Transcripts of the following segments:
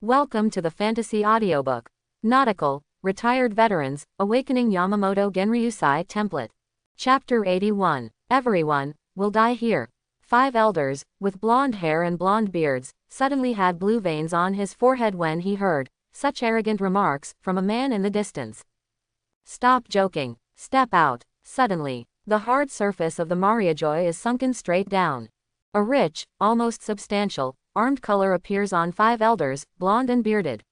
Welcome to the fantasy audiobook. Nautical, Retired Veterans, Awakening Yamamoto Genryūsai Template. Chapter 81. Everyone will die here. 5 elders, with blonde hair and blonde beards, suddenly had blue veins on his forehead when he heard such arrogant remarks from a man in the distance. Stop joking. Step out. Suddenly, the hard surface of the Mariajoy is sunken straight down. A rich, almost substantial, armed color appears on 5 elders, blonde and bearded.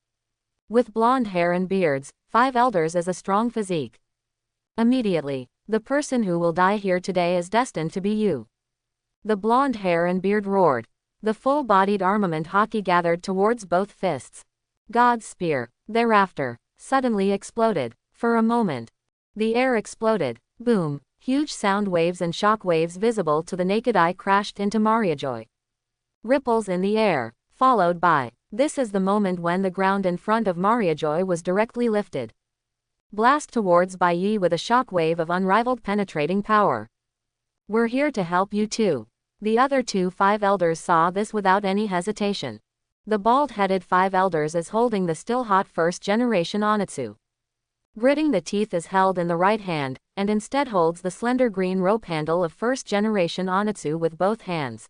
With blonde hair and beards, 5 elders is a strong physique. Immediately, the person who will die here today is destined to be you. The blonde hair and beard roared. The full-bodied armament hockey gathered towards both fists. God's spear, thereafter, suddenly exploded. For a moment, the air exploded. Boom. Huge sound waves and shock waves visible to the naked eye crashed into Mariajoy. Ripples in the air, followed by, this is the moment when the ground in front of Mariajoy was directly lifted. Blast towards Bai Yi with a shock wave of unrivaled penetrating power. We're here to help you too. The other 5 elders saw this without any hesitation. The bald-headed 5 elders is holding the still-hot first-generation Onitsu. Gritting the teeth is held in the right hand, and instead holds the slender green rope handle of first-generation Onitsu with both hands.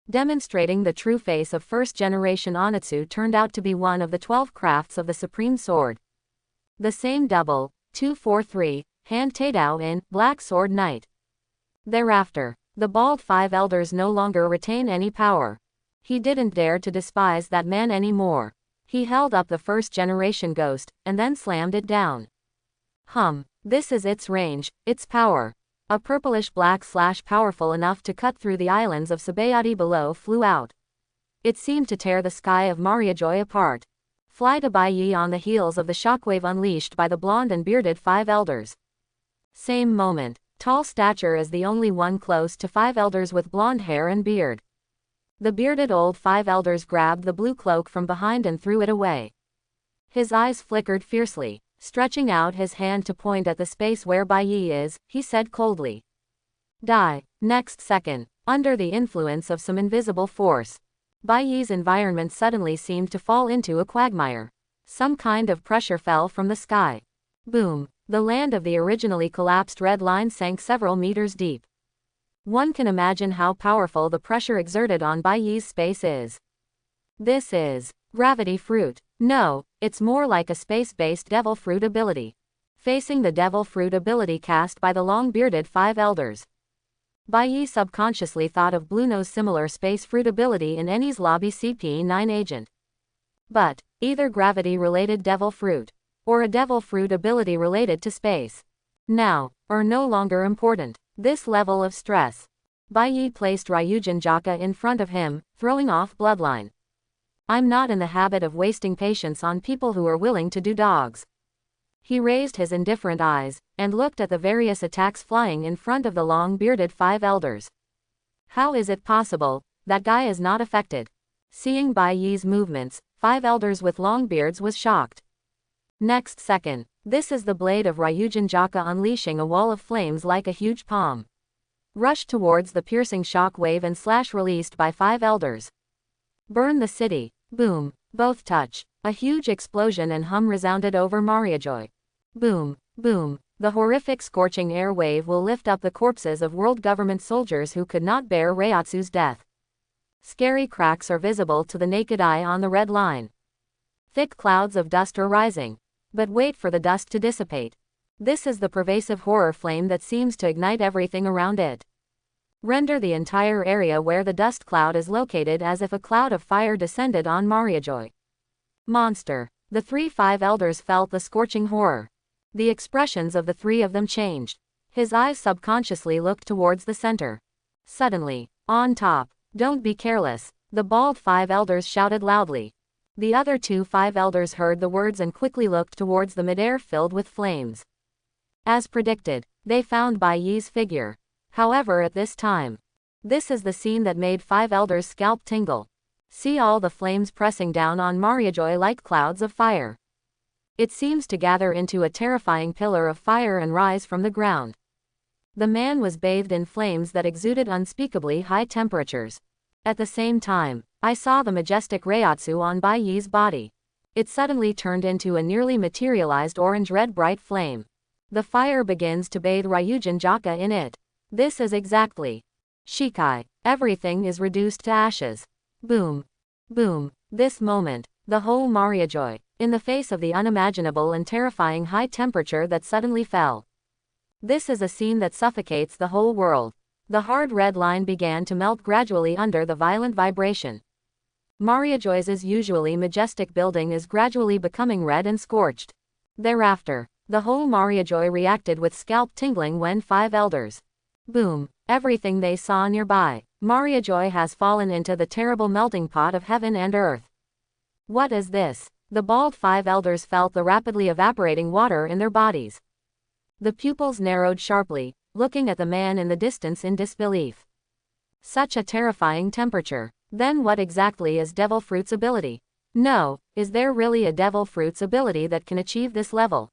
Demonstrating the true face of first-generation Onitsu turned out to be one of the 12 crafts of the Supreme Sword. The same double, 243, hand Taidao in Black Sword Knight. Thereafter, the bald 5 elders no longer retain any power. He didn't dare to despise that man anymore. He held up the first-generation ghost, and then slammed it down. This is its range, its power. A purplish-black slash powerful enough to cut through the islands of Sabayati below flew out. It seemed to tear the sky of Mariajoy apart. Fly to Bai Yi on the heels of the shockwave unleashed by the blonde and bearded 5 elders. Same moment, tall stature is the only one close to 5 elders with blonde hair and beard. The bearded old 5 elders grabbed the blue cloak from behind and threw it away. His eyes flickered fiercely. Stretching out his hand to point at the space where Bai Yi is, he said coldly. Die. Next second, under the influence of some invisible force, Bai Yi's environment suddenly seemed to fall into a quagmire. Some kind of pressure fell from the sky. Boom. The land of the originally collapsed red line sank several meters deep. One can imagine how powerful the pressure exerted on Bai Yi's space is. This is gravity fruit. No, it's more like a space-based devil fruit ability. Facing the devil fruit ability cast by the long-bearded 5 elders, Bai Yi subconsciously thought of Bluno's similar space fruit ability in Eni's lobby CP9 agent. But, either gravity-related devil fruit, or a devil fruit ability related to space, now, are no longer important. This level of stress. Bai Yi placed Ryujin Jaka in front of him, throwing off bloodline. I'm not in the habit of wasting patience on people who are willing to do dogs. He raised his indifferent eyes, and looked at the various attacks flying in front of the long-bearded 5 elders. How is it possible that guy is not affected? Seeing Bai Yi's movements, 5 elders with long beards was shocked. Next second, this is the blade of Ryujin Jaka unleashing a wall of flames like a huge palm. Rushed towards the piercing shock wave and slash released by 5 elders. Burn the city. Boom. Both touch. A huge explosion and hum resounded over Mariajoy. Boom. Boom. The horrific scorching air wave will lift up the corpses of world government soldiers who could not bear Reiatsu's death. Scary cracks are visible to the naked eye on the red line. Thick clouds of dust are rising. But wait for the dust to dissipate. This is the pervasive horror flame that seems to ignite everything around it. Render the entire area where the dust cloud is located as if a cloud of fire descended on Mariajoy. Monster. The 5 elders felt the scorching horror. The expressions of the 3 of them changed. His eyes subconsciously looked towards the center. Suddenly, on top, don't be careless, the bald 5 elders shouted loudly. The other 5 elders heard the words and quickly looked towards the midair filled with flames. As predicted, they found Bai Yi's figure. However, at this time, this is the scene that made 5 elders' scalp tingle. See all the flames pressing down on Mariajoy like clouds of fire. It seems to gather into a terrifying pillar of fire and rise from the ground. The man was bathed in flames that exuded unspeakably high temperatures. At the same time, I saw the majestic Reiatsu on Bai Yi's body. It suddenly turned into a nearly materialized orange-red bright flame. The fire begins to bathe Ryujin Jaka in it. This is exactly shikai. Everything is reduced to ashes. Boom. Boom. This moment, the whole Mariajoy, in the face of the unimaginable and terrifying high temperature that suddenly fell. This is a scene that suffocates the whole world. The hard red line began to melt gradually under the violent vibration. Mariajoy's usually majestic building is gradually becoming red and scorched. Thereafter, the whole Mariajoy reacted with scalp tingling when 5 elders. Boom. Everything they saw nearby. Mariajoy has fallen into the terrible melting pot of heaven and earth. What is this? The bald 5 elders felt the rapidly evaporating water in their bodies. The pupils narrowed sharply, looking at the man in the distance in disbelief. Such a terrifying temperature. Then what exactly is Devil Fruit's ability? No, is there really a Devil Fruit's ability that can achieve this level?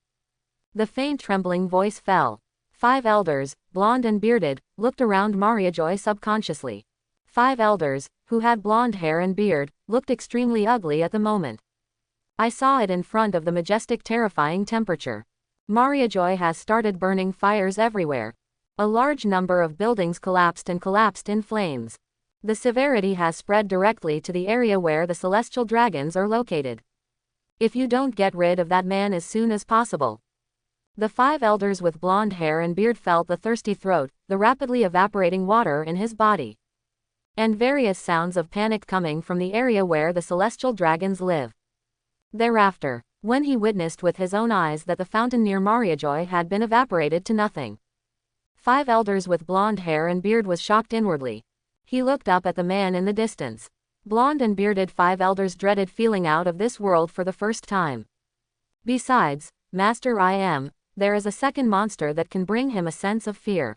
The faint trembling voice fell. 5 elders, blonde and bearded, looked around Mariajoy subconsciously. 5 elders, who had blonde hair and beard, looked extremely ugly at the moment. I saw it in front of the majestic terrifying temperature. Mariajoy has started burning fires everywhere. A large number of buildings collapsed in flames. The severity has spread directly to the area where the celestial dragons are located. If you don't get rid of that man as soon as possible. The 5 elders with blonde hair and beard felt the thirsty throat, the rapidly evaporating water in his body, and various sounds of panic coming from the area where the celestial dragons live. Thereafter, when he witnessed with his own eyes that the fountain near Mariajoy had been evaporated to nothing. 5 elders with blonde hair and beard was shocked inwardly. He looked up at the man in the distance. Blonde and bearded 5 elders dreaded feeling out of this world for the first time. Besides, Master there is a second monster that can bring him a sense of fear.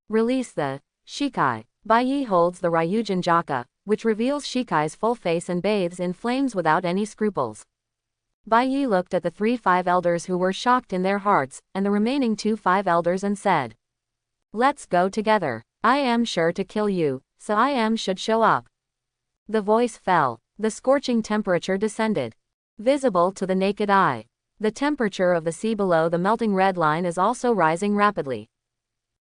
Release the shikai. Bai Yi holds the Ryujin Jaka, which reveals Shikai's full face and bathes in flames without any scruples. Bai Yi looked at the 5 elders who were shocked in their hearts, and the remaining 5 elders and said, "Let's go together. I am sure to kill you, so should show up." The voice fell. The scorching temperature descended. Visible to the naked eye. The temperature of the sea below the melting red line is also rising rapidly.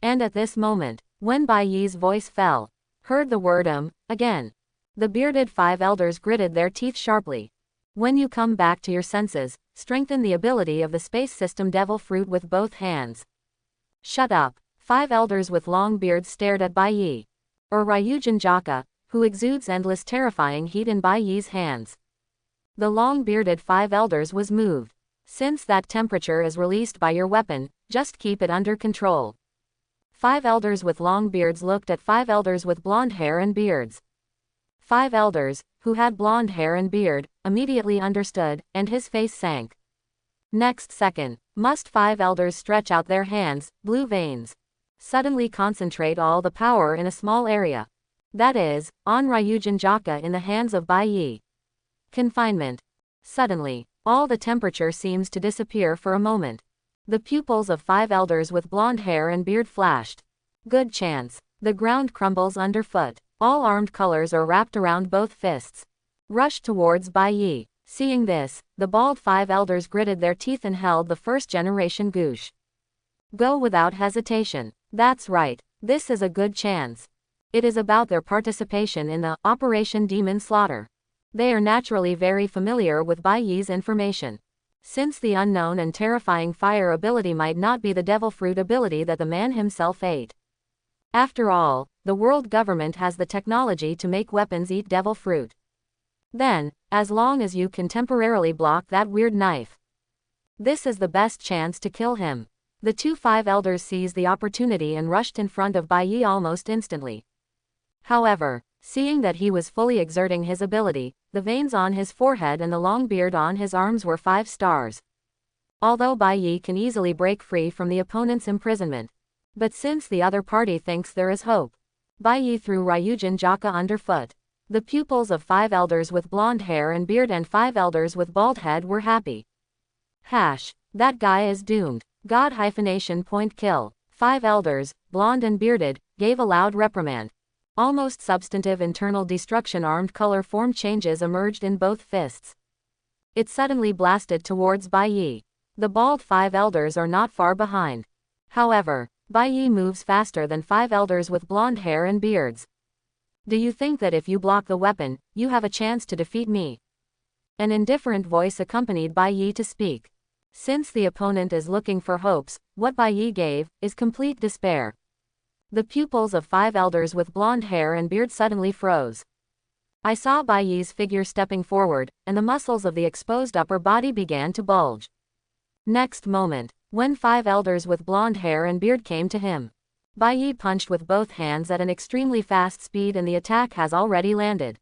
And at this moment, when Bai Yi's voice fell, heard the word again. The bearded 5 elders gritted their teeth sharply. When you come back to your senses, strengthen the ability of the space system Devil Fruit with both hands. Shut up. 5 elders with long beards stared at Bai Yi. Or Ryujin Jaka, who exudes endless terrifying heat in Bai Yi's hands. The long-bearded 5 elders was moved. Since that temperature is released by your weapon, just keep it under control. 5 elders with long beards looked at 5 elders with blonde hair and beards. 5 elders, who had blonde hair and beard, immediately understood, and his face sank. Next second, must 5 elders stretch out their hands, blue veins. Suddenly concentrate all the power in a small area. That is, on Ryujin Jaka in the hands of Bai Yi. Confinement. Suddenly, all the temperature seems to disappear for a moment. The pupils of 5 elders with blonde hair and beard flashed. Good chance. The ground crumbles underfoot. All armed colors are wrapped around both fists. Rushed towards Bai Yi. Seeing this, the bald 5 elders gritted their teeth and held the first-generation goosh. Go without hesitation. That's right. This is a good chance. It is about their participation in the Operation Demon Slaughter. They are naturally very familiar with Bai Yi's information. Since the unknown and terrifying fire ability might not be the Devil Fruit ability that the man himself ate. After all, the world government has the technology to make weapons eat Devil Fruit. Then, as long as you can temporarily block that weird knife, this is the best chance to kill him. The 5 elders seized the opportunity and rushed in front of Bai Yi almost instantly. However, seeing that he was fully exerting his ability, the veins on his forehead and the long beard on his arms were 5 stars. Although Bai Yi can easily break free from the opponent's imprisonment. But since the other party thinks there is hope, Bai Yi threw Ryujin Jaka underfoot. The pupils of 5 elders with blonde hair and beard and 5 elders with bald head were happy. That guy is doomed. God-point kill. 5 elders, blonde and bearded, gave a loud reprimand. Almost substantive internal destruction. Armed color form changes emerged in both fists. It suddenly blasted towards Bai Yi. The bald 5 elders are not far behind. However, Bai Yi moves faster than 5 elders with blonde hair and beards. Do you think that if you block the weapon, you have a chance to defeat me? An indifferent voice accompanied Bai Yi to speak. Since the opponent is looking for hopes, what Bai Yi gave is complete despair. The pupils of 5 elders with blonde hair and beard suddenly froze. I saw Bai Yi's figure stepping forward, and the muscles of the exposed upper body began to bulge. Next moment, when 5 elders with blonde hair and beard came to him, Bai Yi punched with both hands at an extremely fast speed, and the attack has already landed.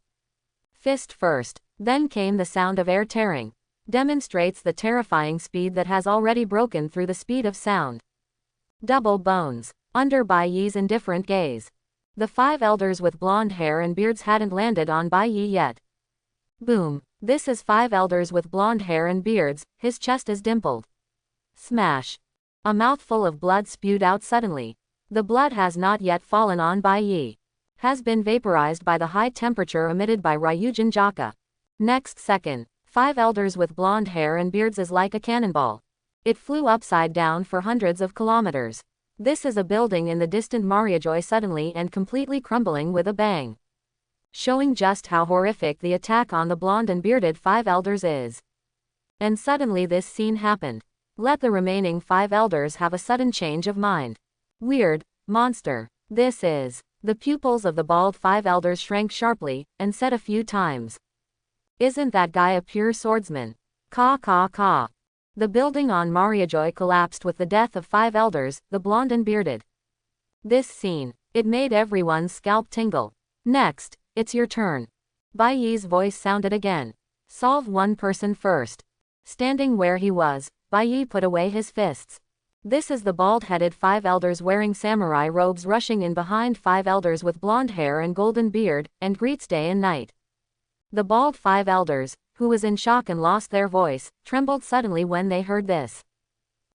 Fist first, then came the sound of air tearing. Demonstrates the terrifying speed that has already broken through the speed of sound. Double bones. Under Bai Yi's indifferent gaze. The 5 elders with blonde hair and beards hadn't landed on Bai Yi yet. Boom. This is 5 elders with blonde hair and beards, his chest is dimpled. Smash. A mouthful of blood spewed out suddenly. The blood has not yet fallen on Bai Yi. Has been vaporized by the high temperature emitted by Ryujin Jaka. Next second, 5 elders with blonde hair and beards is like a cannonball. It flew upside down for hundreds of kilometers. This is a building in the distant Mariajoy suddenly and completely crumbling with a bang. Showing just how horrific the attack on the blonde and bearded 5 elders is. And suddenly this scene happened. Let the remaining 5 elders have a sudden change of mind. Weird, monster, this is. The pupils of the bald 5 elders shrank sharply, and said a few times. Isn't that guy a pure swordsman? Caw caw caw. The building on Mariajoy collapsed with the death of 5 elders, the blonde and bearded. This scene, it made everyone's scalp tingle. Next, it's your turn. Bai Yi's voice sounded again. Solve one person first. Standing where he was, Bai Yi put away his fists. This is the bald-headed 5 elders wearing samurai robes rushing in behind 5 elders with blonde hair and golden beard, and greets day and night. The bald 5 elders, who was in shock and lost their voice, trembled suddenly when they heard this.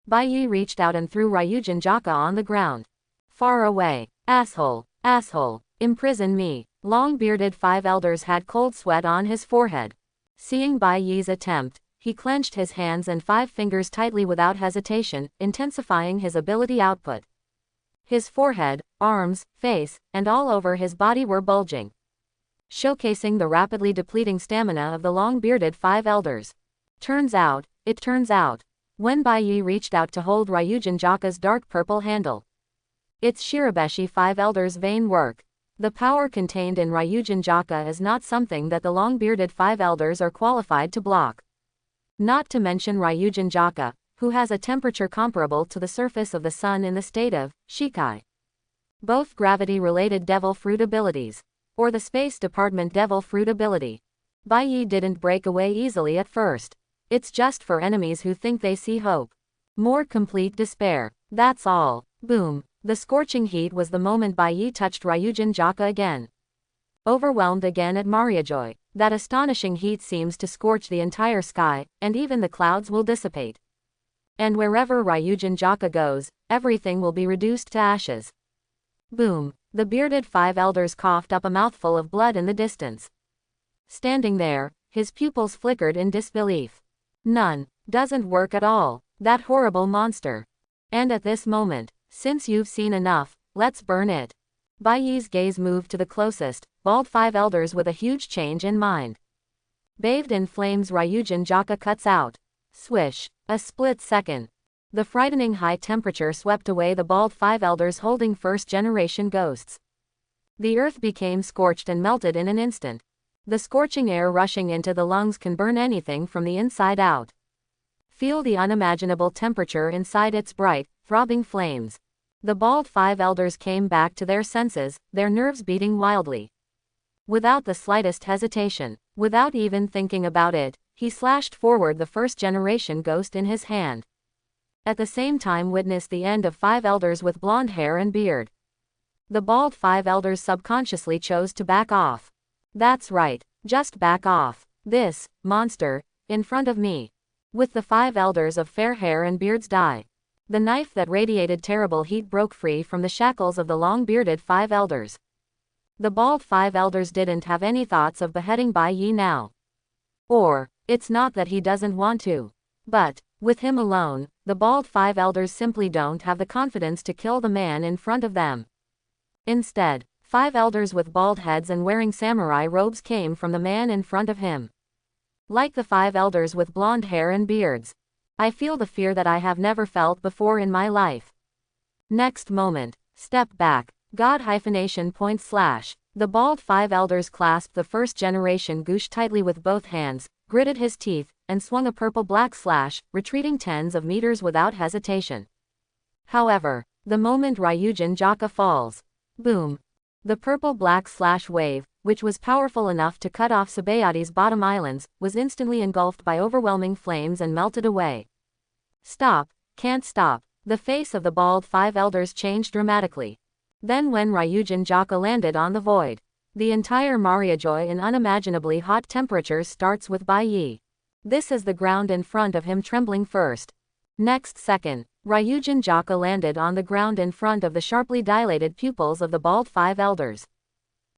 Bai Yi reached out and threw Ryujin Jaka on the ground. Far away. Asshole. Asshole. Imprison me. Long-bearded 5 elders had cold sweat on his forehead. Seeing Bai Yi's attempt, he clenched his hands and 5 fingers tightly without hesitation, intensifying his ability output. His forehead, arms, face, and all over his body were bulging, showcasing the rapidly depleting stamina of the long-bearded 5 elders. Turns out, when Bai Yi reached out to hold Ryujin Jaka's dark purple handle. It's Shirabeshi 5 elders' vain work. The power contained in Ryujin Jaka is not something that the long-bearded 5 elders are qualified to block. Not to mention Ryujin Jaka, who has a temperature comparable to the surface of the sun in the state of shikai. Both gravity-related devil fruit abilities. Or the Space Department devil fruit ability. Bai Yi didn't break away easily at first. It's just for enemies who think they see hope. More complete despair. That's all. Boom. The scorching heat was the moment Bai Yi touched Ryujin Jaka again. Overwhelmed again at Mariajoy, that astonishing heat seems to scorch the entire sky, and even the clouds will dissipate. And wherever Ryujin Jaka goes, everything will be reduced to ashes. Boom. The bearded 5 elders coughed up a mouthful of blood in the distance. Standing there, his pupils flickered in disbelief. None. Doesn't work at all. That horrible monster. And at this moment, since you've seen enough, let's burn it. Bai Yi's gaze moved to the closest, bald 5 elders with a huge change in mind. Bathed in flames, Ryujin Jaka cuts out. Swish. A split second. The frightening high temperature swept away the bald 5 elders holding first-generation ghosts. The earth became scorched and melted in an instant. The scorching air rushing into the lungs can burn anything from the inside out. Feel the unimaginable temperature inside its bright, throbbing flames. The bald 5 elders came back to their senses, their nerves beating wildly. Without the slightest hesitation, without even thinking about it, he slashed forward the first-generation ghost in his hand. At the same time witnessed the end of 5 elders with blonde hair and beard. The bald 5 elders subconsciously chose to back off. That's right, just back off. This monster in front of me. With the 5 elders of fair hair and beards die. The knife that radiated terrible heat broke free from the shackles of the long-bearded 5 elders. The bald five elders didn't have any thoughts of beheading Bai Yi now. Or, it's not that he doesn't want to. But, with him alone, the bald five elders simply don't have the confidence to kill the man in front of them. Instead, 5 elders with bald heads and wearing samurai robes came from the man in front of him. Like the 5 elders with blonde hair and beards. I feel the fear that I have never felt before in my life. Next moment, step back, God _. The bald 5 elders clasped the first generation Goosh tightly with both hands, gritted his teeth, and swung a purple-black slash, retreating tens of meters without hesitation. However, the moment Ryujin Jaka falls, boom! The purple-black slash wave, which was powerful enough to cut off Sabayati's bottom islands, was instantly engulfed by overwhelming flames and melted away. Stop, can't stop. The face of the bald 5 elders changed dramatically. Then when Ryujin Jaka landed on the void, the entire Mariajoy in unimaginably hot temperatures starts with Bai Yi. This is the ground in front of him trembling first. Next second, Ryujin Jaka landed on the ground in front of the sharply dilated pupils of the bald 5 elders.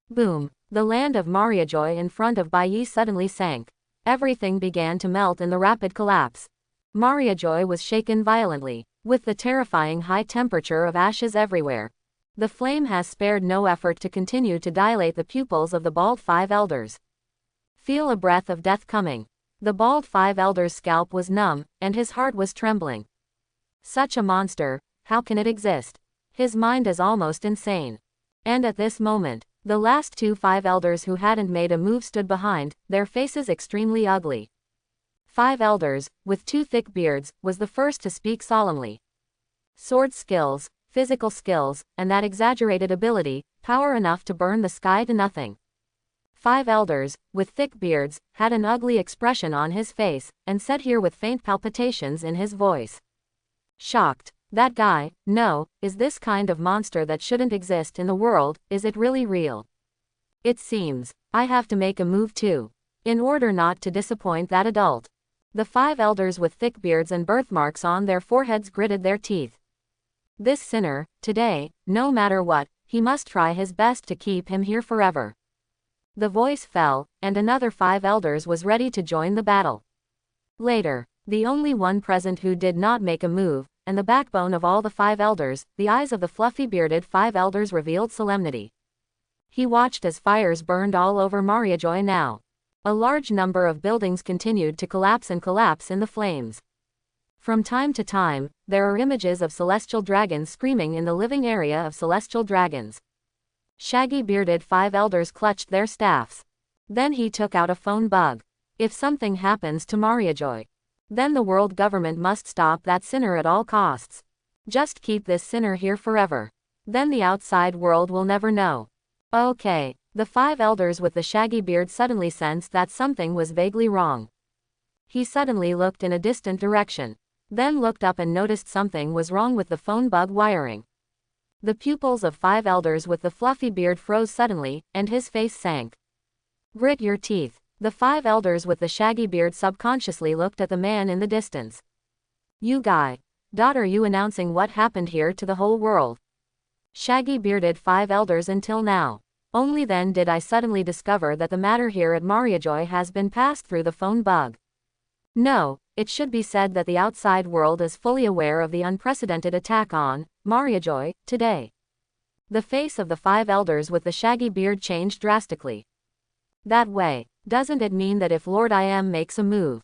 Boom! The land of Mariajoy in front of Bai Yi suddenly sank. Everything began to melt in the rapid collapse. Mariajoy was shaken violently, with the terrifying high temperature of ashes everywhere. The flame has spared no effort to continue to dilate the pupils of the bald 5 elders. Feel a breath of death coming. The bald 5 elders' scalp was numb, and his heart was trembling. Such a monster, how can it exist? His mind is almost insane. And at this moment, the last 2 5 elders who hadn't made a move stood behind, their faces extremely ugly. 5 elders, with 2 thick beards, was the first to speak solemnly. Sword skills, physical skills, and that exaggerated ability, power enough to burn the sky to nothing. 5 elders, with thick beards, had an ugly expression on his face, and said here with faint palpitations in his voice. Shocked. That guy, no, is this kind of monster that shouldn't exist in the world, is it really real? It seems, I have to make a move too. In order not to disappoint that adult. The 5 elders with thick beards and birthmarks on their foreheads gritted their teeth. This sinner, today, no matter what, he must try his best to keep him here forever. The voice fell, and another 5 elders was ready to join the battle. Later, the only one present who did not make a move, and the backbone of all the 5 elders, the eyes of the fluffy-bearded 5 elders revealed solemnity. He watched as fires burned all over Mariajoy now. A large number of buildings continued to collapse in the flames. From time to time, there are images of celestial dragons screaming in the living area of celestial dragons. Shaggy bearded 5 elders clutched their staffs. Then he took out a phone bug. If something happens to Mariajoy, then the world government must stop that sinner at all costs. Just keep this sinner here forever. Then the outside world will never know. Okay. The 5 elders with the shaggy beard suddenly sensed that something was vaguely wrong. He suddenly looked in a distant direction. Then looked up and noticed something was wrong with the phone bug wiring. The pupils of 5 elders with the fluffy beard froze suddenly, and his face sank. Grit your teeth. The 5 elders with the shaggy beard subconsciously looked at the man in the distance. You guy. Are you announcing what happened here to the whole world? Shaggy bearded 5 elders until now. Only then did I suddenly discover that the matter here at Mariajoy has been passed through the phone bug. No, it should be said that the outside world is fully aware of the unprecedented attack on Mariajoy today. The face of the 5 elders with the shaggy beard changed drastically. That way, doesn't it mean that if Lord Im makes a move,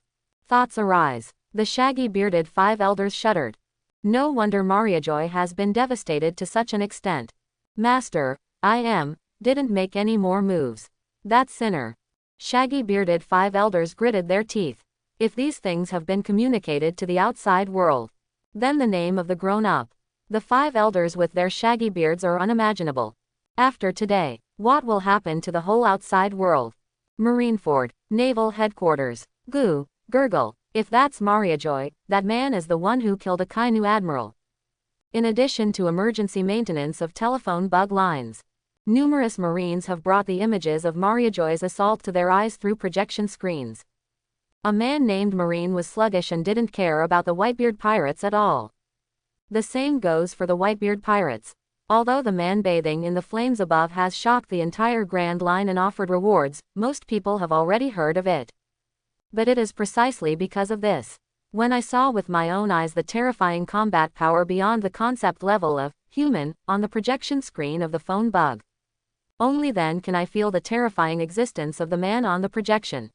thoughts arise? The shaggy bearded 5 elders shuddered. No wonder Mariajoy has been devastated to such an extent. Master, Im didn't make any more moves. That sinner. Shaggy bearded 5 elders gritted their teeth. If these things have been communicated to the outside world, then the name of the grown-up. The 5 elders with their shaggy beards are unimaginable. After today, what will happen to the whole outside world? Marineford, Naval Headquarters. Gurgle. If that's Mariajoy, that man is the one who killed a Kainu admiral. In addition to emergency maintenance of telephone bug lines, numerous Marines have brought the images of Mariajoy's assault to their eyes through projection screens. A man named Marine was sluggish and didn't care about the Whitebeard pirates at all. The same goes for the Whitebeard pirates. Although the man bathing in the flames above has shocked the entire Grand Line and offered rewards, most people have already heard of it. But it is precisely because of this. When I saw with my own eyes the terrifying combat power beyond the concept level of human on the projection screen of the phone bug. Only then can I feel the terrifying existence of the man on the projection.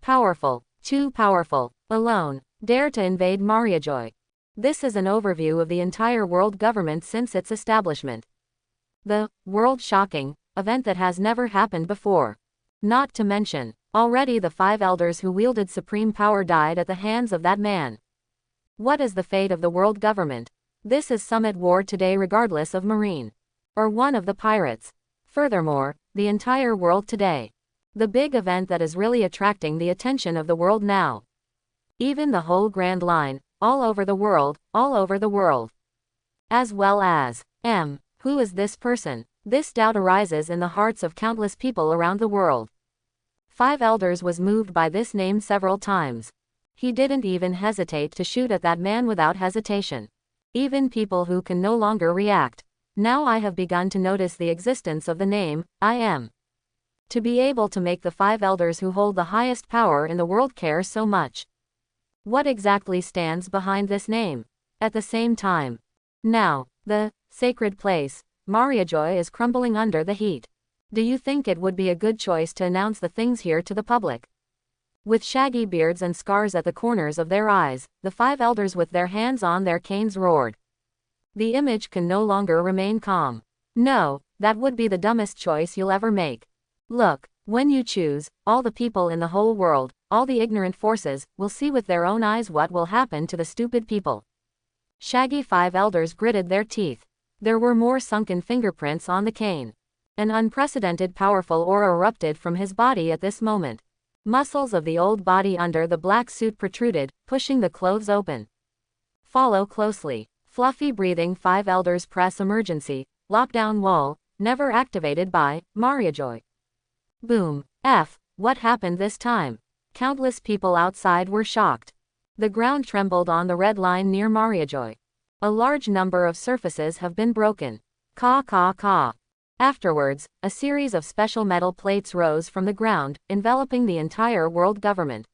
Powerful, too powerful, alone, dare to invade Mariajoy. This is an overview of the entire world government since its establishment. The world-shocking event that has never happened before. Not to mention, already the 5 elders who wielded supreme power died at the hands of that man. What is the fate of the world government? This is some at war today regardless of Marine. Or one of the pirates. Furthermore, the entire world today. The big event that is really attracting the attention of the world now. Even the whole Grand Line, all over the world, all over the world. As well as, who is this person? This doubt arises in the hearts of countless people around the world. 5 elders was moved by this name several times. He didn't even hesitate to shoot at that man without hesitation. Even people who can no longer react. Now I have begun to notice the existence of the name, I am. To be able to make the 5 elders who hold the highest power in the world care so much. What exactly stands behind this name? At the same time. Now, the sacred place, Mariajoy is crumbling under the heat. Do you think it would be a good choice to announce the things here to the public? With shaggy beards and scars at the corners of their eyes, the 5 elders with their hands on their canes roared. The image can no longer remain calm. No, that would be the dumbest choice you'll ever make. Look, when you choose, all the people in the whole world, all the ignorant forces, will see with their own eyes what will happen to the stupid people. Shaggy 5 elders gritted their teeth. There were more sunken fingerprints on the cane. An unprecedented powerful aura erupted from his body at this moment. Muscles of the old body under the black suit protruded, pushing the clothes open. Follow closely. Fluffy breathing 5 elders press emergency, lockdown wall, never activated by Mariajoy. Boom. What happened this time? Countless people outside were shocked. The ground trembled on the red line near Mariajoy. A large number of surfaces have been broken. Caw caw caw. Afterwards, a series of special metal plates rose from the ground, enveloping the entire world government.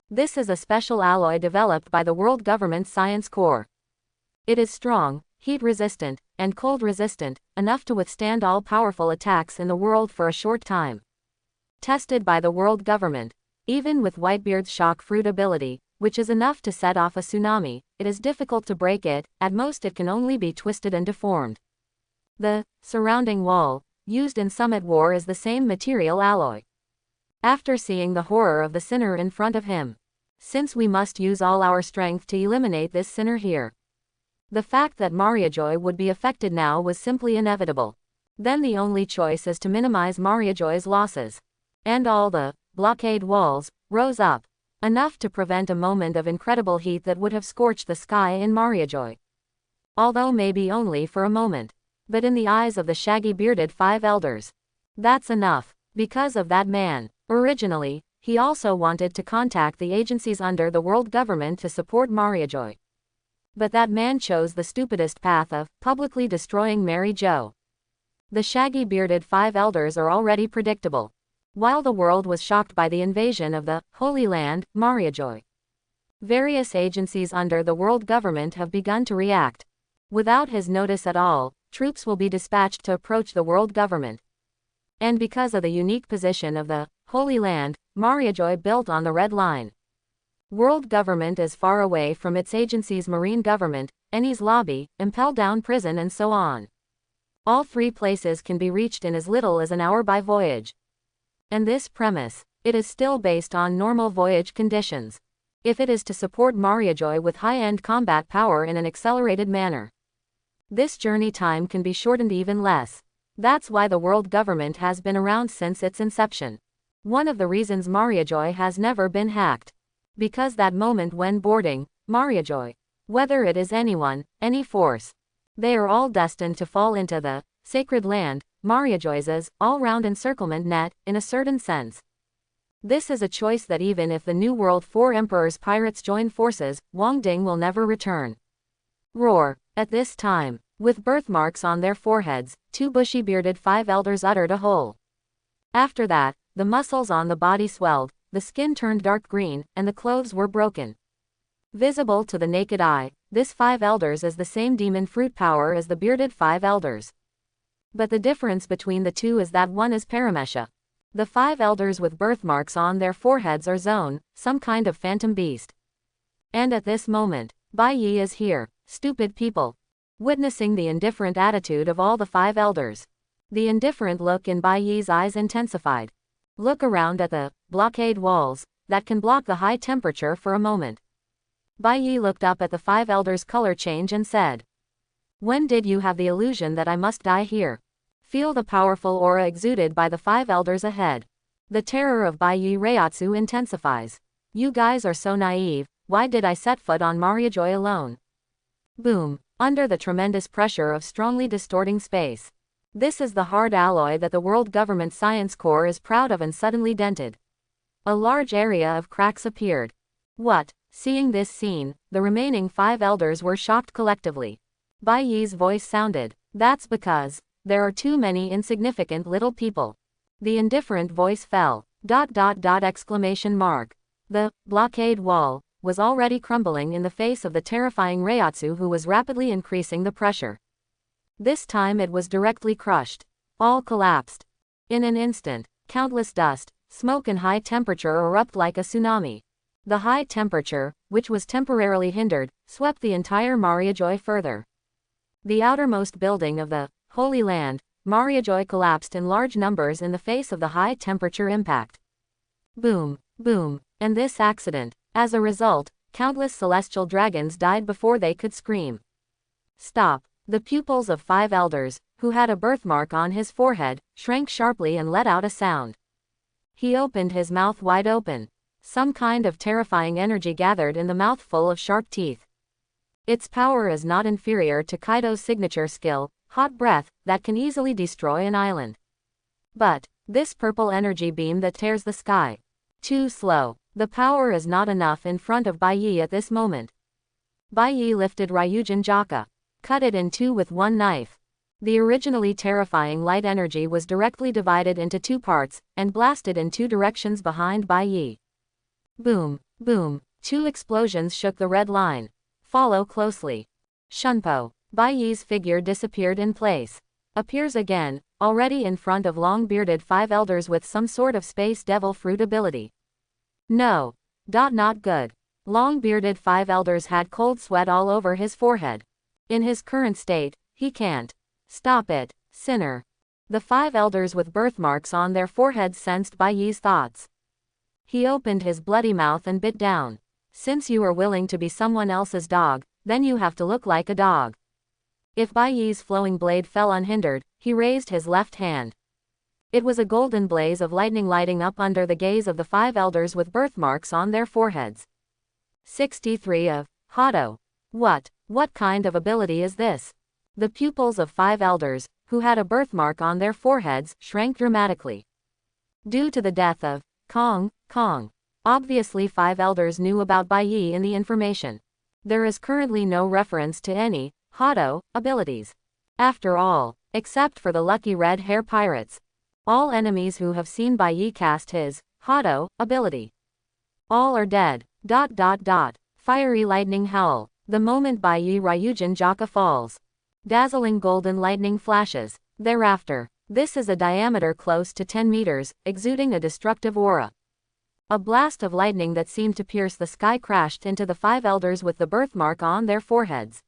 This is a special alloy developed by the World Government Science Corps. It is strong, heat-resistant, and cold-resistant, enough to withstand all powerful attacks in the world for a short time. Tested by the world government. Even with Whitebeard's shock fruit ability, which is enough to set off a tsunami, it is difficult to break it, at most it can only be twisted and deformed. The surrounding wall, used in Summit War, is the same material alloy. After seeing the horror of the sinner in front of him. Since we must use all our strength to eliminate this sinner here. The fact that Mariajoy would be affected now was simply inevitable. Then the only choice is to minimize Mariajoy's losses. And all the blockade walls rose up. Enough to prevent a moment of incredible heat that would have scorched the sky in Mariajoy. Although maybe only for a moment. But in the eyes of the shaggy bearded 5 elders. That's enough. Because of that man. Originally, he also wanted to contact the agencies under the world government to support Mariajoy. But that man chose the stupidest path of publicly destroying Mary Jo. The shaggy bearded 5 elders are already predictable. While the world was shocked by the invasion of the Holy Land, Mariajoy. Various agencies under the world government have begun to react. Without his notice at all, troops will be dispatched to approach the world government. And because of the unique position of the Holy Land, Mariajoy built on the Red Line. World government is far away from its agencies: Marine government, Eni's lobby, Impel Down prison, and so on. All 3 places can be reached in as little as an hour by voyage. And this premise, it is still based on normal voyage conditions. If it is to support Mariajoy with high-end combat power in an accelerated manner, this journey time can be shortened even less. That's why the world government has been around since its inception. One of the reasons Mariajoy has never been hacked. Because that moment when boarding Mariajoy, whether it is anyone, any force, they are all destined to fall into the sacred land, Mariajoy's all-round encirclement net, in a certain sense. This is a choice that even if the New World 4 Emperor's pirates join forces, Wang Ding will never return. Roar. At this time, With birthmarks on their foreheads, 2 bushy-bearded 5 elders uttered a howl. After that, the muscles on the body swelled, the skin turned dark green, and the clothes were broken. Visible to the naked eye, this 5 elders is the same demon fruit power as the bearded 5 elders. But the difference between the two is that one is paramesha. The 5 elders with birthmarks on their foreheads are Zone, some kind of phantom beast. And at this moment, Bai Yi is here, stupid people. Witnessing the indifferent attitude of all the 5 elders. The indifferent look in Bai Yi's eyes intensified. Look around at the blockade walls that can block the high temperature for a moment. Bai Yi looked up at the 5 elders' color change and said, "When did you have the illusion that I must die here?" Feel the powerful aura exuded by the 5 elders ahead. The terror of Bai Yi Reiatsu intensifies. You guys are so naive, why did I set foot on Mariajoy alone? Boom. Under the tremendous pressure of strongly distorting space. This is the hard alloy that the World Government Science Corps is proud of and suddenly dented. A large area of cracks appeared. What? Seeing this scene, the remaining 5 elders were shocked collectively. Bai Yi's voice sounded, "That's because there are too many insignificant little people." The indifferent voice fell. .. exclamation mark. The blockade wall was already crumbling in the face of the terrifying Reiatsu, who was rapidly increasing the pressure. This time it was directly crushed. All collapsed. In an instant, countless dust, smoke and high temperature erupt like a tsunami. The high temperature, which was temporarily hindered, swept the entire Mariajoy further. The outermost building of the Holy Land, Mariajoy, collapsed in large numbers in the face of the high temperature impact. Boom, boom, and this accident. As a result, countless celestial dragons died before they could scream. Stop. The pupils of 5 elders, who had a birthmark on his forehead, shrank sharply and let out a sound. He opened his mouth wide open. Some kind of terrifying energy gathered in the mouth full of sharp teeth. Its power is not inferior to Kaido's signature skill, hot breath, that can easily destroy an island. But this purple energy beam that tears the sky. Too slow. The power is not enough in front of Bai Yi at this moment. Bai Yi lifted Ryujin Jaka. Cut it in 2 with one knife. The originally terrifying light energy was directly divided into 2 parts, and blasted in 2 directions behind Bai Yi. Boom, boom, 2 explosions shook the red line. Follow closely. Shunpo. Bai Yi's figure disappeared in place. Appears again, already in front of long-bearded 5 elders with some sort of space devil fruit ability. No. Not good. Long-bearded 5 elders had cold sweat all over his forehead. In his current state, he can't. Stop it, sinner. The 5 elders with birthmarks on their foreheads sensed Bai Yi's thoughts. He opened his bloody mouth and bit down. Since you are willing to be someone else's dog, then you have to look like a dog. If Bai Yi's flowing blade fell unhindered, he raised his left hand. It was a golden blaze of lightning lighting up under the gaze of the 5 elders with birthmarks on their foreheads. 63 of Hado. What kind of ability is this? The pupils of 5 elders, who had a birthmark on their foreheads, shrank dramatically. Due to the death of Kong. Obviously 5 elders knew about Bai Yi in the information. There is currently no reference to any Hado abilities. After all, except for the lucky red hair pirates. All enemies who have seen Bai Yi cast his Hado ability. All are dead. Fiery lightning howl. The moment Bai Yi Ryujin Jaka falls. Dazzling golden lightning flashes. Thereafter, this is a diameter close to 10 meters, exuding a destructive aura. A blast of lightning that seemed to pierce the sky crashed into the 5 elders with the birthmark on their foreheads.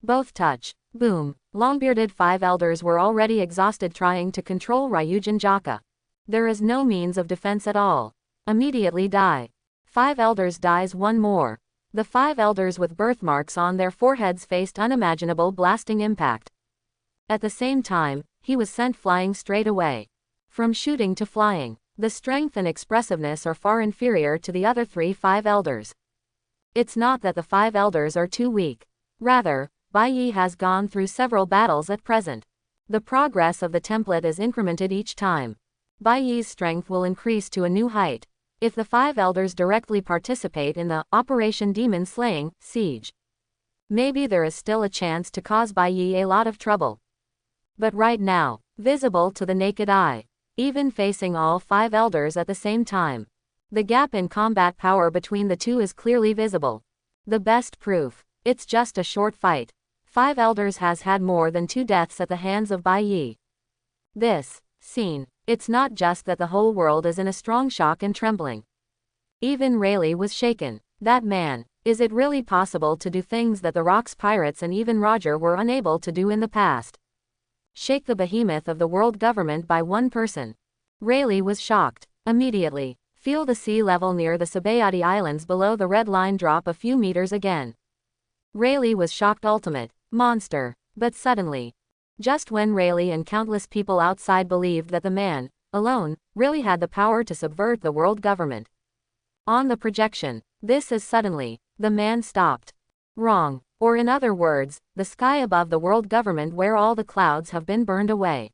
Both touch. Boom. Long-bearded 5 elders were already exhausted trying to control Ryujin Jaka. There is no means of defense at all. Immediately die. 5 elders dies one more. The 5 elders with birthmarks on their foreheads faced unimaginable blasting impact. At the same time, he was sent flying straight away. From shooting to flying, the strength and expressiveness are far inferior to the other 5 elders. It's not that the 5 elders are too weak. Rather, Bai Yi has gone through several battles at present. The progress of the template is incremented each time. Bai Yi's strength will increase to a new height. If the 5 elders directly participate in the Operation Demon Slaying Siege, Maybe there is still a chance to cause Bai Yi a lot of trouble. But right now, visible to the naked eye, even facing all 5 elders at the same time, the gap in combat power between the two is clearly visible. The best proof, it's just a short fight. 5 elders has had more than 2 deaths at the hands of Bai Yi. This scene, it's not just that the whole world is in a strong shock and trembling. Even Rayleigh was shaken. That man, is it really possible to do things that the Rock's pirates and even Roger were unable to do in the past? Shake the behemoth of the world government by one person. Rayleigh was shocked. Immediately, feel the sea level near the Sabayati Islands below the red line drop a few meters again. Rayleigh was shocked. Ultimate monster. But suddenly, just when Rayleigh and countless people outside believed that the man, alone, really had the power to subvert the world government. On the projection, this is suddenly, the man stopped. Wrong. Or in other words, the sky above the world government where all the clouds have been burned away.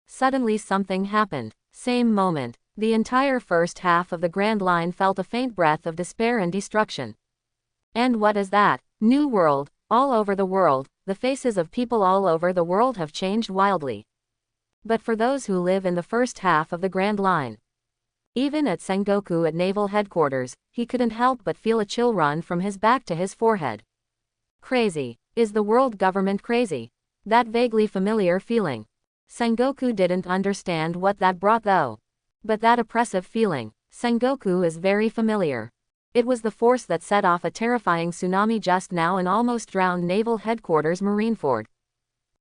Suddenly something happened. Same moment, the entire first half of the Grand Line felt a faint breath of despair and destruction. And what is that? New world. All over the world, the faces of people all over the world have changed wildly. But for those who live in the first half of the Grand Line, even at Sengoku at Naval Headquarters, he couldn't help but feel a chill run from his back to his forehead. Crazy. Is the world government crazy? That vaguely familiar feeling. Sengoku didn't understand what that brought though. But that oppressive feeling, Sengoku is very familiar. It was the force that set off a terrifying tsunami just now and almost drowned Naval Headquarters Marineford.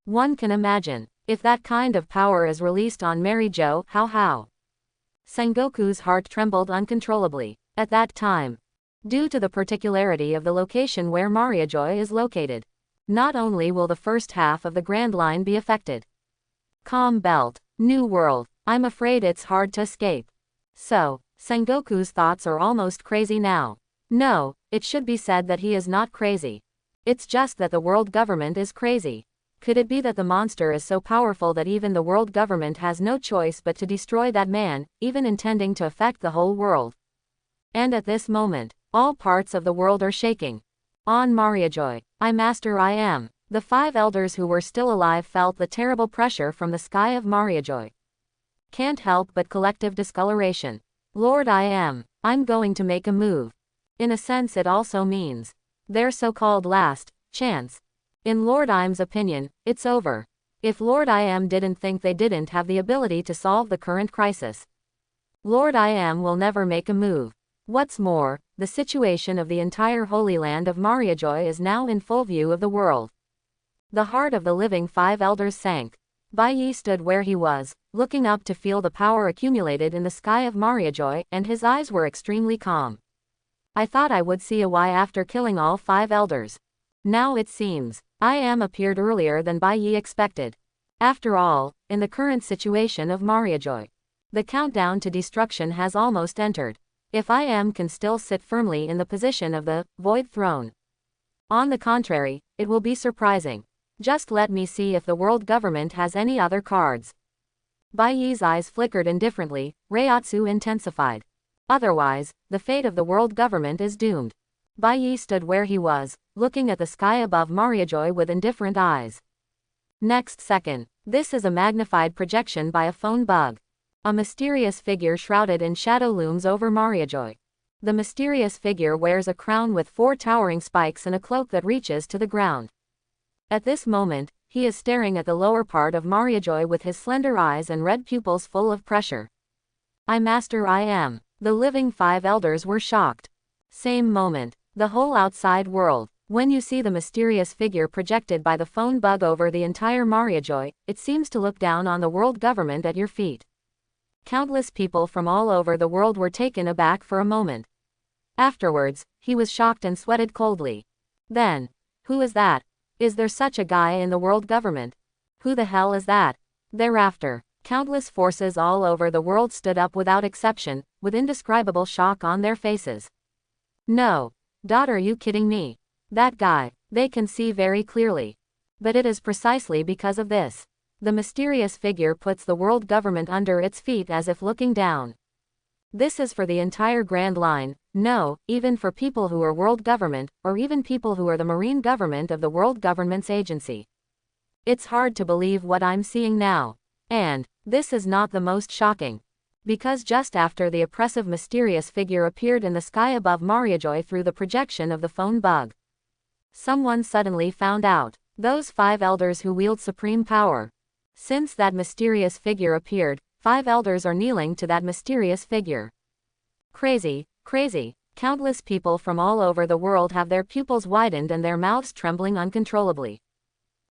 One can imagine, if that kind of power is released on Mary Jo, how? Sengoku's heart trembled uncontrollably. At that time, due to the particularity of the location where Mariajoy is located, not only will the first half of the Grand Line be affected. Calm belt, new world, I'm afraid it's hard to escape. So, Sengoku's thoughts are almost crazy now. No, it should be said that he is not crazy. It's just that the world government is crazy. Could it be that the monster is so powerful that even the world government has no choice but to destroy that man, even intending to affect the whole world? And at this moment, all parts of the world are shaking. On Mariajoy, I Master I Am. The 5 elders who were still alive felt the terrible pressure from the sky of Mariajoy. Can't help but collective discoloration. Lord I Am, I'm going to make a move. In a sense it also means their so-called last chance. In Lord Im's opinion, it's over. If Lord I Am didn't think they didn't have the ability to solve the current crisis, Lord I Am will never make a move. What's more, the situation of the entire Holy Land of Mariajoy is now in full view of the world. The heart of the living 5 elders sank. Bai Yi stood where he was, looking up to feel the power accumulated in the sky of Mariajoy, and his eyes were extremely calm. I thought I would see a why after killing all 5 elders. Now it seems, I Am appeared earlier than Bai Yi expected. After all, in the current situation of Mariajoy, the countdown to destruction has almost entered. If I Am can still sit firmly in the position of the Void Throne. On the contrary, it will be surprising. Just let me see if the world government has any other cards. Bai Yi's eyes flickered indifferently, Reiatsu intensified. Otherwise, the fate of the world government is doomed. Bai Yi stood where he was, looking at the sky above Mariajoy with indifferent eyes. Next second, this is a magnified projection by a phone bug. A mysterious figure shrouded in shadow looms over Mariajoy. The mysterious figure wears a crown with 4 towering spikes and a cloak that reaches to the ground. At this moment, he is staring at the lower part of Mariajoy with his slender eyes and red pupils full of pressure. I Master I Am. The living 5 elders were shocked. Same moment, the whole outside world. When you see the mysterious figure projected by the phone bug over the entire Mariajoy, it seems to look down on the world government at your feet. Countless people from all over the world were taken aback for a moment. Afterwards, he was shocked and sweated coldly. Then, who is that? Is there such a guy in the world government? Who the hell is that? Thereafter, countless forces all over the world stood up without exception, with indescribable shock on their faces. No. Are you kidding me? That guy, they can see very clearly. But it is precisely because of this. The mysterious figure puts the world government under its feet as if looking down. This is for the entire Grand Line, no, even for people who are world government, or even people who are the marine government of the world government's agency. It's hard to believe what I'm seeing now. And this is not the most shocking. Because just after the oppressive mysterious figure appeared in the sky above Mariajoy through the projection of the phone bug, someone suddenly found out. Those 5 elders who wield supreme power. Since that mysterious figure appeared, 5 elders are kneeling to that mysterious figure. Crazy, crazy. Countless people from all over the world have their pupils widened and their mouths trembling uncontrollably.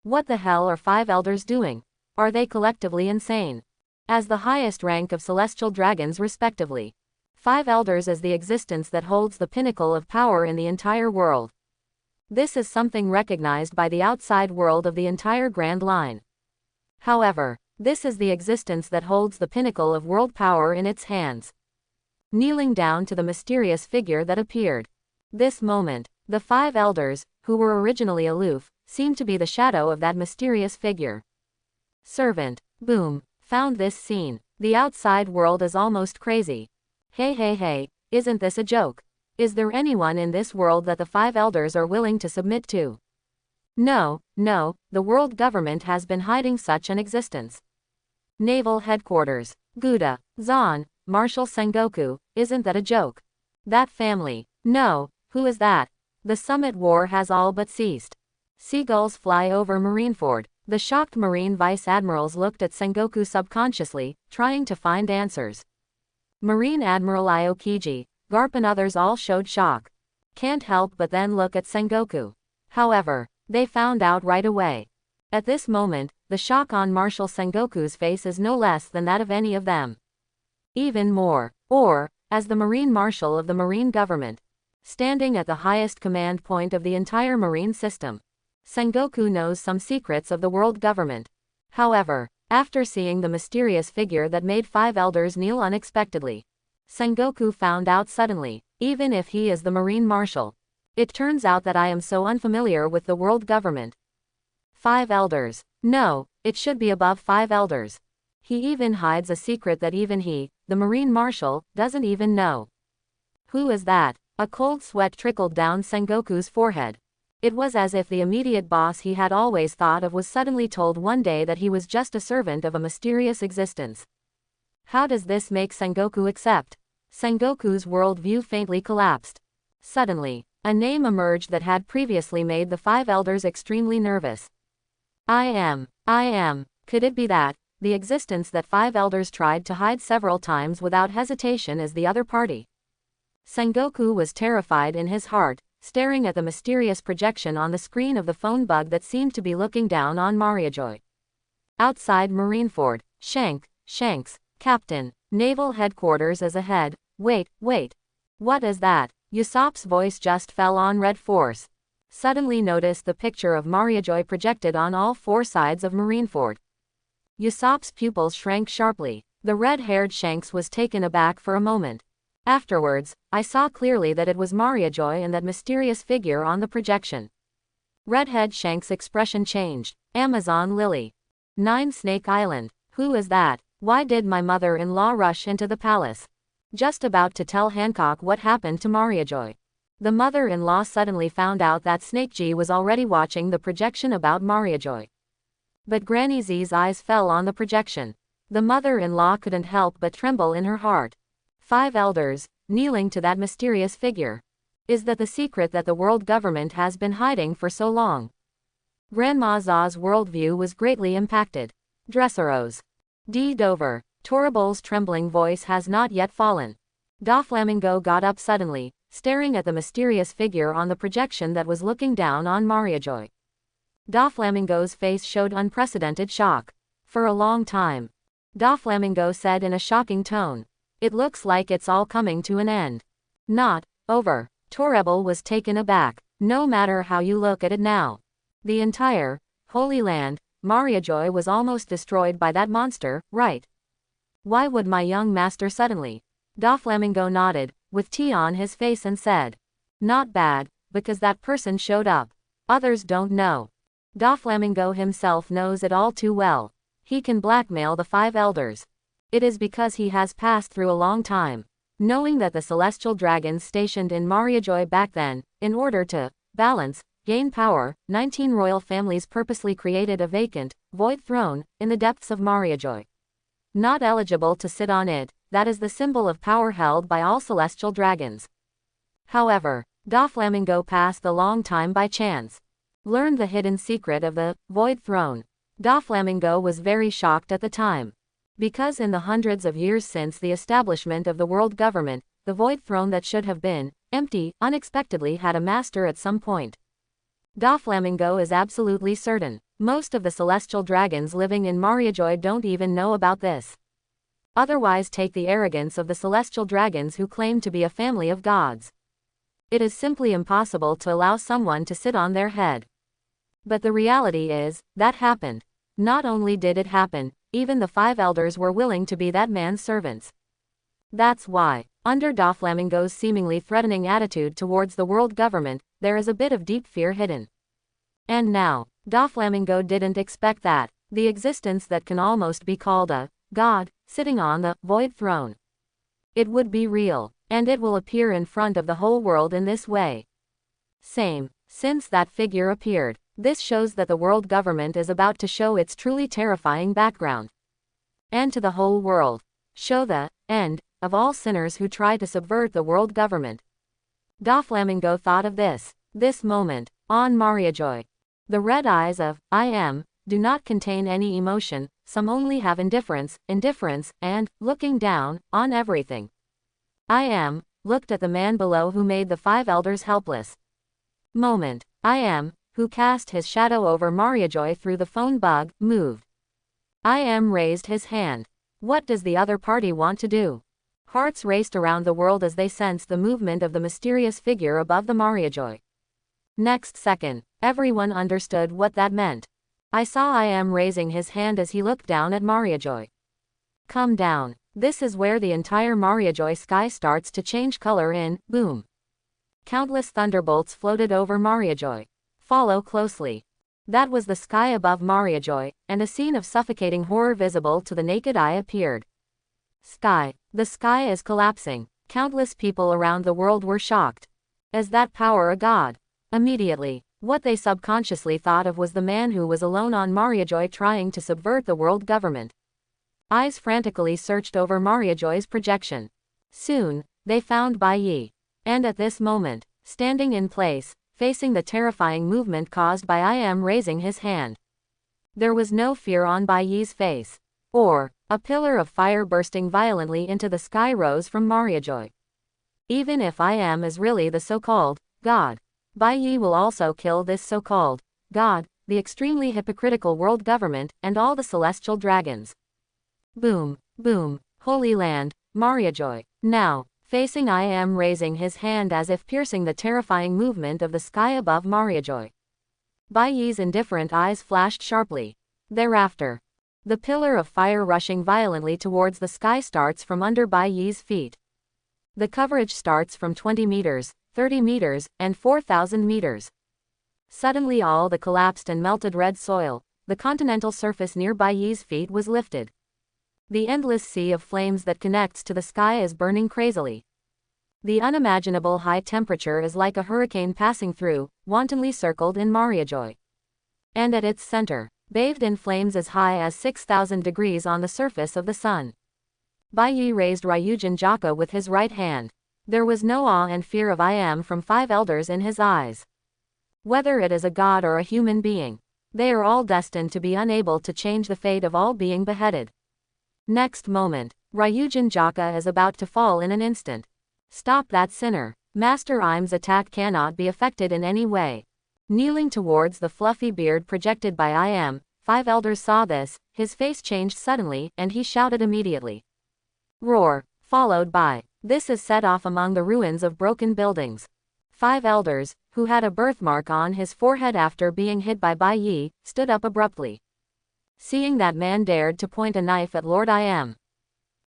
What the hell are 5 elders doing? Are they collectively insane? As the highest rank of celestial dragons respectively. 5 elders as the existence that holds the pinnacle of power in the entire world. This is something recognized by the outside world of the entire Grand Line. However, this is the existence that holds the pinnacle of world power in its hands. Kneeling down to the mysterious figure that appeared. This moment, the 5 elders, who were originally aloof, seemed to be the shadow of that mysterious figure. Servant, boom, found this scene. The outside world is almost crazy. Hey, isn't this a joke? Is there anyone in this world that the 5 elders are willing to submit to? No, the world government has been hiding such an existence. Naval Headquarters. Gouda, Zahn, Marshal Sengoku, isn't that a joke? That family. No, who is that? The summit war has all but ceased. Seagulls fly over Marineford. The shocked Marine Vice Admirals looked at Sengoku subconsciously, trying to find answers. Marine Admiral Aokiji, Garp and others all showed shock. Can't help but then look at Sengoku. However, they found out right away. At this moment, the shock on Marshal Sengoku's face is no less than that of any of them. Even more, or, as the Marine Marshal of the Marine Government, standing at the highest command point of the entire Marine system, Sengoku knows some secrets of the world government. However, after seeing the mysterious figure that made 5 elders kneel unexpectedly, Sengoku found out suddenly, even if he is the Marine Marshal. It turns out that I am so unfamiliar with the world government. 5 elders. No, it should be above 5 elders. He even hides a secret that even he, the Marine Marshal, doesn't even know. Who is that? A cold sweat trickled down Sengoku's forehead. It was as if the immediate boss he had always thought of was suddenly told one day that he was just a servant of a mysterious existence. How does this make Sengoku accept? Sengoku's worldview faintly collapsed. Suddenly, a name emerged that had previously made the 5 elders extremely nervous. I am. Could it be that, the existence that 5 elders tried to hide several times without hesitation is the other party? Sengoku was terrified in his heart, staring at the mysterious projection on the screen of the phone bug that seemed to be looking down on Mariajoy. Outside Marineford, Shanks, Captain, Naval Headquarters is ahead. Wait. What is that? Usopp's voice just fell on red force. Suddenly noticed the picture of Mariajoy projected on all 4 sides of Marineford. Usopp's pupils shrank sharply. The red-haired Shanks was taken aback for a moment. Afterwards, I saw clearly that it was Mariajoy and that mysterious figure on the projection. Redhead Shanks' expression changed. Amazon Lily. 9 Snake Island. Who is that? Why did my mother-in-law rush into the palace? Just about to tell Hancock what happened to Mariajoy. The mother-in-law suddenly found out that Snake G was already watching the projection about Mariajoy. But Granny Z's eyes fell on the projection. The mother-in-law couldn't help but tremble in her heart. 5 elders, kneeling to that mysterious figure. Is that the secret that the world government has been hiding for so long? Grandma Za's worldview was greatly impacted. Dressarose. D. Dover. Torrible's trembling voice has not yet fallen. Doflamingo got up suddenly, staring at the mysterious figure on the projection that was looking down on Mariajoy. Doflamingo's face showed unprecedented shock. For a long time. Doflamingo said in a shocking tone. It looks like it's all coming to an end. Not over. Torrible was taken aback. No matter how you look at it now. The entire Holy Land, Mariajoy was almost destroyed by that monster, right? Why would my young master suddenly? Doflamingo nodded, with tea on his face and said. Not bad, because that person showed up. Others don't know. Doflamingo himself knows it all too well. He can blackmail the 5 elders. It is because he has passed through a long time. Knowing that the celestial dragons stationed in Mariajoy back then, in order to balance, gain power, 19 royal families purposely created a vacant, void throne, in the depths of Mariajoy. Not eligible to sit on it, that is the symbol of power held by all celestial dragons. However, Doflamingo passed the long time by chance. Learned the hidden secret of the void throne. Doflamingo was very shocked at the time. Because in the hundreds of years since the establishment of the world government, the void throne that should have been empty, unexpectedly had a master at some point. Doflamingo is absolutely certain. Most of the celestial dragons living in Mariajoy don't even know about this. Otherwise take the arrogance of the celestial dragons who claim to be a family of gods. It is simply impossible to allow someone to sit on their head. But the reality is, that happened. Not only did it happen, even the 5 elders were willing to be that man's servants. That's why, under Doflamingo's seemingly threatening attitude towards the world government, there is a bit of deep fear hidden. And now, Doflamingo didn't expect that, the existence that can almost be called a god, sitting on the void throne. It would be real, and it will appear in front of the whole world in this way. Since that figure appeared, this shows that the world government is about to show its truly terrifying background. And to the whole world. Show the end of all sinners who try to subvert the world government. Doflamingo thought of this moment, on Mariajoy. The red eyes of I am do not contain any emotion, some only have indifference, and, looking down, on everything. I am looked at the man below who made the 5 elders helpless. Moment. I am, who cast his shadow over Mariajoy through the phone bug, moved. I am raised his hand. What does the other party want to do? Hearts raced around the world as they sensed the movement of the mysterious figure above the Mariajoy. Next second, everyone understood what that meant. I saw I am raising his hand as he looked down at Mariajoy. Come down. This is where the entire Mariajoy sky starts to change color in, boom. Countless thunderbolts floated over Mariajoy. Follow closely. That was the sky above Mariajoy, and a scene of suffocating horror visible to the naked eye appeared. Sky. The sky is collapsing. Countless people around the world were shocked. Is that power a god? Immediately, what they subconsciously thought of was the man who was alone on Mariajoy trying to subvert the world government. Eyes frantically searched over Mariajoy's projection. Soon, they found Bai Yi. And at this moment, standing in place, facing the terrifying movement caused by I am raising his hand. There was no fear on Bai Yi's face. Or, a pillar of fire bursting violently into the sky rose from Mariajoy. Even if I am is really the so-called god, Bai Yi will also kill this so-called god, the extremely hypocritical world government, and all the celestial dragons. Boom, boom, Holy Land, Mariajoy. Now, facing I am raising his hand as if piercing the terrifying movement of the sky above Mariajoy. Bai Yi's indifferent eyes flashed sharply. Thereafter, the pillar of fire rushing violently towards the sky starts from under Bai Yi's feet. The coverage starts from 20 meters, 30 meters, and 4,000 meters. Suddenly all the collapsed and melted red soil, the continental surface near Bai Yi's feet was lifted. The endless sea of flames that connects to the sky is burning crazily. The unimaginable high temperature is like a hurricane passing through, wantonly circled in Mariajoy. And at its center, bathed in flames as high as 6,000 degrees on the surface of the sun. Bai Yi raised Ryujin Jaka with his right hand. There was no awe and fear of I am from 5 elders in his eyes. Whether it is a god or a human being, they are all destined to be unable to change the fate of all being beheaded. Next moment, Ryujin Jaka is about to fall in an instant. Stop that sinner. Master Im's attack cannot be affected in any way. Kneeling towards the fluffy beard projected by I am, 5 elders saw this, his face changed suddenly, and he shouted immediately. Roar, followed by, this is set off among the ruins of broken buildings. 5 elders, who had a birthmark on his forehead after being hit by Bai Yi, stood up abruptly. Seeing that man dared to point a knife at Lord I am.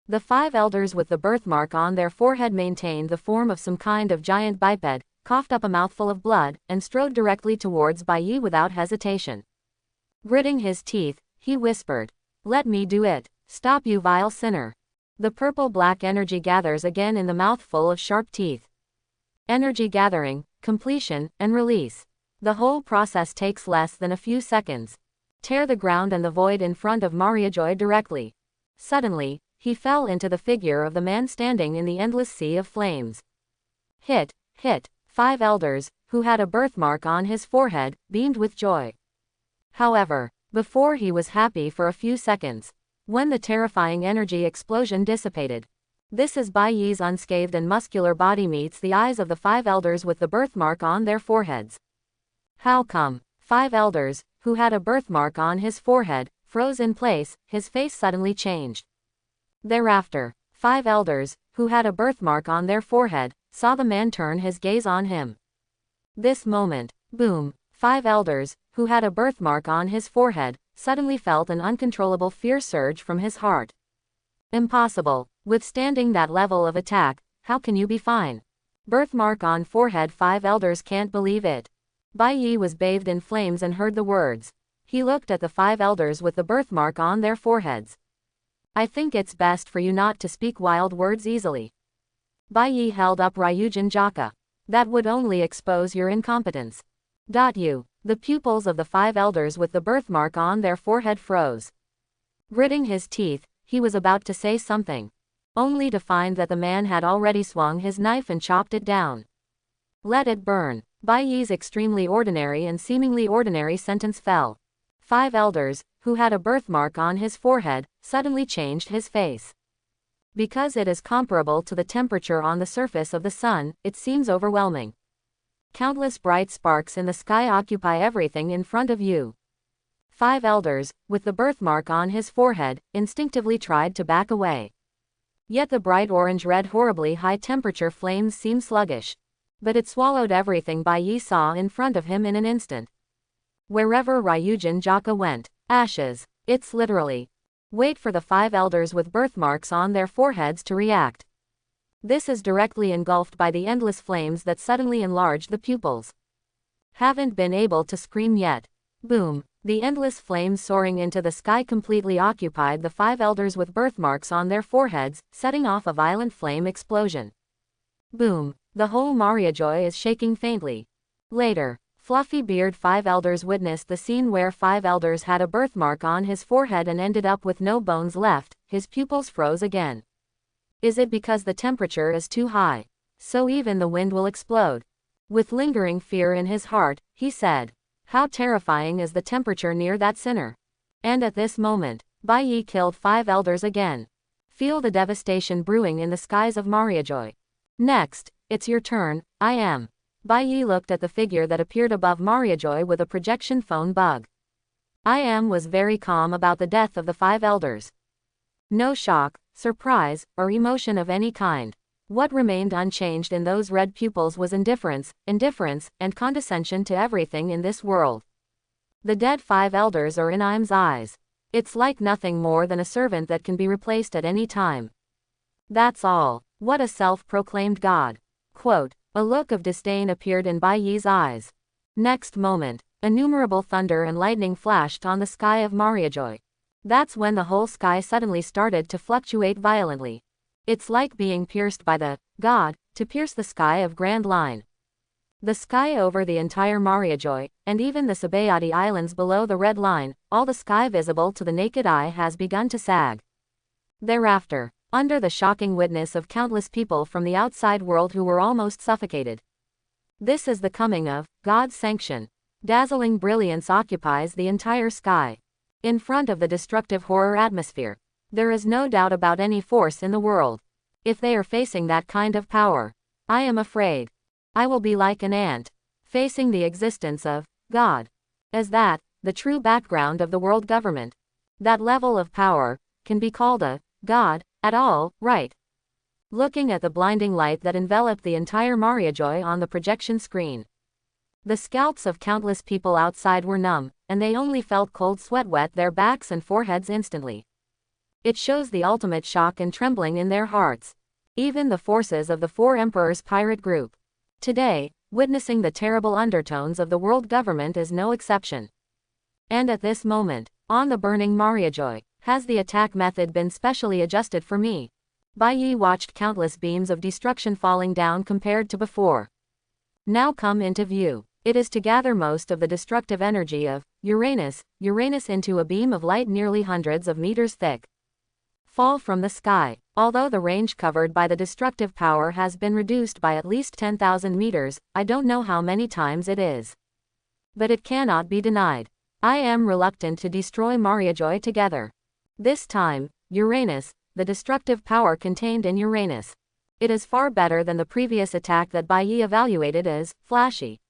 The 5 elders with the birthmark on their forehead maintained the form of some kind of giant biped, coughed up a mouthful of blood, and strode directly towards Bai Yi without hesitation. Gritting his teeth, he whispered, "Let me do it. Stop, you vile sinner." The purple-black energy gathers again in the mouthful of sharp teeth. Energy gathering, completion, and release. The whole process takes less than a few seconds. Tear the ground and the void in front of Mariajoy directly. Suddenly, he fell into the figure of the man standing in the endless sea of flames. Hit. 5 elders, who had a birthmark on his forehead, beamed with joy. However, before he was happy for a few seconds, when the terrifying energy explosion dissipated. This is Bai Yi's unscathed and muscular body meets the eyes of the 5 elders with the birthmark on their foreheads. How come? 5 elders, who had a birthmark on his forehead, froze in place, his face suddenly changed. Thereafter, 5 elders, who had a birthmark on their forehead, saw the man turn his gaze on him. This moment, boom, 5 elders, who had a birthmark on his forehead, suddenly felt an uncontrollable fear surge from his heart. Impossible. Withstanding that level of attack, how can you be fine? Birthmark on forehead. 5 elders can't believe it. Bai Yi was bathed in flames and heard the words. He looked at the 5 elders with the birthmark on their foreheads. I think it's best for you not to speak wild words easily. Bai Yi held up Ryujin Jaka. That would only expose your incompetence. You. The pupils of the 5 elders with the birthmark on their forehead froze. Gritting his teeth, he was about to say something, only to find that the man had already swung his knife and chopped it down. Let it burn. Bai Yi's extremely ordinary and seemingly ordinary sentence fell. 5 elders, who had a birthmark on his forehead, suddenly changed his face. Because it is comparable to the temperature on the surface of the sun, it seems overwhelming. Countless bright sparks in the sky occupy everything in front of you. 5 elders, with the birthmark on his forehead, instinctively tried to back away. Yet the bright orange-red horribly high-temperature flames seemed sluggish. But it swallowed everything Bai Yi saw in front of him in an instant. Wherever Ryujin Jaka went, ashes. It's literally. Wait for the 5 elders with birthmarks on their foreheads to react. This is directly engulfed by the endless flames that suddenly enlarged the pupils. Haven't been able to scream yet. Boom. The endless flames soaring into the sky completely occupied the 5 elders with birthmarks on their foreheads, setting off a violent flame explosion. Boom. The whole Mariajoy is shaking faintly. Later, Fluffy Beard 5 elders witnessed the scene where 5 elders had a birthmark on his forehead and ended up with no bones left. His pupils froze again. Is it because the temperature is too high? So even the wind will explode? With lingering fear in his heart, he said, how terrifying is the temperature near that sinner? And at this moment, Bai Yi killed 5 elders again. Feel the devastation brewing in the skies of Mariajoy. Next, it's your turn. I am. Bai Yi looked at the figure that appeared above Mariajoy with a projection phone bug. I am was very calm about the death of the 5 elders. No shock, surprise, or emotion of any kind. What remained unchanged in those red pupils was indifference, and condescension to everything in this world. The dead 5 elders are in Im's eyes. It's like nothing more than a servant that can be replaced at any time. That's all. What a self-proclaimed god. Quote, a look of disdain appeared in Bai Yi's eyes. Next moment, innumerable thunder and lightning flashed on the sky of Mariajoy. That's when the whole sky suddenly started to fluctuate violently. It's like being pierced by the god to pierce the sky of Grand Line. The sky over the entire Mariajoy, and even the Sabayati Islands below the red line, all the sky visible to the naked eye has begun to sag. Thereafter, under the shocking witness of countless people from the outside world who were almost suffocated. This is the coming of God's sanction. Dazzling brilliance occupies the entire sky. In front of the destructive horror atmosphere, there is no doubt about any force in the world. If they are facing that kind of power, I am afraid I will be like an ant, facing the existence of God. As that, the true background of the world government. That level of power can be called a God at all, right? Looking at the blinding light that enveloped the entire Mariajoy on the projection screen. The scalps of countless people outside were numb, and they only felt cold sweat wet their backs and foreheads instantly. It shows the ultimate shock and trembling in their hearts. Even the forces of the 4 Emperors pirate group. Today, witnessing the terrible undertones of the world government is no exception. And at this moment, on the burning Mariajoy, has the attack method been specially adjusted for me? Bai Yi watched countless beams of destruction falling down compared to before. Now come into view. It is to gather most of the destructive energy of Uranus into a beam of light nearly hundreds of meters thick. Fall from the sky. Although the range covered by the destructive power has been reduced by at least 10,000 meters, I don't know how many times it is. But it cannot be denied. I am reluctant to destroy Mariajoy together. This time, Uranus, the destructive power contained in Uranus. It is far better than the previous attack that Bai Yi evaluated as flashy.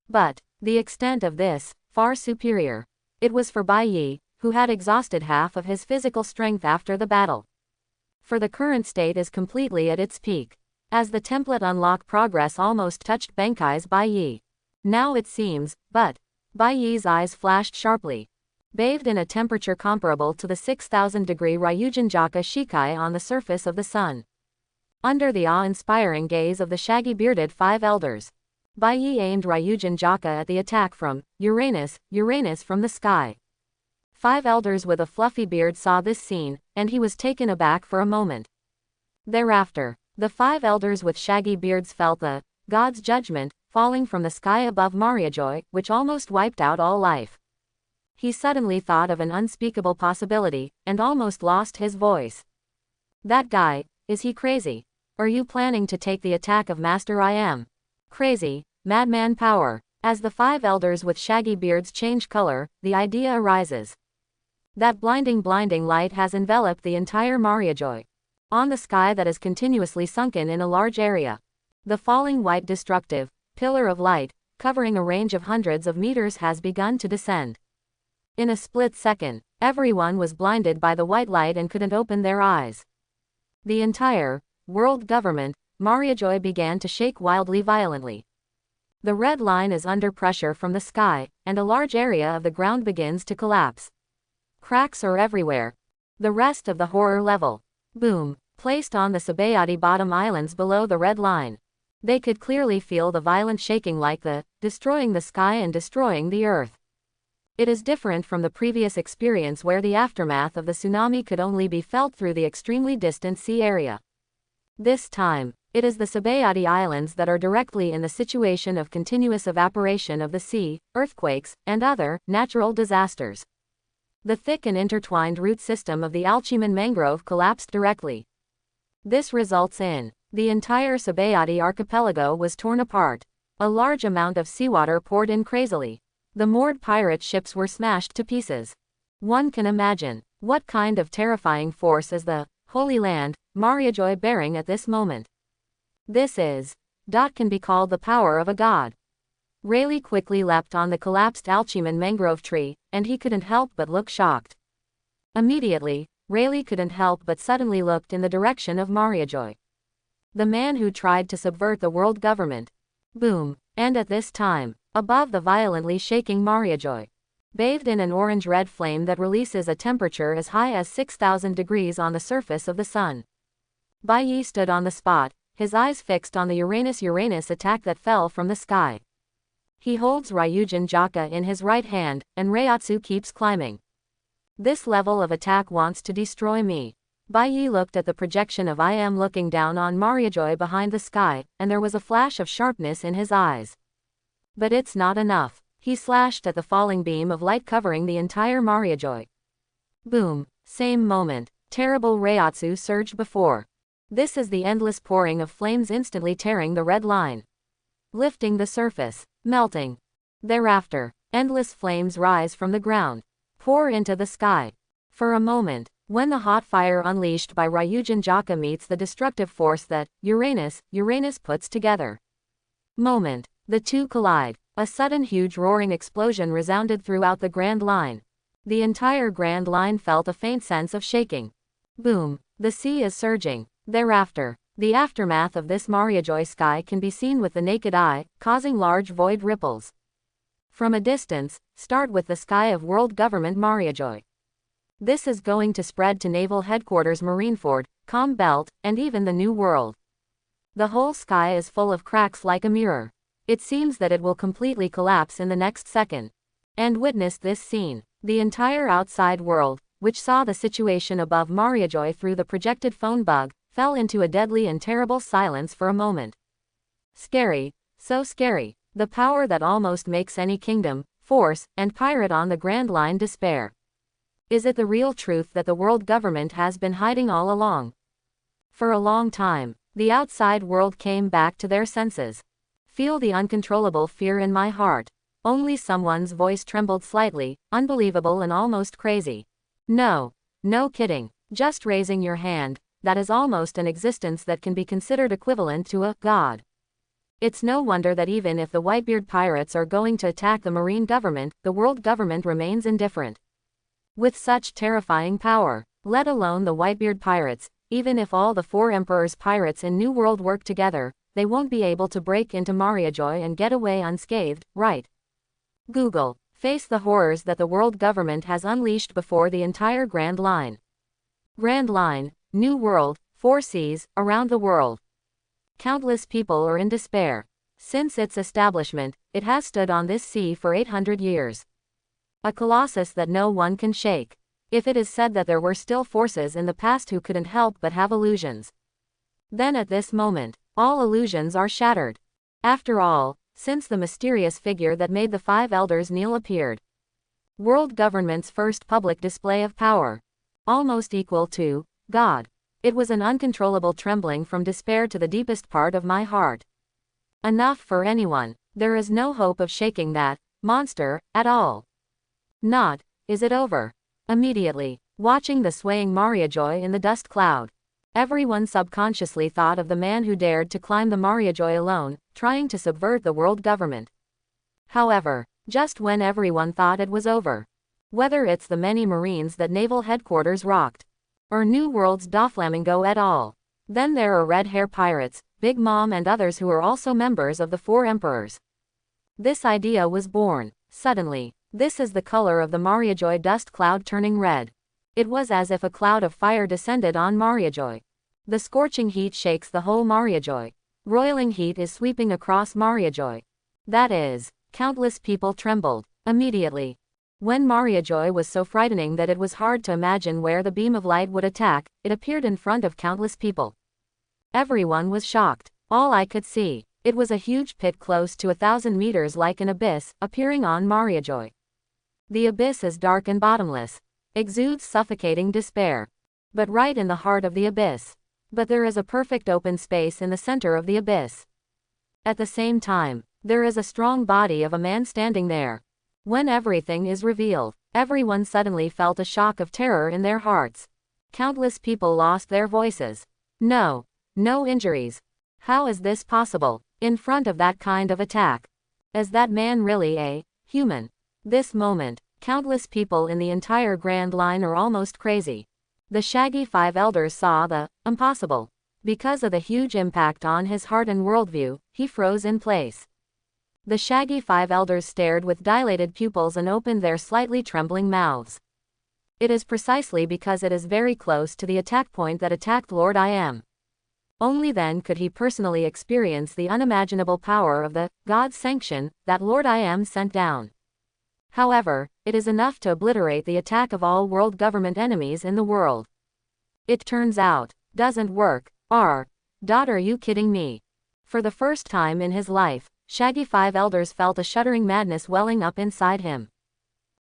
But the extent of this, far superior. It was for Bai Yi, who had exhausted half of his physical strength after the battle. For the current state is completely at its peak. As the template unlock progress almost touched Benkai's Bai Yi. Now it seems, but Bai Yi's eyes flashed sharply. Bathed in a temperature comparable to the 6,000-degree Ryujinjaka shikai on the surface of the sun. Under the awe-inspiring gaze of the shaggy-bearded 5 elders, Bai Yi aimed Ryujinjaka at the attack from Uranus from the sky. 5 elders with a fluffy beard saw this scene, and he was taken aback for a moment. Thereafter, the 5 elders with shaggy beards felt the God's judgment falling from the sky above Mariajoy, which almost wiped out all life. He suddenly thought of an unspeakable possibility, and almost lost his voice. That guy, is he crazy? Are you planning to take the attack of Master I am? Crazy, madman power. As the 5 elders with shaggy beards change color, the idea arises. That blinding light has enveloped the entire Mariajoy. On the sky that is continuously sunken in a large area. The falling white destructive pillar of light, covering a range of hundreds of meters has begun to descend. In a split second, everyone was blinded by the white light and couldn't open their eyes. The entire world government, Mariajoy, began to shake wildly violently. The red line is under pressure from the sky, and a large area of the ground begins to collapse. Cracks are everywhere. The rest of the horror level. Boom. Placed on the Sabayati bottom islands below the red line. They could clearly feel the violent shaking like the destroying the sky and destroying the earth. It is different from the previous experience where the aftermath of the tsunami could only be felt through the extremely distant sea area. This time, it is the Sabayati Islands that are directly in the situation of continuous evaporation of the sea, earthquakes, and other natural disasters. The thick and intertwined root system of the Alchiman mangrove collapsed directly. This results in the entire Sabayati archipelago was torn apart. A large amount of seawater poured in crazily. The moored pirate ships were smashed to pieces. One can imagine what kind of terrifying force is the Holy Land, Mariajoy, bearing at this moment. This can be called the power of a god. Rayleigh quickly leapt on the collapsed Alchiman mangrove tree, and he couldn't help but look shocked. Immediately, Rayleigh couldn't help but suddenly looked in the direction of Mariajoy. The man who tried to subvert the world government. Boom. And at this time, above the violently shaking Mariajoy, bathed in an orange-red flame that releases a temperature as high as 6,000 degrees on the surface of the sun. Bai Yi stood on the spot, his eyes fixed on the Uranus attack that fell from the sky. He holds Ryujinjaka in his right hand, and Reiatsu keeps climbing. This level of attack wants to destroy me. Bai Yi looked at the projection of I am looking down on Mariajoy behind the sky, and there was a flash of sharpness in his eyes. But it's not enough. He slashed at the falling beam of light covering the entire Mariajoy. Boom. Same moment. Terrible Reiatsu surged before. This is the endless pouring of flames instantly tearing the red line. Lifting the surface. Melting. Thereafter, endless flames rise from the ground. Pour into the sky. For a moment, when the hot fire unleashed by Ryujinjaka meets the destructive force that Uranus puts together. Moment. The two collide. A sudden huge roaring explosion resounded throughout the Grand Line. The entire Grand Line felt a faint sense of shaking. Boom. The sea is surging. Thereafter, the aftermath of this Mariajoy sky can be seen with the naked eye, causing large void ripples. From a distance, start with the sky of World Government Mariajoy. This is going to spread to Naval Headquarters Marineford, Com Belt, and even the New World. The whole sky is full of cracks like a mirror. It seems that it will completely collapse in the next second. And witness this scene. The entire outside world, which saw the situation above Mariajoy through the projected phone bug, fell into a deadly and terrible silence for a moment. Scary, so scary. The power that almost makes any kingdom, force, and pirate on the Grand Line despair. Is it the real truth that the world government has been hiding all along? For a long time, the outside world came back to their senses. Feel the uncontrollable fear in my heart. Only someone's voice trembled slightly, unbelievable and almost crazy. No. No kidding. Just raising your hand, that is almost an existence that can be considered equivalent to a god. It's no wonder that even if the Whitebeard pirates are going to attack the marine government, the world government remains indifferent. With such terrifying power, let alone the Whitebeard pirates, even if all the 4 Emperors pirates in New World work together, they won't be able to break into Mariajoy and get away unscathed, right? Google. Face the horrors that the world government has unleashed before the entire Grand Line. Grand Line, New World, 4 seas, around the world. Countless people are in despair. Since its establishment, it has stood on this sea for 800 years. A colossus that no one can shake. If it is said that there were still forces in the past who couldn't help but have illusions, then at this moment, all illusions are shattered. After all, since the mysterious figure that made the 5 elders kneel appeared, world government's first public display of power, almost equal to God, it was an uncontrollable trembling from despair to the deepest part of my heart. Enough for anyone. There is no hope of shaking that monster at all. Not, is it over? Immediately, watching the swaying Mariajoy in the dust cloud, everyone subconsciously thought of the man who dared to climb the Mariajoy alone, trying to subvert the world government. However, just when everyone thought it was over, whether it's the many Marines that Naval Headquarters rocked, or New World's Doflamingo et al., then there are Red Hair Pirates, Big Mom and others who are also members of the 4 Emperors. This idea was born, suddenly. This is the color of the Mariajoy dust cloud turning red. It was as if a cloud of fire descended on Mariajoy. The scorching heat shakes the whole Mariajoy. Roiling heat is sweeping across Mariajoy. That is, countless people trembled, immediately. When Mariajoy was so frightening that it was hard to imagine where the beam of light would attack, it appeared in front of countless people. Everyone was shocked. All I could see, it was a huge pit close to 1,000 meters like an abyss, appearing on Mariajoy. The abyss is dark and bottomless, exudes suffocating despair. But right in the heart of the abyss. But there is a perfect open space in the center of the abyss. At the same time, there is a strong body of a man standing there. When everything is revealed, everyone suddenly felt a shock of terror in their hearts. Countless people lost their voices. No injuries. How is this possible, in front of that kind of attack? Is that man really a human? This moment, countless people in the entire Grand Line are almost crazy. The shaggy 5 elders saw the impossible. Because of the huge impact on his heart and worldview, he froze in place. The shaggy 5 elders stared with dilated pupils and opened their slightly trembling mouths. It is precisely because it is very close to the attack point that attacked Lord I Am. Only then could he personally experience the unimaginable power of the God's sanction that Lord I Am sent down. However, it is enough to obliterate the attack of all world government enemies in the world. It turns out, doesn't work. Are you kidding me? For the first time in his life, Shaggy 5 elders felt a shuddering madness welling up inside him.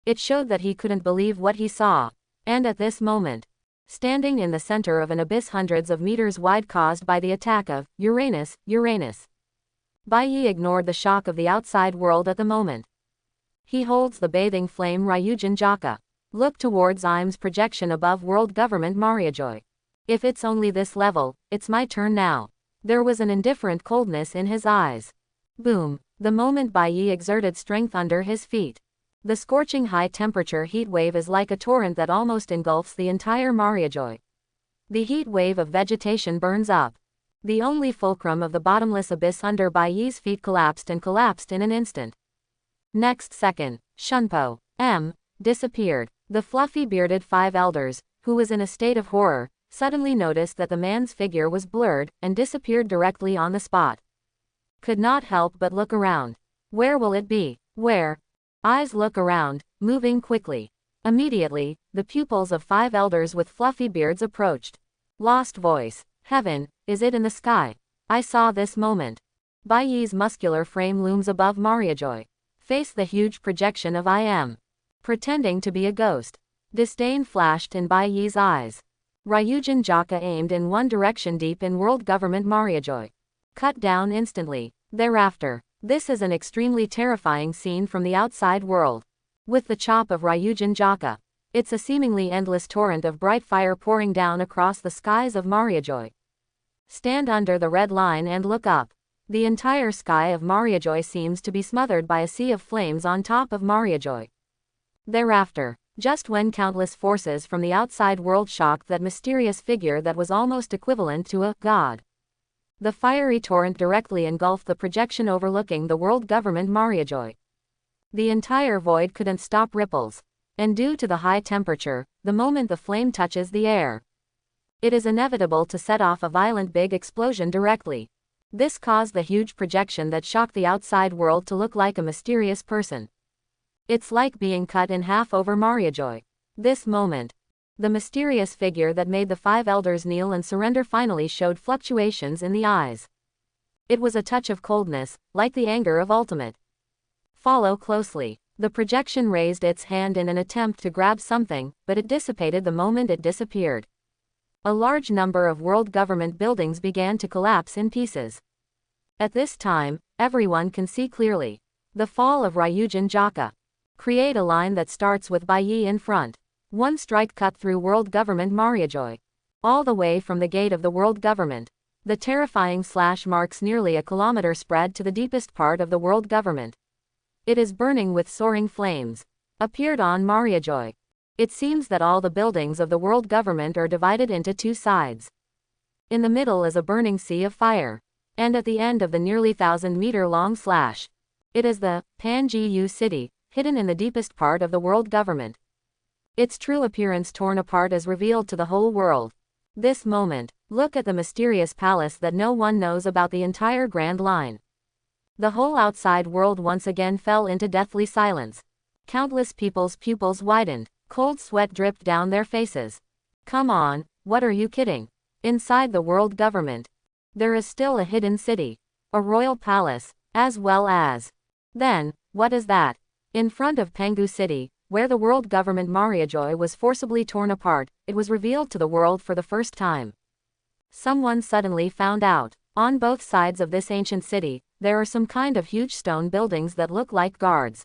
It showed that he couldn't believe what he saw. And at this moment, standing in the center of an abyss hundreds of meters wide caused by the attack of Uranus, Baiyi ignored the shock of the outside world at the moment. He holds the bathing flame Ryujin Jaka. Look towards Im's projection above world government Mariajoy. If it's only this level, it's my turn now. There was an indifferent coldness in his eyes. Boom. The moment Baiyi exerted strength under his feet. The scorching high-temperature heat wave is like a torrent that almost engulfs the entire Mariajoy. The heat wave of vegetation burns up. The only fulcrum of the bottomless abyss under Baiyi's feet collapsed in an instant. Next second, Shunpo disappeared. The fluffy bearded 5 elders, who was in a state of horror, suddenly noticed that the man's figure was blurred and disappeared directly on the spot. Could not help but look around. Where will it be? Where? Eyes look around, moving quickly. Immediately, the pupils of 5 elders with fluffy beards approached. Lost voice. Heaven, is it in the sky? I saw this moment. Bai Yi's muscular frame looms above Mariajoy. Face the huge projection of I am. Pretending to be a ghost. Disdain flashed in Bai Yi's eyes. Ryujin Jaka aimed in one direction deep in world government Mariajoy. Cut down instantly. Thereafter. This is an extremely terrifying scene from the outside world. With the chop of Ryujin Jaka. It's a seemingly endless torrent of bright fire pouring down across the skies of Mariajoy. Stand under the red line and look up. The entire sky of Mariajoy seems to be smothered by a sea of flames on top of Mariajoy. Thereafter, just when countless forces from the outside world shocked that mysterious figure that was almost equivalent to a god. The fiery torrent directly engulfed the projection overlooking the world government Mariajoy. The entire void couldn't stop ripples. And due to the high temperature, the moment the flame touches the air, it is inevitable to set off a violent big explosion directly. This caused the huge projection that shocked the outside world to look like a mysterious person. It's like being cut in half over Mariajoy. This moment, the mysterious figure that made the 5 elders kneel and surrender finally showed fluctuations in the eyes. It was a touch of coldness, like the anger of ultimate. Follow closely. The projection raised its hand in an attempt to grab something, but it dissipated the moment it disappeared. A large number of world government buildings began to collapse in pieces. At this time, everyone can see clearly. The fall of Ryujin Jaka. Create a line that starts with Bai Yi in front. One strike cut through world government Mariajoy. All the way from the gate of the world government. The terrifying slash marks nearly a kilometer spread to the deepest part of the world government. It is burning with soaring flames. Appeared on Mariajoy. It seems that all the buildings of the world government are divided into 2 sides. In the middle is a burning sea of fire. And at the end of the nearly 1,000-meter-long slash, it is the Pangu city, hidden in the deepest part of the world government. Its true appearance torn apart is revealed to the whole world. This moment, look at the mysterious palace that no one knows about the entire Grand Line. The whole outside world once again fell into deathly silence. Countless people's pupils widened, cold sweat dripped down their faces. Come on, what are you kidding? Inside the world government, there is still a hidden city. A royal palace, as well as. Then, what is that? In front of Pangu City, where the world government Mariajoy was forcibly torn apart, it was revealed to the world for the first time. Someone suddenly found out. On both sides of this ancient city, there are some kind of huge stone buildings that look like guards.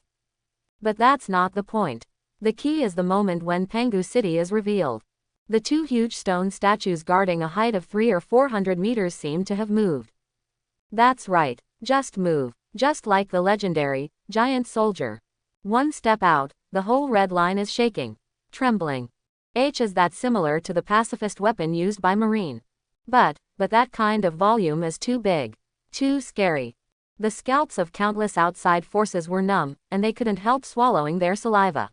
But that's not the point. The key is the moment when Pangu City is revealed. The 2 huge stone statues guarding a height of 300 or 400 meters seem to have moved. That's right, just move, just like the legendary, giant soldier. One step out, the whole red line is shaking, trembling. Is that similar to the pacifist weapon used by Marine? But that kind of volume is too big. Too scary. The scalps of countless outside forces were numb, and they couldn't help swallowing their saliva.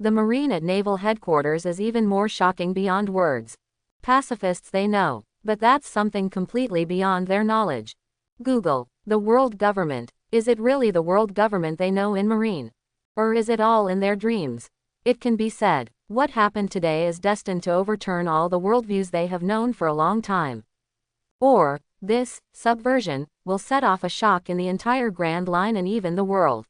The Marine at Naval Headquarters is even more shocking beyond words. Pacifists they know, but that's something completely beyond their knowledge. Google, the world government. Is it really the world government they know in Marine? Or is it all in their dreams? It can be said, what happened today is destined to overturn all the worldviews they have known for a long time. Or, this subversion will set off a shock in the entire Grand Line and even the world.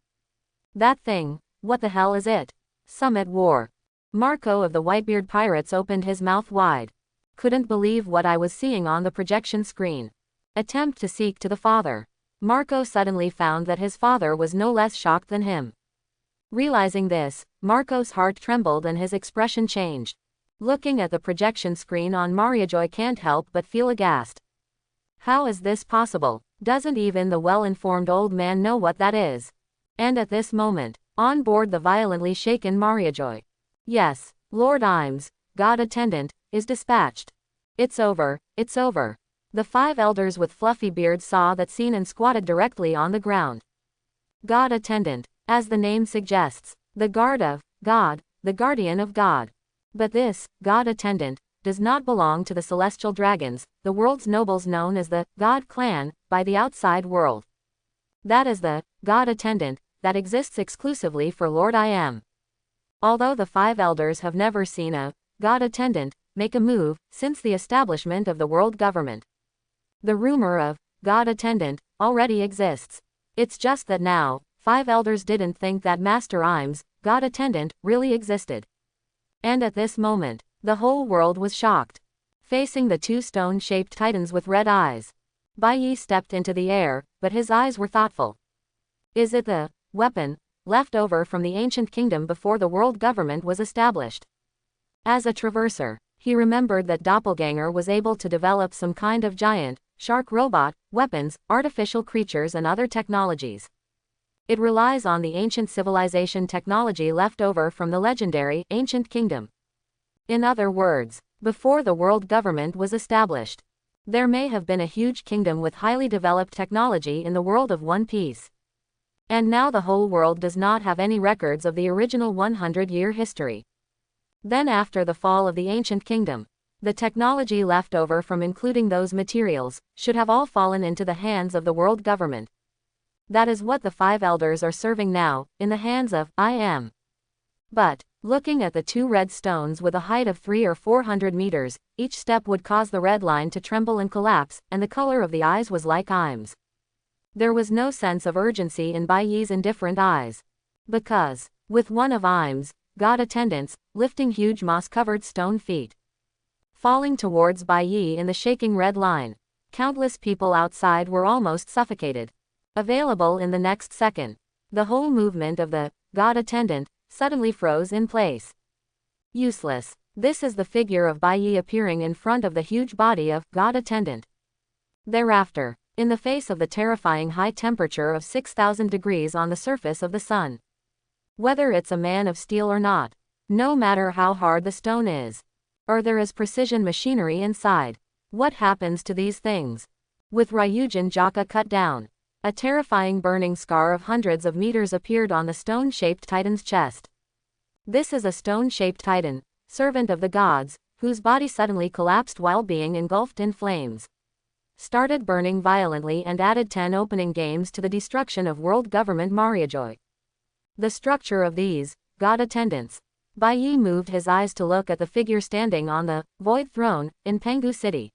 That thing, what the hell is it? Summit War. Marco of the Whitebeard Pirates opened his mouth wide. Couldn't believe what I was seeing on the projection screen. Attempt to seek to the father. Marco suddenly found that his father was no less shocked than him. Realizing this, Marco's heart trembled and his expression changed. Looking at the projection screen on Mariajoy can't help but feel aghast. How is this possible? Doesn't even the well-informed old man know what that is? And at this moment, on board the violently shaken Mariajoy. Yes, Lord Imes, God Attendant, is dispatched. It's over, it's over. The 5 elders with fluffy beards saw that scene and squatted directly on the ground. God Attendant, as the name suggests, the guard of God, the guardian of God. But this, God Attendant, does not belong to the celestial dragons, the world's nobles known as the God Clan, by the outside world. That is the God Attendant that exists exclusively for Lord I Am. Although the 5 elders have never seen a God Attendant, make a move, since the establishment of the world government. The rumor of God Attendant already exists. It's just that now, 5 elders didn't think that Master Im's God Attendant really existed. And at this moment, the whole world was shocked. Facing the 2 stone-shaped titans with red eyes, Bai Yi stepped into the air, but his eyes were thoughtful. Is it the weapon left over from the ancient kingdom before the world government was established? As a traverser, he remembered that Doppelganger was able to develop some kind of giant shark robot, weapons, artificial creatures and other technologies. It relies on the ancient civilization technology left over from the legendary ancient kingdom. In other words, before the world government was established, there may have been a huge kingdom with highly developed technology in the world of One Piece. And now the whole world does not have any records of the original 100-year history. Then after the fall of the ancient kingdom, the technology left over from including those materials should have all fallen into the hands of the world government. That is what the 5 elders are serving now, in the hands of I Am. But, looking at the 2 red stones with a height of 300 or 400 meters, each step would cause the red line to tremble and collapse, and the color of the eyes was like Im's. There was no sense of urgency in Bai Yi's indifferent eyes. Because, with one of Im's God Attendants, lifting huge moss-covered stone feet, falling towards Bai Yi in the shaking red line, countless people outside were almost suffocated. Available in the next second, the whole movement of the God Attendant suddenly froze in place. Useless. This is the figure of Bai Yi appearing in front of the huge body of God Attendant. Thereafter, in the face of the terrifying high temperature of 6,000 degrees on the surface of the sun, whether it's a man of steel or not, no matter how hard the stone is, or there is precision machinery inside, what happens to these things? With Ryujin Jaka cut down, a terrifying burning scar of hundreds of meters appeared on the stone-shaped titan's chest. This is a stone-shaped titan, servant of the gods, whose body suddenly collapsed while being engulfed in flames, started burning violently and added 10 opening games to the destruction of world government Mariajoy. The structure of these God Attendants. Bai Yi moved his eyes to look at the figure standing on the Void Throne in Pengu City.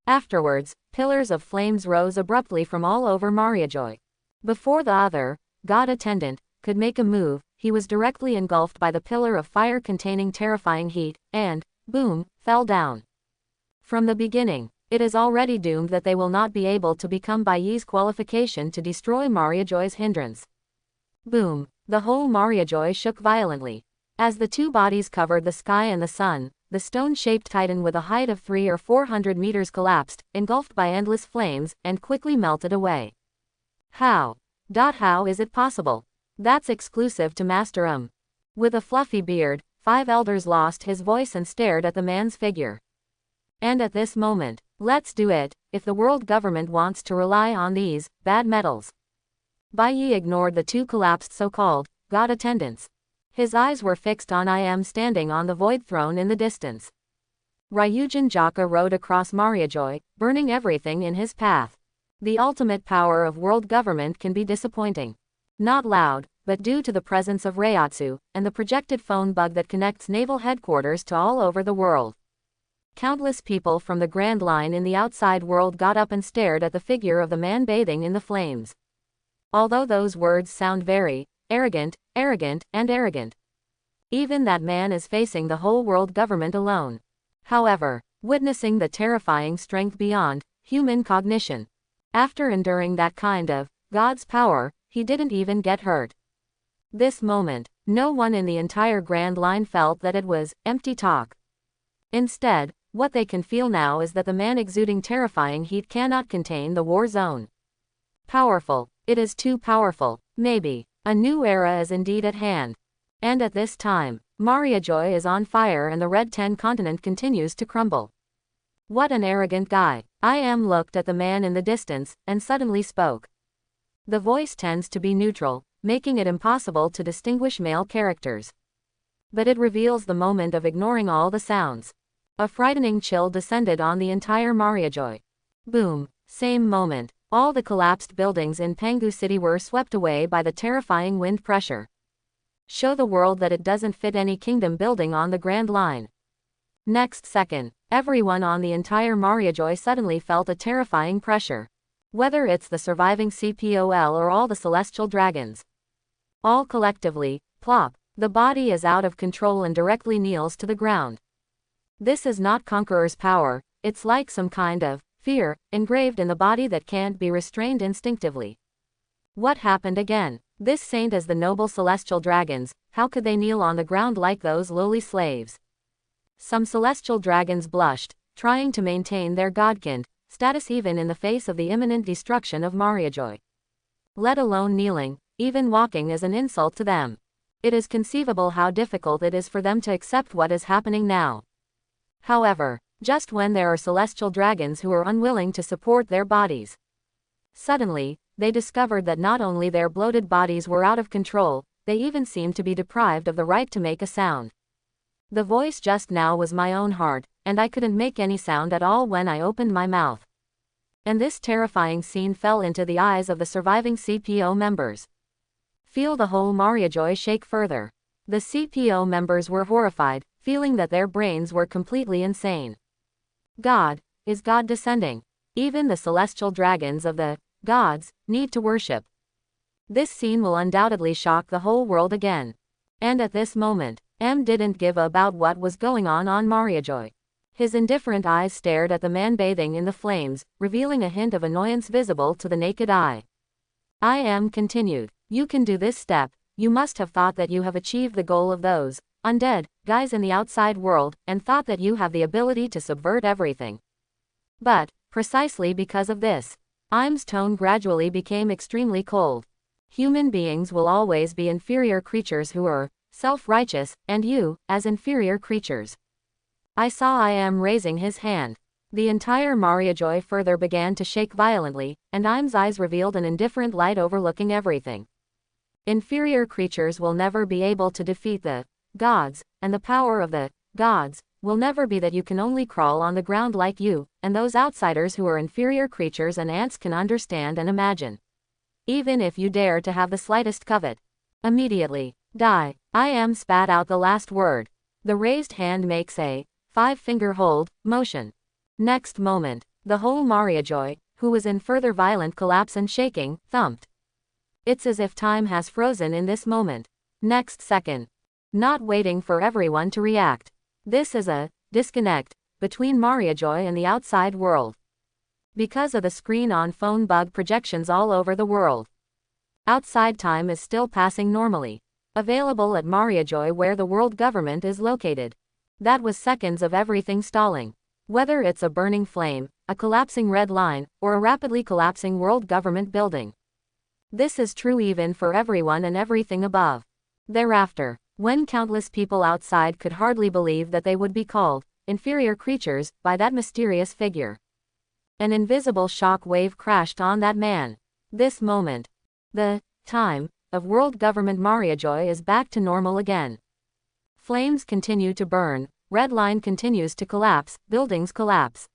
Afterwards, pillars of flames rose abruptly from all over Mariajoy. Before the other God Attendant could make a move, he was directly engulfed by the pillar of fire containing terrifying heat, and, boom, fell down. From the beginning, it is already doomed that they will not be able to become Bai Yi's qualification to destroy Mariajoy's hindrance. Boom, the whole Mariajoy shook violently. As the 2 bodies covered the sky and the sun, the stone-shaped titan with a height of 300 or 400 meters collapsed, engulfed by endless flames, and quickly melted away. How is it possible? That's exclusive to Master With a fluffy beard, 5 elders lost his voice and stared at the man's figure. And at this moment, let's do it, if the world government wants to rely on these bad metals. Bai Yi ignored the 2 collapsed so-called God Attendants. His eyes were fixed on I Am standing on the Void Throne in the distance. Ryujin Jaka rode across Mariajoy, burning everything in his path. The ultimate power of world government can be disappointing. Not loud, but due to the presence of Reiatsu, and the projected phone bug that connects naval headquarters to all over the world. Countless people from the Grand Line in the outside world got up and stared at the figure of the man bathing in the flames. Although those words sound very arrogant, and arrogant. Even that man is facing the whole world government alone. However, witnessing the terrifying strength beyond human cognition. After enduring that kind of God's power, he didn't even get hurt. This moment, no one in the entire Grand Line felt that it was empty talk. Instead, what they can feel now is that the man exuding terrifying heat cannot contain the war zone. Powerful. It is too powerful. Maybe. A new era is indeed at hand. And at this time, Mariajoy is on fire and the Red 10 continent continues to crumble. What an arrogant guy. I Am looked at the man in the distance, and suddenly spoke. The voice tends to be neutral, making it impossible to distinguish male characters. But it reveals the moment of ignoring all the sounds. A frightening chill descended on the entire Mariajoy. Boom. Same moment. All the collapsed buildings in Pengu City were swept away by the terrifying wind pressure. Show the world that it doesn't fit any kingdom building on the Grand Line. Next second, everyone on the entire Mariajoy suddenly felt a terrifying pressure. Whether it's the surviving CPOL or all the celestial dragons. All collectively, plop, the body is out of control and directly kneels to the ground. This is not Conqueror's power, it's like some kind of fear engraved in the body that can't be restrained instinctively. What happened again? This saint is the noble celestial dragons, how could they kneel on the ground like those lowly slaves? Some celestial dragons blushed, trying to maintain their godkind status even in the face of the imminent destruction of Mariajoy. Let alone kneeling, even walking is an insult to them. It is conceivable how difficult it is for them to accept what is happening now. However, just when there are celestial dragons who are unwilling to support their bodies, suddenly, they discovered that not only their bloated bodies were out of control, they even seemed to be deprived of the right to make a sound. The voice just now was my own heart, and I couldn't make any sound at all when I opened my mouth. And this terrifying scene fell into the eyes of the surviving CPO members. Feel the whole Mariajoy shake further. The CPO members were horrified, feeling that their brains were completely insane. God, is God descending? Even the celestial dragons of the gods need to worship. This scene will undoubtedly shock the whole world again. And at this moment, M didn't give about what was going on Mariajoy. His indifferent eyes stared at the man bathing in the flames, revealing a hint of annoyance visible to the naked eye. M continued, you can do this step, you must have thought that you have achieved the goal of those undead guys in the outside world, and thought that you have the ability to subvert everything. But, precisely because of this, Im's tone gradually became extremely cold. Human beings will always be inferior creatures who are self-righteous, and you, as inferior creatures. I saw Im raising his hand. The entire Mariajoy further began to shake violently, and Im's eyes revealed an indifferent light overlooking everything. Inferior creatures will never be able to defeat the gods, and the power of the gods will never be that you can only crawl on the ground like you, and those outsiders who are inferior creatures and ants can understand and imagine. Even if you dare to have the slightest covet. Immediately, die. Im spat out the last word. The raised hand makes a 5-finger hold motion. Next moment, the whole Mariajoy, who was in further violent collapse and shaking, thumped. It's as if time has frozen in this moment. Next second. Not waiting for everyone to react. This is a disconnect between Mariajoy and the outside world. Because of the screen-on-phone bug projections all over the world. Outside time is still passing normally. Available at Mariajoy where the world government is located. That was seconds of everything stalling. Whether it's a burning flame, a collapsing red line, or a rapidly collapsing world government building. This is true even for everyone and everything above. Thereafter, when countless people outside could hardly believe that they would be called inferior creatures by that mysterious figure. An invisible shock wave crashed on that man. This moment. The time of world government Mariajoy is back to normal again. Flames continue to burn, red line continues to collapse, buildings collapse.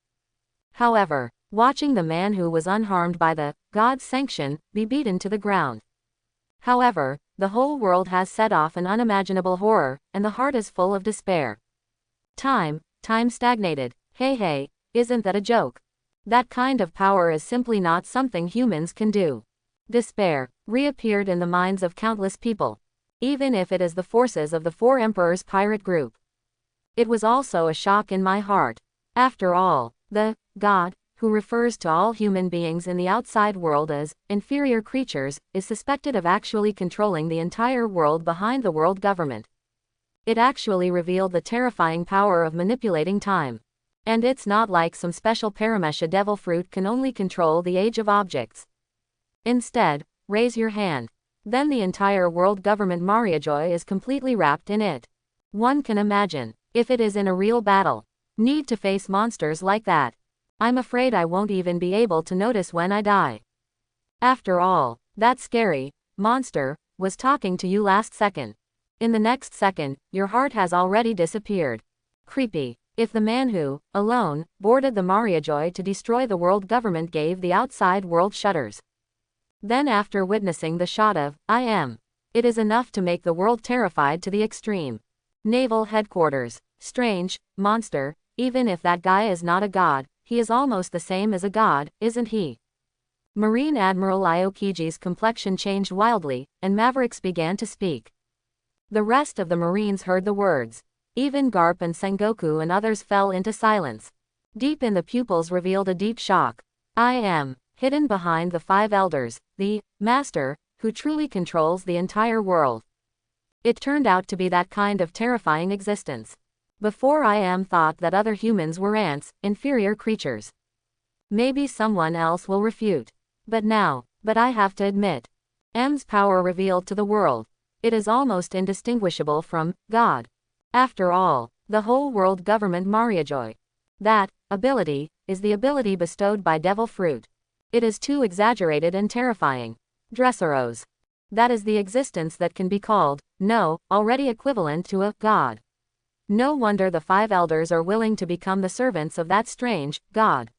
However, watching the man who was unharmed by the god's sanction be beaten to the ground. However, the whole world has set off an unimaginable horror, and the heart is full of despair. Time stagnated. Hey, isn't that a joke? That kind of power is simply not something humans can do. Despair reappeared in the minds of countless people, even if it is the forces of the Four Emperors pirate group. It was also a shock in my heart. After all, the God, who refers to all human beings in the outside world as inferior creatures, is suspected of actually controlling the entire world behind the world government. It actually revealed the terrifying power of manipulating time. And it's not like some special paramesha devil fruit can only control the age of objects. Instead, raise your hand. Then the entire world government Mariajoy is completely wrapped in it. One can imagine, if it is in a real battle, need to face monsters like that. I'm afraid I won't even be able to notice when I die. After all, that scary monster was talking to you last second. In the next second, your heart has already disappeared. Creepy. If the man who, alone, boarded the Mariajoy to destroy the world government gave the outside world shudders. Then after witnessing the shot of Im, it is enough to make the world terrified to the extreme. Naval Headquarters. Strange, monster, even if that guy is not a god, he is almost the same as a god, isn't he? Marine Admiral Iokiji's complexion changed wildly, and Mavericks began to speak. The rest of the Marines heard the words. Even Garp and Sengoku and others fell into silence. Deep in the pupils revealed a deep shock. I am hidden behind the five elders, the master, who truly controls the entire world. It turned out to be that kind of terrifying existence. Before I am thought that other humans were ants, inferior creatures. Maybe someone else will refute. But I have to admit. M's power revealed to the world. It is almost indistinguishable from God. After all, the whole world government Mariajoy. That ability is the ability bestowed by Devil Fruit. It is too exaggerated and terrifying. Dressarose. That is the existence that can be called, already equivalent to a god. No wonder the five elders are willing to become the servants of that strange god.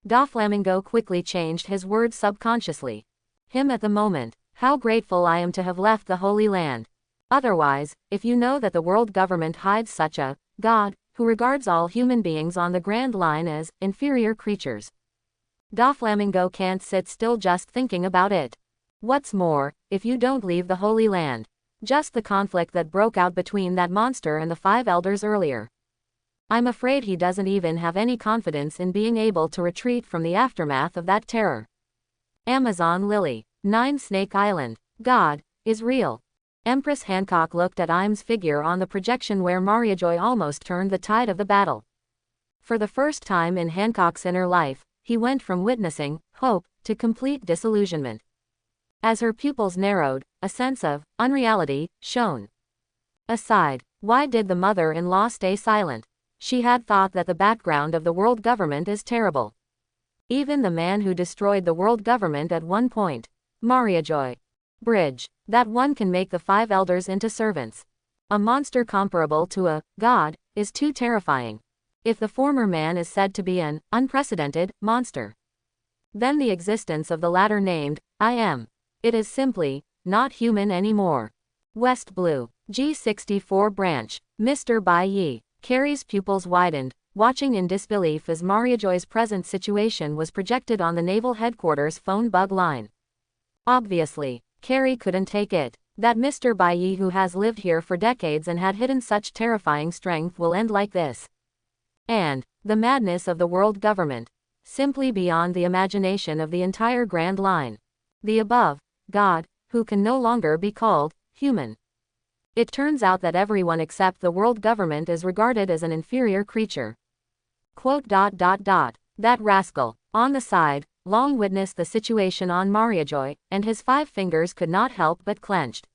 Doflamingo quickly changed his words subconsciously. Him at the moment. How grateful I am to have left the Holy Land. Otherwise, if you know that the world government hides such a god, who regards all human beings on the Grand Line as inferior creatures. Doflamingo can't sit still just thinking about it. What's more, if you don't leave the Holy Land. Just the conflict that broke out between that monster and the five elders earlier. I'm afraid he doesn't even have any confidence in being able to retreat from the aftermath of that terror. Amazon Lily. 9 Snake Island. God is real. Empress Hancock looked at Im's figure on the projection where Mariajoy almost turned the tide of the battle. For the first time in Hancock's inner life, he went from witnessing hope to complete disillusionment. As her pupils narrowed, a sense of unreality shone. Aside, why did the mother-in-law stay silent? She had thought that the background of the world government is terrible. Even the man who destroyed the world government at one point. Mariajoy. Bridge. That one can make the five elders into servants. A monster comparable to a god is too terrifying. If the former man is said to be an unprecedented monster, then the existence of the latter named, I am. It is simply not human anymore. West Blue. G64 branch. Mr. Bai Yi. Carrie's pupils widened, watching in disbelief as Mariajoy's present situation was projected on the Naval Headquarters phone bug line. Obviously, Carrie couldn't take it. That Mr. Bai Yi, who has lived here for decades and had hidden such terrifying strength, will end like this. And the madness of the world government. Simply beyond the imagination of the entire Grand Line. The above, God, who can no longer be called human. It turns out that everyone except the world government is regarded as an inferior creature. That rascal. On the side, Long witnessed the situation on Mariajoy, and his 5 fingers could not help but clenched.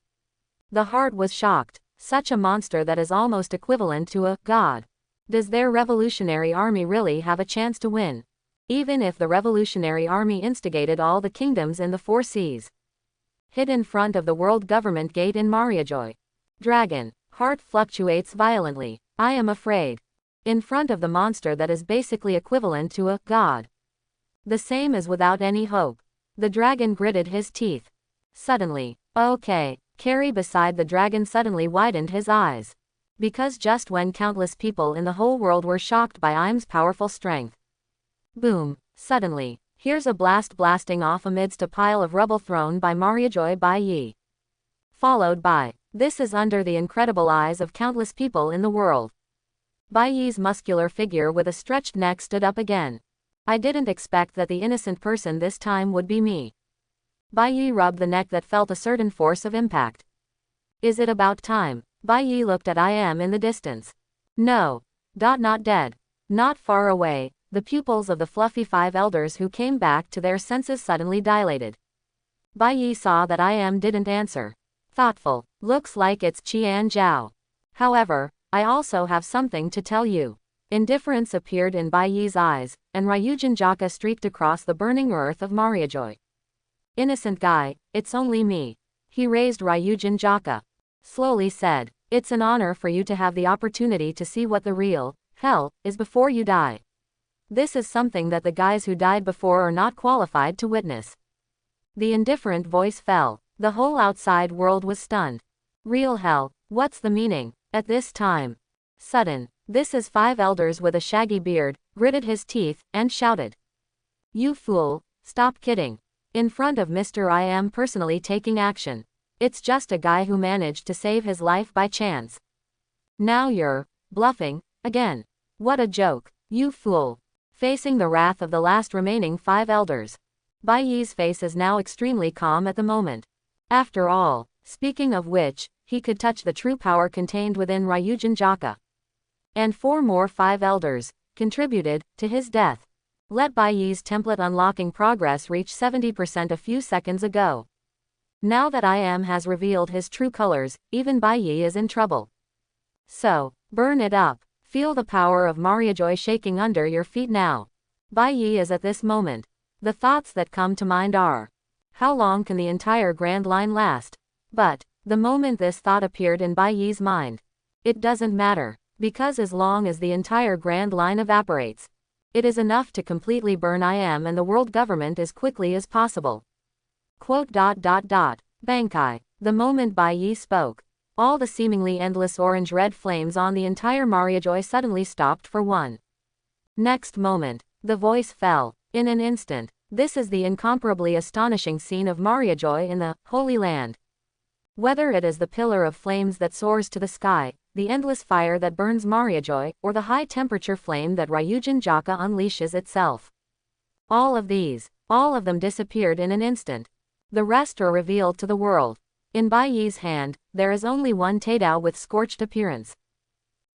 The heart was shocked. Such a monster that is almost equivalent to a god. Does their revolutionary army really have a chance to win? Even if the revolutionary army instigated all the kingdoms in the 4 seas. Hid in front of the world government gate in Mariajoy. Dragon. Heart fluctuates violently. I am afraid. In front of the monster that is basically equivalent to a god. The same as without any hope. The dragon gritted his teeth. Suddenly, okay, Carrie beside the dragon suddenly widened his eyes. Because just when countless people in the whole world were shocked by Im's powerful strength. Boom, suddenly, here's a blast blasting off amidst a pile of rubble thrown by Mariajoy Bai Yi. Followed by, this is under the incredible eyes of countless people in the world. Bai Yi's muscular figure with a stretched neck stood up again. I didn't expect that the innocent person this time would be me. Bai Yi rubbed the neck that felt a certain force of impact. Is it about time? Bai Yi looked at I am in the distance. No. Not dead. Not far away, the pupils of the fluffy 5 elders who came back to their senses suddenly dilated. Bai Yi saw that I am didn't answer. Thoughtful. Looks like it's Qian Zhao. However, I also have something to tell you. Indifference appeared in Bai Yi's eyes, and Ryujin Jaka streaked across the burning earth of Mariajoy. Innocent guy, it's only me. He raised Ryujin Jaka. Slowly said, it's an honor for you to have the opportunity to see what the real hell is before you die. This is something that the guys who died before are not qualified to witness. The indifferent voice fell. The whole outside world was stunned. Real hell, what's the meaning? At this time, Sudden. This is 5 elders with a shaggy beard, gritted his teeth, and shouted. You fool, stop kidding. In front of Mr. I am personally taking action. It's just a guy who managed to save his life by chance. Now you're bluffing again. What a joke. You fool. Facing the wrath of the last remaining 5 elders. Bai Yi's face is now extremely calm at the moment. After all, speaking of which, he could touch the true power contained within Ryujin Jaka. And 4 more 5 elders contributed to his death. Let Bai Yi's template unlocking progress reach 70% a few seconds ago. Now that I Am has revealed his true colors, even Bai Yi is in trouble. So, burn it up. Feel the power of Mariajoy shaking under your feet now. Bai Yi is at this moment. The thoughts that come to mind are, how long can the entire Grand Line last? But, the moment this thought appeared in Bai Yi's mind, it doesn't matter, because as long as the entire Grand Line evaporates, it is enough to completely burn I Am and the world government as quickly as possible. Bankai. The moment Bai Yi spoke, all the seemingly endless orange-red flames on the entire Mariajoy suddenly stopped for one. Next moment, the voice fell. In an instant, this is the incomparably astonishing scene of Mariajoy in the Holy Land. Whether it is the pillar of flames that soars to the sky, the endless fire that burns Mariajoy, or the high-temperature flame that Ryujin Jaka unleashes itself. All of them disappeared in an instant. The rest are revealed to the world. In Bai Yi's hand, there is only one Taidao with scorched appearance.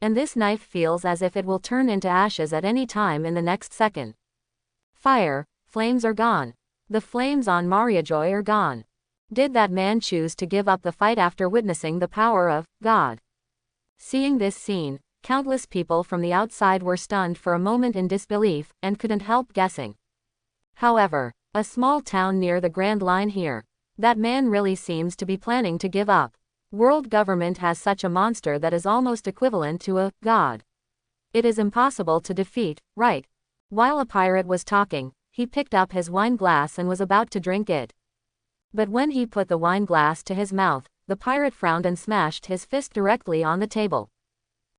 And this knife feels as if it will turn into ashes at any time in the next second. Flames are gone. The flames on Mariajoy are gone. Did that man choose to give up the fight after witnessing the power of God? Seeing this scene, countless people from the outside were stunned for a moment in disbelief, and couldn't help guessing. However, a small town near the Grand Line here. That man really seems to be planning to give up. World government has such a monster that is almost equivalent to a god. It is impossible to defeat, right? While a pirate was talking, he picked up his wine glass and was about to drink it. But when he put the wine glass to his mouth, the pirate frowned and smashed his fist directly on the table.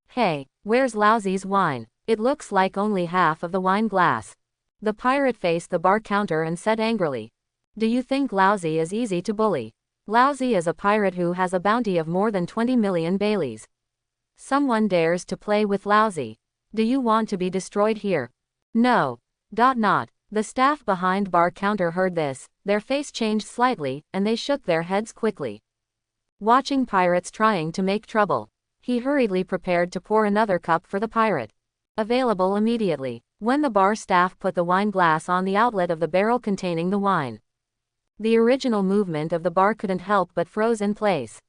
Hey, where's Laozi's wine? It looks like only half of the wine glass. The pirate faced the bar counter and said angrily. Do you think Laozi is easy to bully? Laozi is a pirate who has a bounty of more than 20 million Baileys. Someone dares to play with Laozi. Do you want to be destroyed here? No. The staff behind bar counter heard this, their face changed slightly, and they shook their heads quickly. Watching pirates trying to make trouble, he hurriedly prepared to pour another cup for the pirate. Available immediately, when the bar staff put the wine glass on the outlet of the barrel containing the wine. The original movement of the bar couldn't help but froze in place.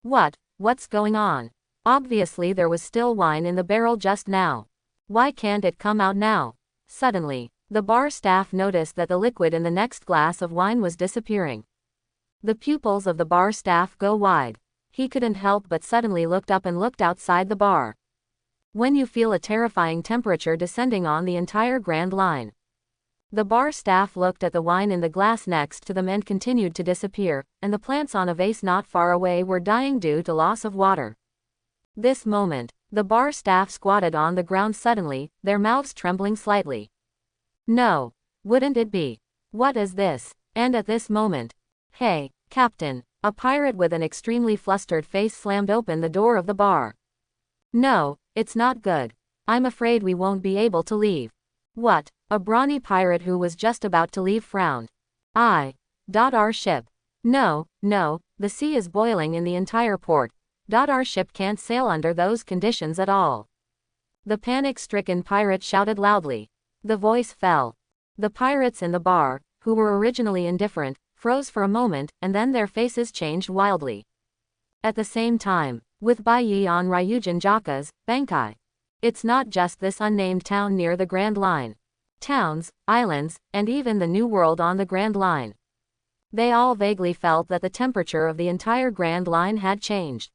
What's going on? Obviously there was still wine in the barrel just now. Why can't it come out now? Suddenly, the bar staff noticed that the liquid in the next glass of wine was disappearing. The pupils of the bar staff go wide. He couldn't help but suddenly looked up and looked outside the bar. When you feel a terrifying temperature descending on the entire Grand Line. The bar staff looked at the wine in the glass next to them and continued to disappear, and the plants on a vase not far away were dying due to loss of water. This moment, the bar staff squatted on the ground suddenly, their mouths trembling slightly. No, wouldn't it be? What is this? And at this moment, hey, Captain, a pirate with an extremely flustered face slammed open the door of the bar. No, it's not good. I'm afraid we won't be able to leave. What? A brawny pirate who was just about to leave frowned. Our ship. No, the sea is boiling in the entire port. Our ship can't sail under those conditions at all. The panic-stricken pirate shouted loudly. The voice fell. The pirates in the bar, who were originally indifferent, froze for a moment, and then their faces changed wildly. At the same time, with Bai Yi on Ryujin Jaka's Bankai. It's not just this unnamed town near the Grand Line. Towns, islands, and even the New World on the Grand Line. They all vaguely felt that the temperature of the entire Grand Line had changed.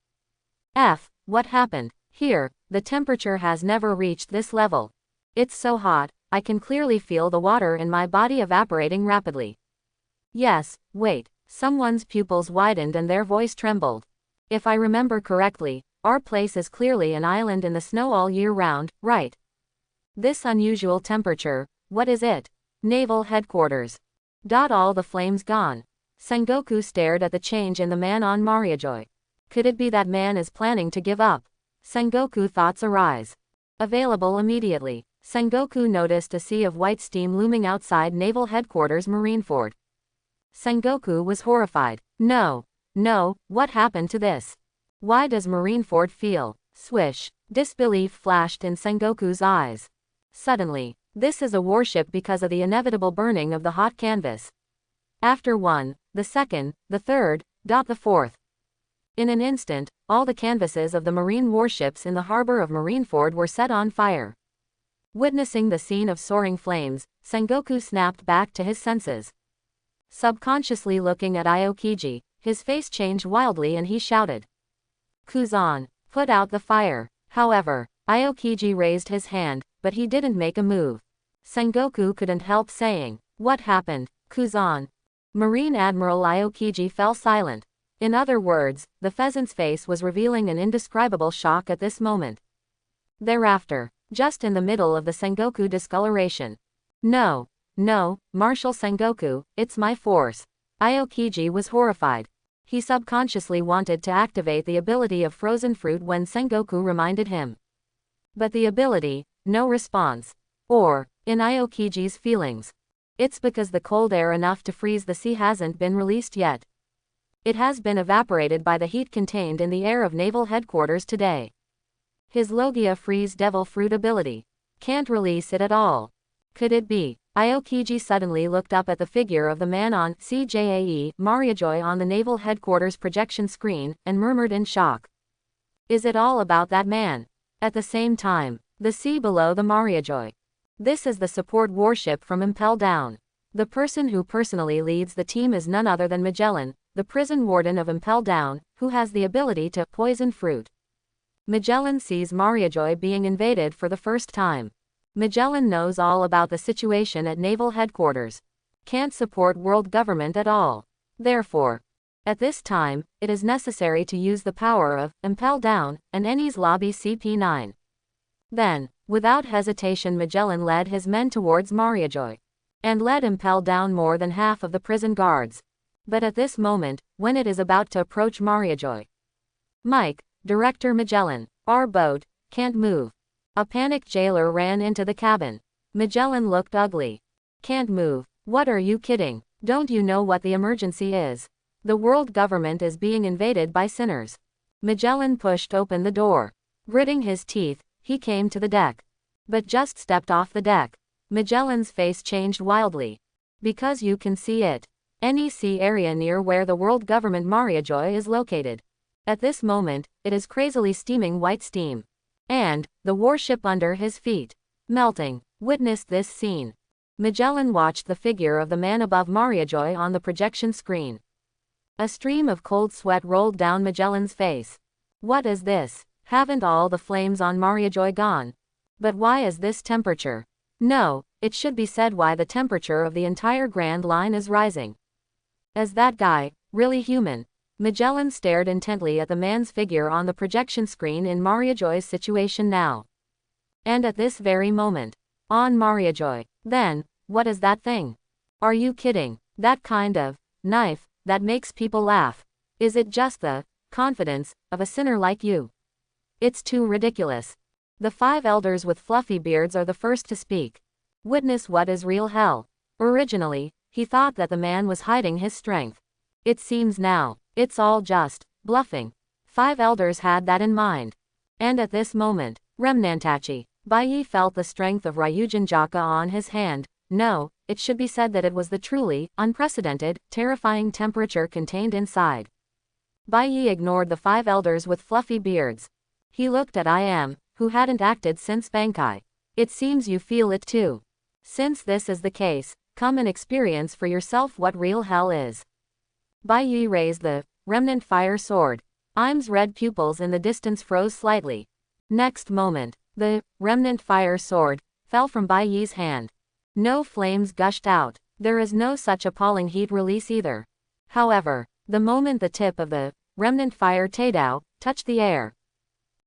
What happened? Here, the temperature has never reached this level. It's so hot, I can clearly feel the water in my body evaporating rapidly. Yes, wait, someone's pupils widened and their voice trembled. If I remember correctly, Our place is clearly an island in the snow all year round, right? This unusual temperature, what is it? Naval headquarters. All the flames gone. Sengoku stared at the change in the man on Mariajoy. Could it be that man is planning to give up? Sengoku thoughts arise. Available immediately. Sengoku noticed a sea of white steam looming outside Naval Headquarters Marineford. Sengoku was horrified. No, what happened to this? Why does Marineford feel? Swish. Disbelief flashed in Sengoku's eyes. Suddenly, this is a warship because of the inevitable burning of the hot canvas. After one, the second, the third, the fourth. In an instant, all the canvases of the marine warships in the harbor of Marineford were set on fire. Witnessing the scene of soaring flames, Sengoku snapped back to his senses. Subconsciously looking at Aokiji, his face changed wildly and he shouted, "Kuzan, put out the fire." However, Aokiji raised his hand, but he didn't make a move. Sengoku couldn't help saying, "What happened, Kuzan?" Marine Admiral Aokiji fell silent. In other words, the pheasant's face was revealing an indescribable shock at this moment. Thereafter, just in the middle of the Sengoku discoloration. No, Marshal Sengoku, it's my force." Aokiji was horrified. He subconsciously wanted to activate the ability of frozen fruit when Sengoku reminded him. But the ability, no response. Or, in Aokiji's feelings, it's because the cold air enough to freeze the sea hasn't been released yet. It has been evaporated by the heat contained in the air of Naval Headquarters today. His Logia freeze devil fruit ability. Can't release it at all. Could it be? Aokiji suddenly looked up at the figure of the man on CJAE Mariajoy on the Naval Headquarters projection screen, and murmured in shock. Is it all about that man? At the same time, the sea below the Mariajoy. This is the support warship from Impel Down. The person who personally leads the team is none other than Magellan, the prison warden of Impel Down, who has the ability to poison fruit. Magellan sees Mariajoy being invaded for the first time. Magellan knows all about the situation at Naval Headquarters. Can't support world government at all. Therefore, at this time, it is necessary to use the power of Impel Down and Enies Lobby CP9. Then, without hesitation, Magellan led his men towards Mariajoy. And led Impel Down more than half of the prison guards. But at this moment, when it is about to approach Mariajoy, Mike, Director Magellan, our boat, can't move. A panicked jailer ran into the cabin. Magellan looked ugly. Can't move. What are you kidding? Don't you know what the emergency is? The world government is being invaded by sinners. Magellan pushed open the door. Gritting his teeth, he came to the deck. But just stepped off the deck. Magellan's face changed wildly. Because you can see it. Any sea area near where the world government Mariajoy is located. At this moment, it is crazily steaming white steam. And, the warship under his feet, melting, witnessed this scene. Magellan watched the figure of the man above Mariajoy on the projection screen. A stream of cold sweat rolled down Magellan's face. What is this? Haven't all the flames on Mariajoy gone? But why is this temperature? No, it should be said why the temperature of the entire Grand Line is rising. Is that guy really human? Magellan stared intently at the man's figure on the projection screen in Mariajoy's situation now. And at this very moment. On Mariajoy. Then, what is that thing? Are you kidding? That kind of knife that makes people laugh. Is it just the confidence of a sinner like you? It's too ridiculous. The 5 elders with fluffy beards are the first to speak. Witness what is real hell. Originally, he thought that the man was hiding his strength. It seems now, it's all just bluffing. 5 elders had that in mind. And at this moment, Remnantachi, Baiyi felt the strength of Ryujin Jaka on his hand. No, it should be said that it was the truly unprecedented, terrifying temperature contained inside. Baiyi ignored the 5 elders with fluffy beards. He looked at I.M., who hadn't acted since Bankai. It seems you feel it too. Since this is the case, come and experience for yourself what real hell is. Baiyi raised the remnant fire sword. Im's red pupils in the distance froze slightly. Next moment, the remnant fire sword fell from Baiyi's hand. No flames gushed out. There is no such appalling heat release either. However, the moment the tip of the remnant fire Taidao touched the air,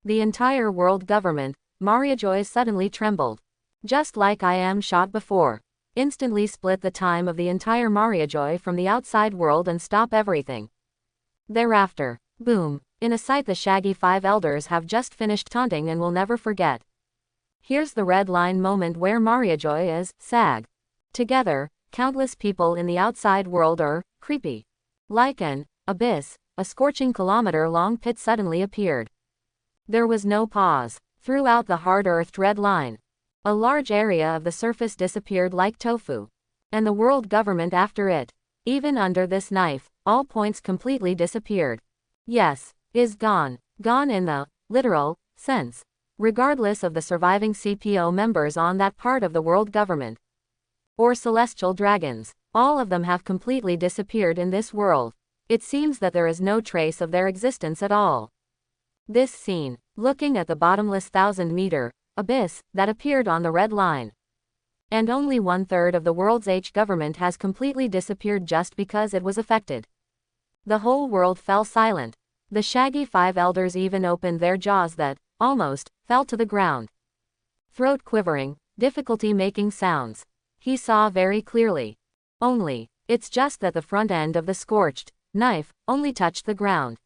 The entire world government, Mariajoy suddenly trembled. Just like I am shot before. Instantly split the time of the entire Mariajoy from the outside world and stop everything. Thereafter, boom, in a sight the shaggy 5 elders have just finished taunting and will never forget. Here's the red line moment where Mariajoy is, sag. Together, countless people in the outside world are, creepy. Like an abyss, a scorching kilometer-long pit suddenly appeared. There was no pause. Throughout the hard-earthed red line, a large area of the surface disappeared like tofu. And the world government after it. Even under this knife, all points completely disappeared. Yes, is gone. Gone in the literal sense. Regardless of the surviving CPO members on that part of the world government. Or celestial dragons. All of them have completely disappeared in this world. It seems that there is no trace of their existence at all. This scene, looking at the bottomless 1,000-meter abyss that appeared on the red line. And only 1/3 of the world's government has completely disappeared just because it was affected. The whole world fell silent. The shaggy 5 elders even opened their jaws that, almost, fell to the ground. Throat quivering, difficulty making sounds. He saw very clearly. Only, it's just that the front end of the scorched knife only touched the ground.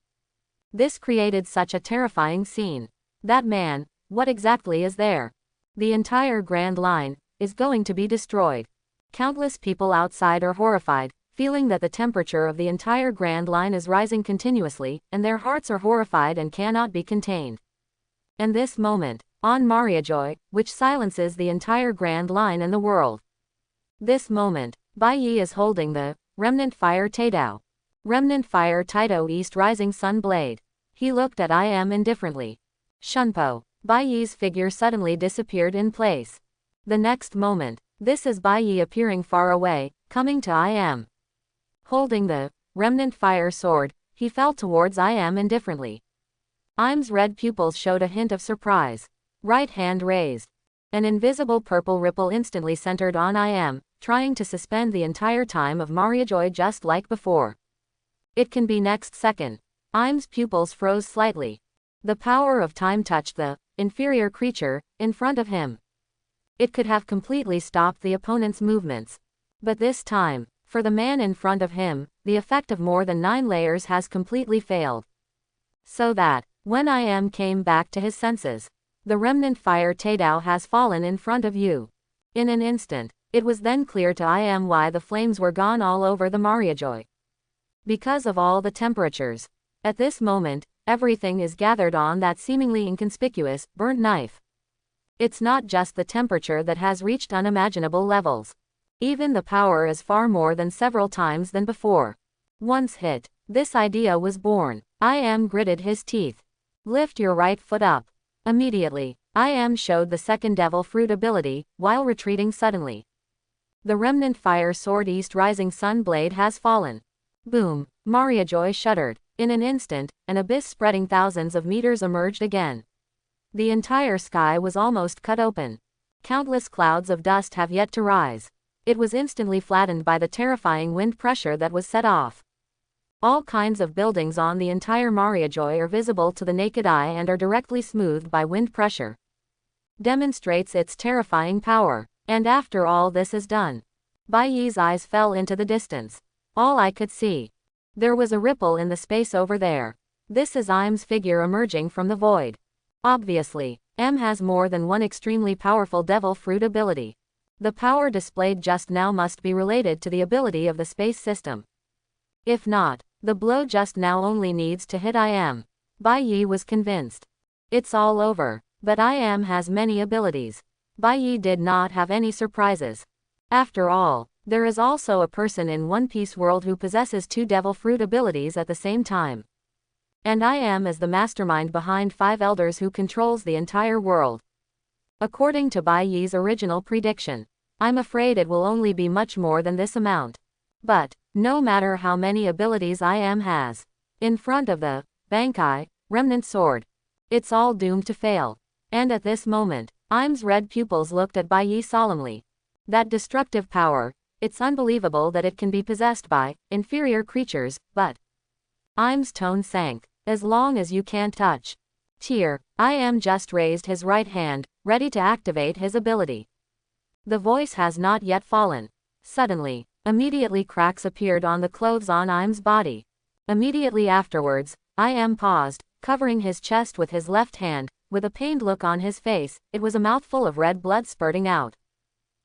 This created such a terrifying scene. That man, what exactly is there? The entire Grand Line is going to be destroyed. Countless people outside are horrified, feeling that the temperature of the entire Grand Line is rising continuously, and their hearts are horrified and cannot be contained. And this moment, on Mariajoy, which silences the entire Grand Line and the world. This moment, Bai Yi is holding the remnant fire Taidao. Remnant fire Taito East Rising Sun Blade. He looked at I am indifferently. Shunpo. Bai Yi's figure suddenly disappeared in place. The next moment, this is Bai Yi appearing far away, coming to I am. Holding the remnant fire sword, he fell towards I am indifferently. Im's red pupils showed a hint of surprise. Right hand raised. An invisible purple ripple instantly centered on I am, trying to suspend the entire time of Mariajoy just like before. It can be next second. Im's pupils froze slightly. The power of time touched the inferior creature in front of him. It could have completely stopped the opponent's movements. But this time, for the man in front of him, the effect of more than 9 layers has completely failed. So that, when I am came back to his senses, the remnant fire Taidao has fallen in front of you. In an instant, it was then clear to I am why the flames were gone all over the Mariajoy. Because of all the temperatures. At this moment, everything is gathered on that seemingly inconspicuous, burnt knife. It's not just the temperature that has reached unimaginable levels. Even the power is far more than several times than before. Once hit, this idea was born. I am gritted his teeth. Lift your right foot up. Immediately, I am showed the second devil fruit ability, while retreating suddenly. The remnant fire sword East Rising Sun Blade has fallen. Boom, Mariajoy shuddered. In an instant, an abyss spreading thousands of meters emerged again. The entire sky was almost cut open. Countless clouds of dust have yet to rise. It was instantly flattened by the terrifying wind pressure that was set off. All kinds of buildings on the entire Mariajoy are visible to the naked eye and are directly smoothed by wind pressure. Demonstrates its terrifying power. And after all this is done, Bai Yi's eyes fell into the distance. All I could see. There was a ripple in the space over there. This is Im's figure emerging from the void. Obviously, M has more than one extremely powerful devil fruit ability. The power displayed just now must be related to the ability of the space system. If not, the blow just now only needs to hit I am. Bai Yi was convinced. It's all over, but I am has many abilities. Bai Yi did not have any surprises. After all, there is also a person in One Piece world who possesses 2 devil fruit abilities at the same time. And I am as the mastermind behind 5 elders who controls the entire world. According to Bai Yi's original prediction, I'm afraid it will only be much more than this amount. But, no matter how many abilities I am has, in front of the Bankai, remnant sword, it's all doomed to fail. And at this moment, Im's red pupils looked at Bai Yi solemnly. That destructive power, it's unbelievable that it can be possessed by inferior creatures, but Im's tone sank. As long as you can't touch Tear. I am just raised his right hand, ready to activate his ability. The voice has not yet fallen. Suddenly, immediately cracks appeared on the clothes on Im's body. Immediately afterwards, I am paused, covering his chest with his left hand, with a pained look on his face. It was a mouthful of red blood spurting out.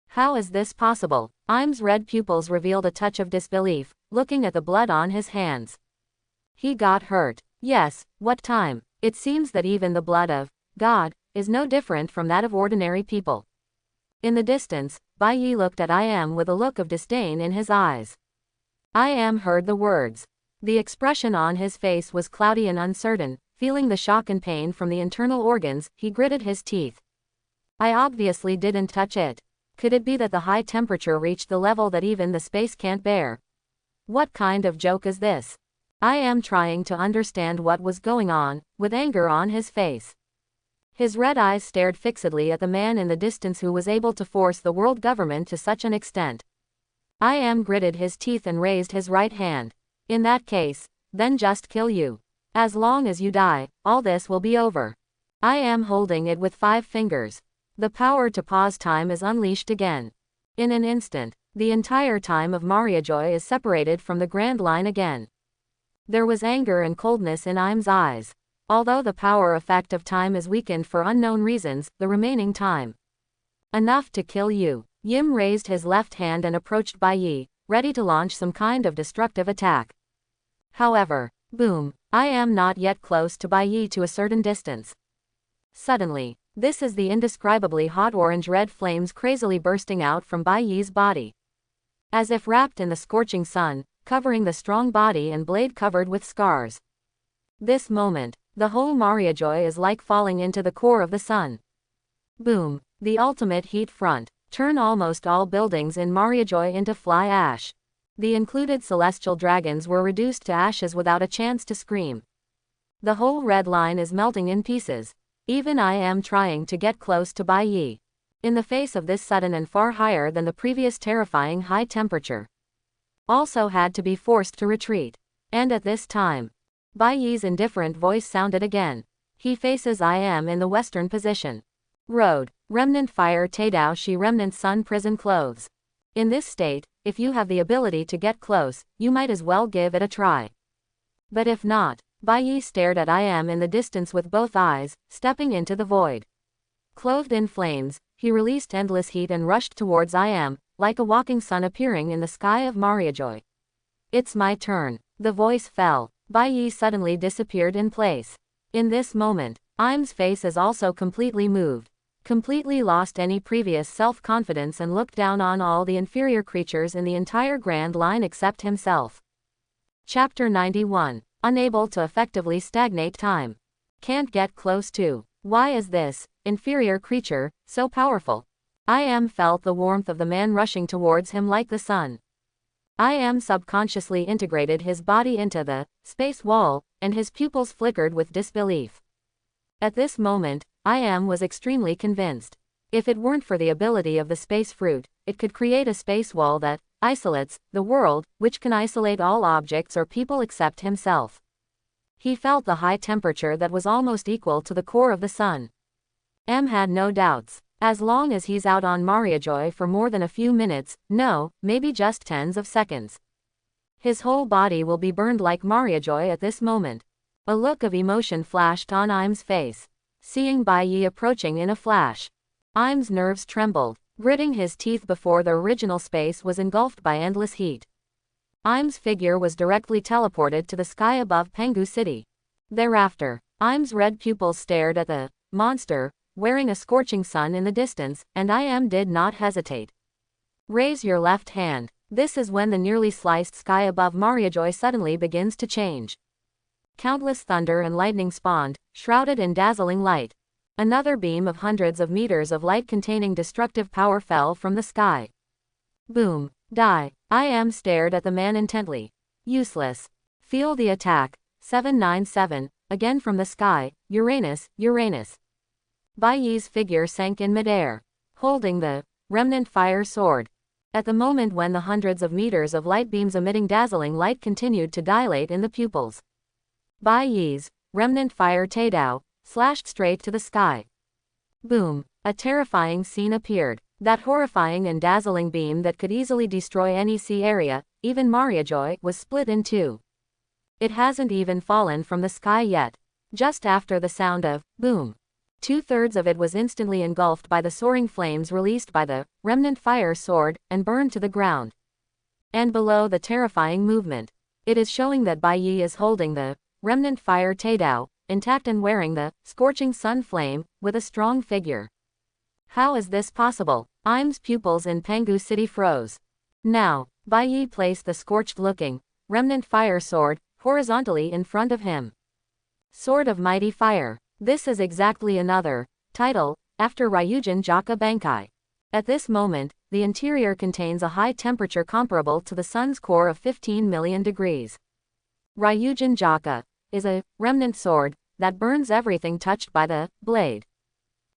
How is this possible? Im's red pupils revealed a touch of disbelief, looking at the blood on his hands. He got hurt. Yes, what time? It seems that even the blood of God is no different from that of ordinary people. In the distance, Bai Yi looked at I Am with a look of disdain in his eyes. I Am heard the words. The expression on his face was cloudy and uncertain. Feeling the shock and pain from the internal organs, he gritted his teeth. I obviously didn't touch it. Could it be that the high temperature reached the level that even the space can't bear? What kind of joke is this? I Am trying to understand what was going on, with anger on his face. His red eyes stared fixedly at the man in the distance who was able to force the world government to such an extent. I Am gritted his teeth and raised his right hand. In that case, then just kill you. As long as you die, all this will be over. I Am holding it with 5 fingers. The power to pause time is unleashed again. In an instant, the entire time of Mariajoy is separated from the Grand Line again. There was anger and coldness in Im's eyes. Although the power effect of time is weakened for unknown reasons, the remaining time. Enough to kill you. Yim raised his left hand and approached Bai Yi, ready to launch some kind of destructive attack. However, boom, I am not yet close to Bai Yi to a certain distance. Suddenly, this is the indescribably hot orange-red flames crazily bursting out from Bai Yi's body. As if wrapped in the scorching sun, covering the strong body and blade covered with scars. This moment, the whole Mariajoy is like falling into the core of the sun. Boom, the ultimate heat front. Turn almost all buildings in Mariajoy into fly ash. The included celestial dragons were reduced to ashes without a chance to scream. The whole red line is melting in pieces. Even I Am trying to get close to Bai Yi. In the face of this sudden and far higher than the previous terrifying high temperature. Also had to be forced to retreat. And at this time, Bai Yi's indifferent voice sounded again. He faces I Am in the western position. Road, remnant fire Taidao Shi remnant sun prison clothes. In this state, if you have the ability to get close, you might as well give it a try. But if not, Bai Yi stared at I Am in the distance with both eyes, stepping into the void. Clothed in flames, he released endless heat and rushed towards I Am, like a walking sun appearing in the sky of Mariajoy. It's my turn. The voice fell. Bai Yi suddenly disappeared in place. In this moment, Im's face is also completely moved. Completely lost any previous self-confidence and looked down on all the inferior creatures in the entire Grand Line except himself. Chapter 91. Unable to effectively stagnate time. Can't get close to. Why is this inferior creature so powerful? I Am felt the warmth of the man rushing towards him like the sun. I Am subconsciously integrated his body into the space wall, and his pupils flickered with disbelief. At this moment, I Am was extremely convinced. If it weren't for the ability of the space fruit, it could create a space wall that isolates the world, which can isolate all objects or people except himself. He felt the high temperature that was almost equal to the core of the sun. M had no doubts. As long as he's out on Mariajoy for more than a few minutes, no, maybe just tens of seconds. His whole body will be burned like Mariajoy at this moment. A look of emotion flashed on Im's face. Seeing Bai Yi approaching in a flash. Im's nerves trembled, gritting his teeth before the original space was engulfed by endless heat. Im's figure was directly teleported to the sky above Pengu City. Thereafter, Im's red pupils stared at the monster, wearing a scorching sun in the distance, and I Am did not hesitate. Raise your left hand. This is when the nearly sliced sky above Mariajoy suddenly begins to change. Countless thunder and lightning spawned, shrouded in dazzling light. Another beam of hundreds of meters of light containing destructive power fell from the sky. Boom. Die. I Am stared at the man intently. Useless. Feel the attack. 797, again from the sky, Uranus, Uranus. Bai Yi's figure sank in midair, holding the remnant fire sword. At the moment when the hundreds of meters of light beams emitting dazzling light continued to dilate in the pupils. Bai Yi's remnant fire Taidao slashed straight to the sky. Boom! A terrifying scene appeared. That horrifying and dazzling beam that could easily destroy any sea area, even Mariajoy, was split in two. It hasn't even fallen from the sky yet. Just after the sound of boom, 2/3 of it was instantly engulfed by the soaring flames released by the remnant fire sword and burned to the ground. And below the terrifying movement, it is showing that Bai Yi is holding the remnant fire Taidao, intact and wearing the scorching sun flame, with a strong figure. How is this possible? Im's pupils in Pangu City froze. Now, Bai Yi placed the scorched-looking remnant fire sword horizontally in front of him. Sword of Mighty Fire. This is exactly another title after Ryujin Jaka Bankai. At this moment, the interior contains a high temperature comparable to the sun's core of 15 million degrees. Ryujin Jaka is a remnant sword that burns everything touched by the blade.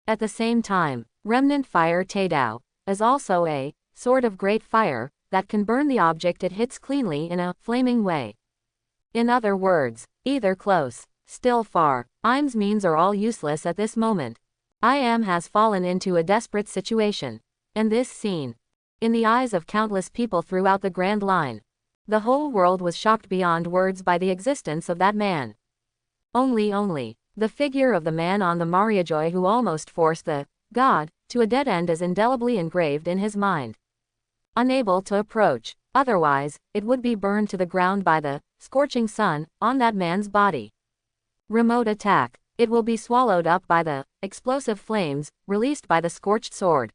At the same time, remnant fire Taidao is also a sword of great fire that can burn the object it hits cleanly in a flaming way. In other words, either close, still far. Im's means are all useless at this moment. Im has fallen into a desperate situation. And this scene, in the eyes of countless people throughout the Grand Line, the whole world was shocked beyond words by the existence of that man. Only, the figure of the man on the Mariajoy who almost forced the god to a dead end is indelibly engraved in his mind. Unable to approach, otherwise, it would be burned to the ground by the scorching sun on that man's body. Remote attack. It will be swallowed up by the explosive flames released by the scorched sword.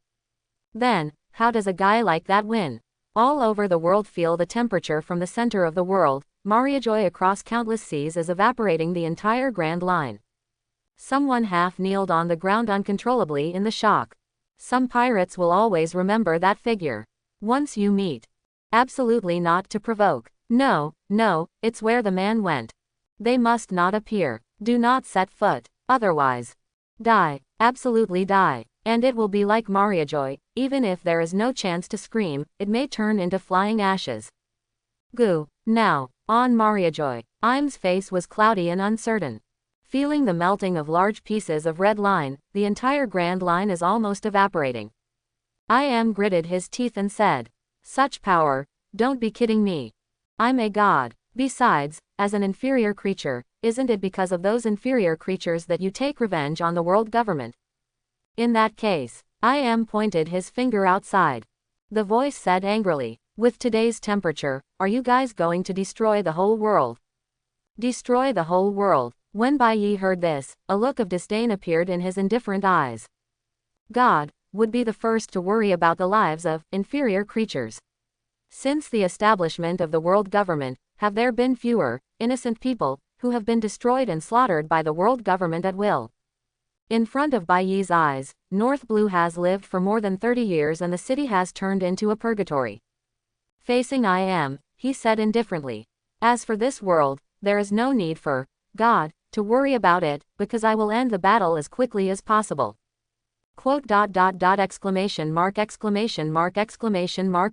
Then, how does a guy like that win? All over the world feel the temperature from the center of the world. Mariajoy across countless seas is evaporating the entire Grand Line. Someone half-kneeled on the ground uncontrollably in the shock. Some pirates will always remember that figure. Once you meet. Absolutely not to provoke. No, it's where the man went. They must not appear. Do not set foot. Otherwise. Die. Absolutely die. And it will be like Mariajoy, even if there is no chance to scream, it may turn into flying ashes. Goo. Now, on Mariajoy. Im's face was cloudy and uncertain. Feeling the melting of large pieces of red line, the entire Grand Line is almost evaporating. Im gritted his teeth and said, "Such power, don't be kidding me. I'm a god. Besides, as an inferior creature, isn't it because of those inferior creatures that you take revenge on the world government?" In that case, Im pointed his finger outside. The voice said angrily, "With today's temperature, are you guys going to destroy the whole world?" Destroy the whole world. When Bai Yi heard this, a look of disdain appeared in his indifferent eyes. God would be the first to worry about the lives of inferior creatures. Since the establishment of the world government, have there been fewer innocent people who have been destroyed and slaughtered by the world government at will? In front of Bai Yi's eyes, North Blue has lived for more than 30 years and the city has turned into a purgatory. Facing Im, he said indifferently, "As for this world, there is no need for God to worry about it, because I will end the battle as quickly as possible." Quote. Exclamation mark.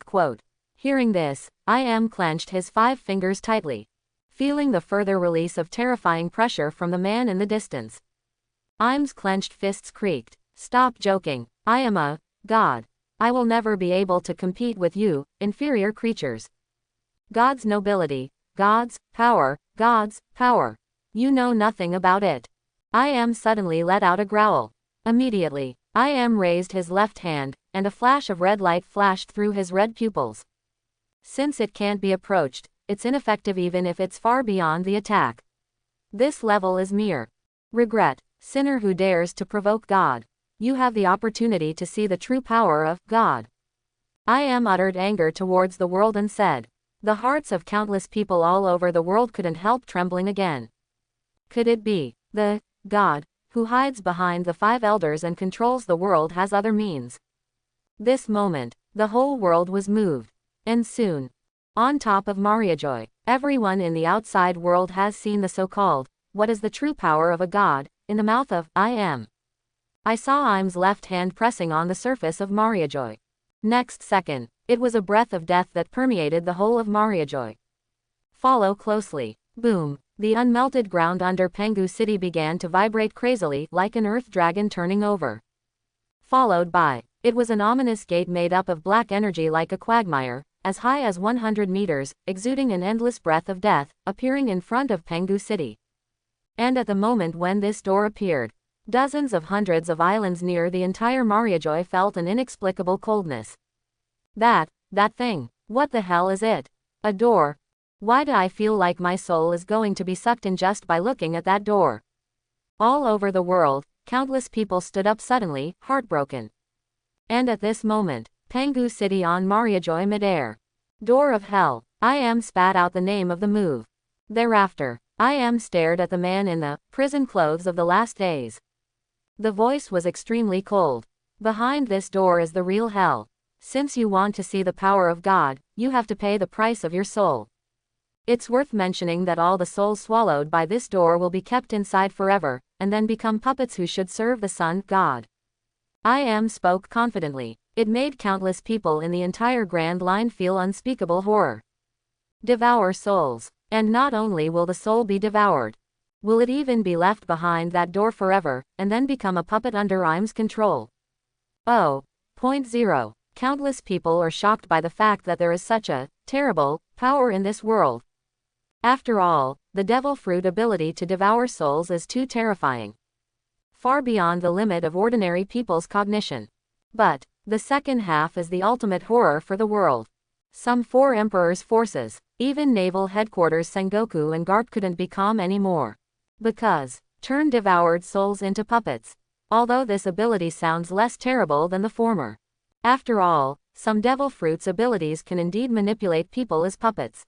Quote. Hearing this, Im clenched his 5 fingers tightly, feeling the further release of terrifying pressure from the man in the distance. Im's clenched fists creaked. "Stop joking. I am a god. I will never be able to compete with you, inferior creatures. God's nobility, God's power. You know nothing about it." Im suddenly let out a growl. Immediately, Im raised his left hand, and a flash of red light flashed through his red pupils. Since it can't be approached, it's ineffective even if it's far beyond the attack. This level is mere regret. Sinner who dares to provoke God. You have the opportunity to see the true power of God. Im uttered anger towards the world and said. The hearts of countless people all over the world couldn't help trembling again. Could it be the God who hides behind the 5 elders and controls the world has other means? This moment, the whole world was moved. And soon, on top of Mariajoy, everyone in the outside world has seen the so-called, what is the true power of a god, in the mouth of Im. I saw Im's left hand pressing on the surface of Mariajoy. Next second, it was a breath of death that permeated the whole of Mariajoy. Follow closely. Boom. The unmelted ground under Pengu City began to vibrate crazily like an earth dragon turning over. Followed by, it was an ominous gate made up of black energy like a quagmire, as high as 100 meters, exuding an endless breath of death, appearing in front of Pengu City. And at the moment when this door appeared, dozens of hundreds of islands near the entire Mariajoy felt an inexplicable coldness. That thing. What the hell is it? A door. Why do I feel like my soul is going to be sucked in just by looking at that door? All over the world, countless people stood up suddenly, heartbroken. And at this moment, Pengu City on Mariajoy midair. Door of hell. I am spat out the name of the move. Thereafter, I am stared at the man in the prison clothes of the last days. The voice was extremely cold. Behind this door is the real hell. Since you want to see the power of God, you have to pay the price of your soul. It's worth mentioning that all the souls swallowed by this door will be kept inside forever, and then become puppets who should serve the Sun God. I am spoke confidently. It made countless people in the entire Grand Line feel unspeakable horror. Devour souls. And not only will the soul be devoured, will it even be left behind that door forever, and then become a puppet under IM's control. Point 0. Countless people are shocked by the fact that there is such a terrible power in this world. After all, the devil fruit ability to devour souls is too terrifying. Far beyond the limit of ordinary people's cognition. But the second half is the ultimate horror for the world. Some 4 emperors' forces, even naval headquarters Sengoku and Garp couldn't be calm anymore. Because, turn devoured souls into puppets. Although this ability sounds less terrible than the former. After all, some devil fruits abilities can indeed manipulate people as puppets.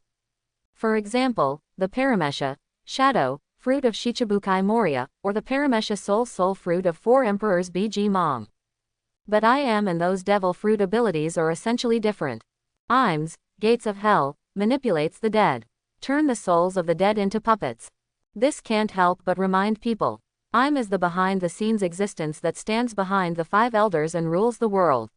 For example, the Paramesha, Shadow, fruit of Shichibukai Moria, or the Paramesha Soul fruit of 4 emperors BG Mom. But I am and those devil fruit abilities are essentially different. IM's, Gates of Hell, manipulates the dead. Turn the souls of the dead into puppets. This can't help but remind people. IM is the behind-the-scenes existence that stands behind the 5 elders and rules the world.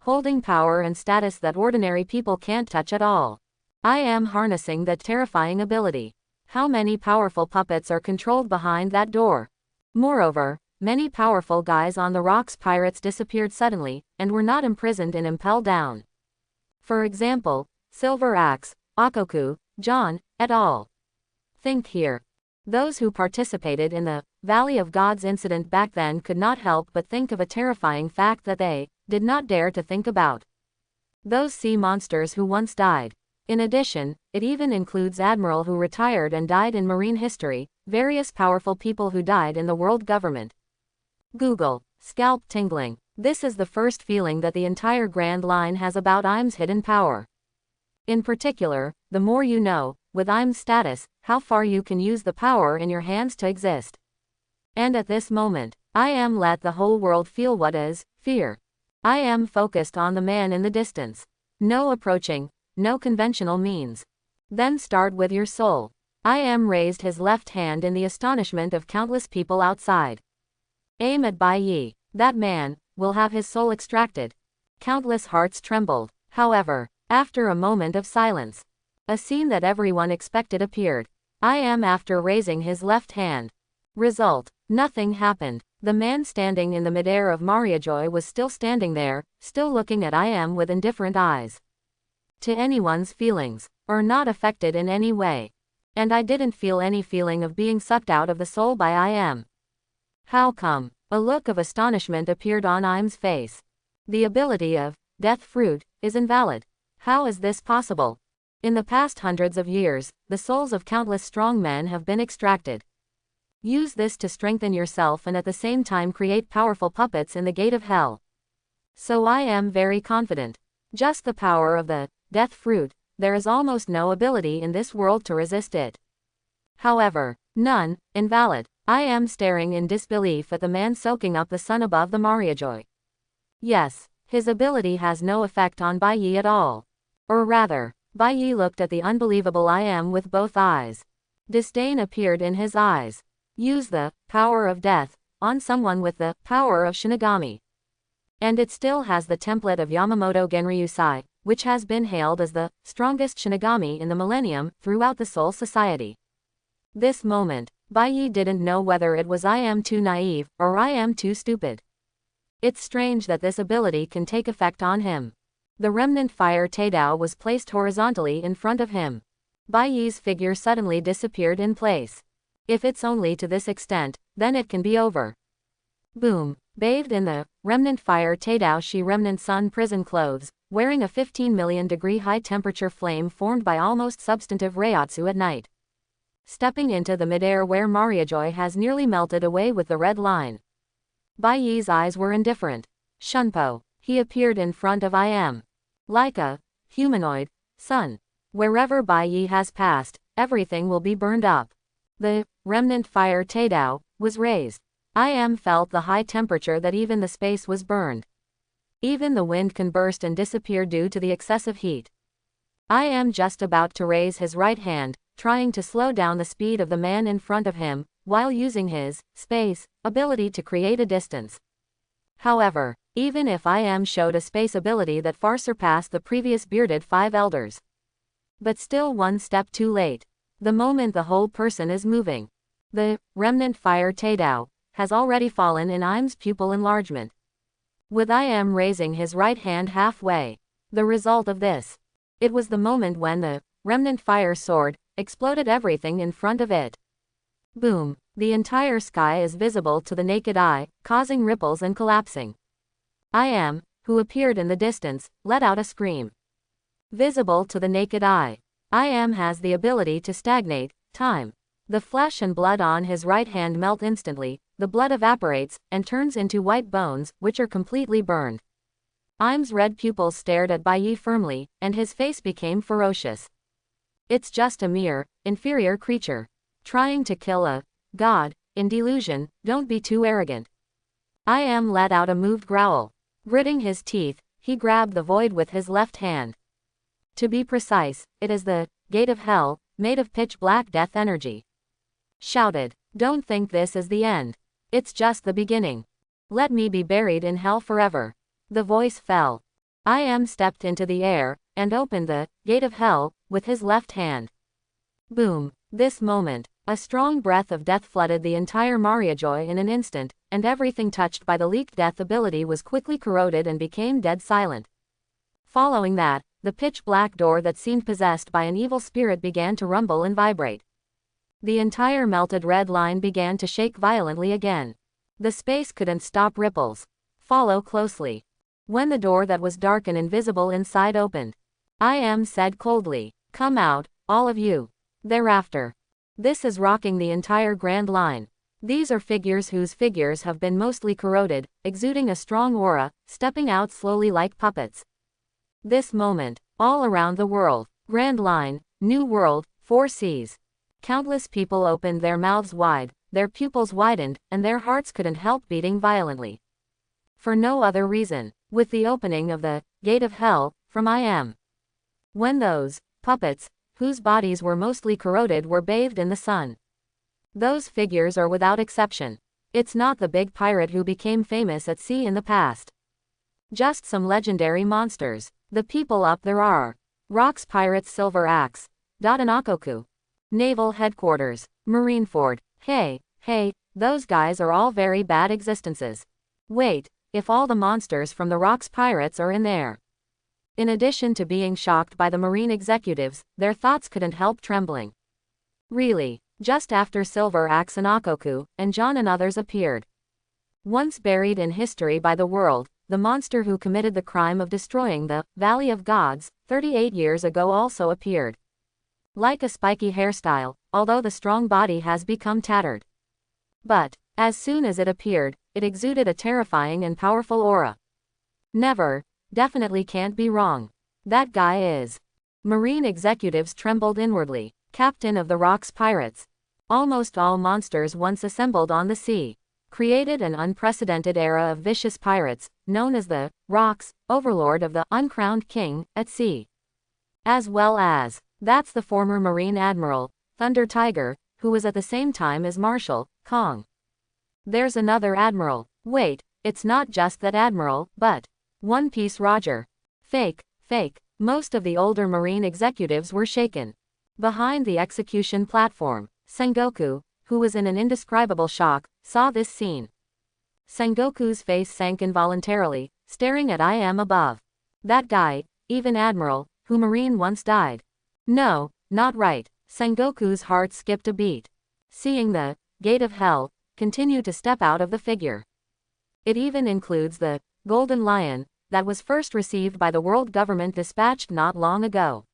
Holding power and status that ordinary people can't touch at all. I am harnessing that terrifying ability. How many powerful puppets are controlled behind that door? Moreover, many powerful guys on the rocks pirates disappeared suddenly, and were not imprisoned in Impel Down. For example, Silver Axe, Akoku, John, et al. Think here. Those who participated in the Valley of Gods incident back then could not help but think of a terrifying fact that they did not dare to think about. Those sea monsters who once died. In addition, it even includes Admiral who retired and died in marine history, various powerful people who died in the world government. Google. Scalp tingling. This is the first feeling that the entire Grand Line has about IM's hidden power. In particular, the more you know, with IM's status, how far you can use the power in your hands to exist. And at this moment, I am let the whole world feel what is fear. I am focused on the man in the distance. No approaching, no conventional means. Then start with your soul. I am raised his left hand in the astonishment of countless people outside. Aim at Bai Yi. That man will have his soul extracted. Countless hearts trembled. However, after a moment of silence, a scene that everyone expected appeared. I am after raising his left hand. Result. Nothing happened. The man standing in the midair of Mariajoy was still standing there, still looking at I am with indifferent eyes. To anyone's feelings, or not affected in any way. And I didn't feel any feeling of being sucked out of the soul by I am. How come? A look of astonishment appeared on IM's face. The ability of death fruit is invalid. How is this possible? In the past hundreds of years, the souls of countless strong men have been extracted. Use this to strengthen yourself and at the same time create powerful puppets in the gate of hell. So I am very confident. Just the power of the death fruit, there is almost no ability in this world to resist it. However, none, invalid. I am staring in disbelief at the man soaking up the sun above the Mariajoy. Yes, his ability has no effect on Bai Yi at all. Or rather, Bai Yi looked at the unbelievable I am with both eyes. Disdain appeared in his eyes. Use the power of death on someone with the power of Shinigami. And it still has the template of Yamamoto Genryūsai, which has been hailed as the strongest Shinigami in the millennium throughout the Soul Society. This moment, Bai Yi didn't know whether it was I am too naive, or I am too stupid. It's strange that this ability can take effect on him. The remnant fire Taidao was placed horizontally in front of him. Bai Yi's figure suddenly disappeared in place. If it's only to this extent, then it can be over. Boom. Bathed in the remnant fire Taidao she remnant sun prison clothes, wearing a 15 million degree high temperature flame formed by almost substantive Reiatsu at night. Stepping into the midair where Mariajoy has nearly melted away with the red line. Bai Yi's eyes were indifferent. Shunpo. He appeared in front of I am. Like a humanoid sun. Wherever Bai Yi has passed, everything will be burned up. The remnant fire Taidao was raised. I am felt the high temperature that even the space was burned. Even the wind can burst and disappear due to the excessive heat. I am just about to raise his right hand, trying to slow down the speed of the man in front of him, while using his space ability to create a distance. However, even if I am showed a space ability that far surpassed the previous bearded 5 elders. But still one step too late. The moment the whole person is moving. The remnant fire Taidao has already fallen in Im's pupil enlargement. With I am raising his right hand halfway. The result of this. It was the moment when the remnant fire sword exploded everything in front of it. Boom. The entire sky is visible to the naked eye, causing ripples and collapsing. I am, who appeared in the distance, let out a scream. Visible to the naked eye. I am has the ability to stagnate time. The flesh and blood on his right hand melt instantly, the blood evaporates, and turns into white bones, which are completely burned. Im's red pupils stared at Bai Yi firmly, and his face became ferocious. It's just a mere, inferior creature. Trying to kill a god, in delusion, don't be too arrogant. I am let out a moved growl. Gritting his teeth, he grabbed the void with his left hand. To be precise, it is the gate of hell, made of pitch black death energy. Shouted, don't think this is the end. It's just the beginning. Let me be buried in hell forever. The voice fell. I am stepped into the air, and opened the gate of hell, with his left hand. Boom. This moment, a strong breath of death flooded the entire Mariajoy in an instant, and everything touched by the leaked death ability was quickly corroded and became dead silent. Following that, the pitch-black door that seemed possessed by an evil spirit began to rumble and vibrate. The entire melted red line began to shake violently again. The space couldn't stop ripples. Follow closely. When the door that was dark and invisible inside opened, I am said coldly, come out, all of you. Thereafter. This is rocking the entire Grand Line. These are figures whose figures have been mostly corroded, exuding a strong aura, stepping out slowly like puppets. This moment, all around the world, Grand Line, New World, 4 seas. Countless people opened their mouths wide, their pupils widened, and their hearts couldn't help beating violently. For no other reason, with the opening of the gate of hell, from I am. When those puppets, whose bodies were mostly corroded, were bathed in the sun. Those figures are without exception. It's not the big pirate who became famous at sea in the past. Just some legendary monsters. The people up there are Rocks Pirates Silver Axe, Dotanakoku, Naval Headquarters, Marineford. Hey, those guys are all very bad existences. Wait, if all the monsters from the Rocks Pirates are in there. In addition to being shocked by the Marine executives, their thoughts couldn't help trembling. Really, just after Silver Axe and Akoku, and John and others appeared. Once buried in history by the world, the monster who committed the crime of destroying the Valley of Gods 38 years ago also appeared. Like a spiky hairstyle, although the strong body has become tattered. But, as soon as it appeared, it exuded a terrifying and powerful aura. Never, definitely can't be wrong. That guy is. Marine executives trembled inwardly. Captain of the Rocks Pirates. Almost all monsters once assembled on the sea. Created an unprecedented era of vicious pirates, known as the Rocks, overlord of the uncrowned king, at sea. As well as, that's the former Marine Admiral, Thunder Tiger, who was at the same time as Marshal, Kong. There's another Admiral. Wait, it's not just that Admiral, but One Piece Roger. Fake. Most of the older Marine executives were shaken. Behind the execution platform, Sengoku, who was in an indescribable shock, saw this scene. Sengoku's face sank involuntarily, staring at I am above. That guy, even Admiral, who Marine once died. No, not right. Sengoku's heart skipped a beat. Seeing the gate of hell continue to step out of the figure. It even includes the golden lion that was first received by the world government dispatched not long ago.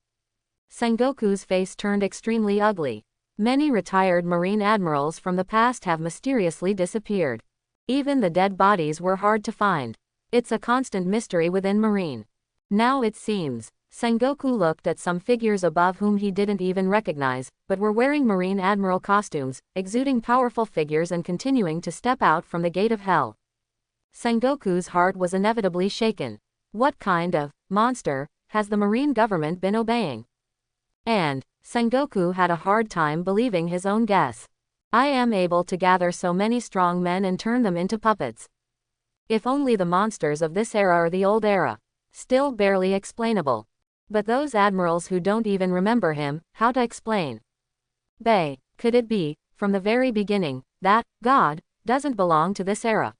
Sengoku's face turned extremely ugly. Many retired Marine admirals from the past have mysteriously disappeared. Even the dead bodies were hard to find. It's a constant mystery within Marine. Now it seems. Sengoku looked at some figures above whom he didn't even recognize, but were wearing Marine Admiral costumes, exuding powerful figures and continuing to step out from the gate of hell. Sengoku's heart was inevitably shaken. What kind of monster has the Marine government been obeying? And Sengoku had a hard time believing his own guess. I am able to gather so many strong men and turn them into puppets. If only the monsters of this era or the old era. Still barely explainable. But those admirals who don't even remember him, how to explain? Could it be, from the very beginning, that God doesn't belong to this era?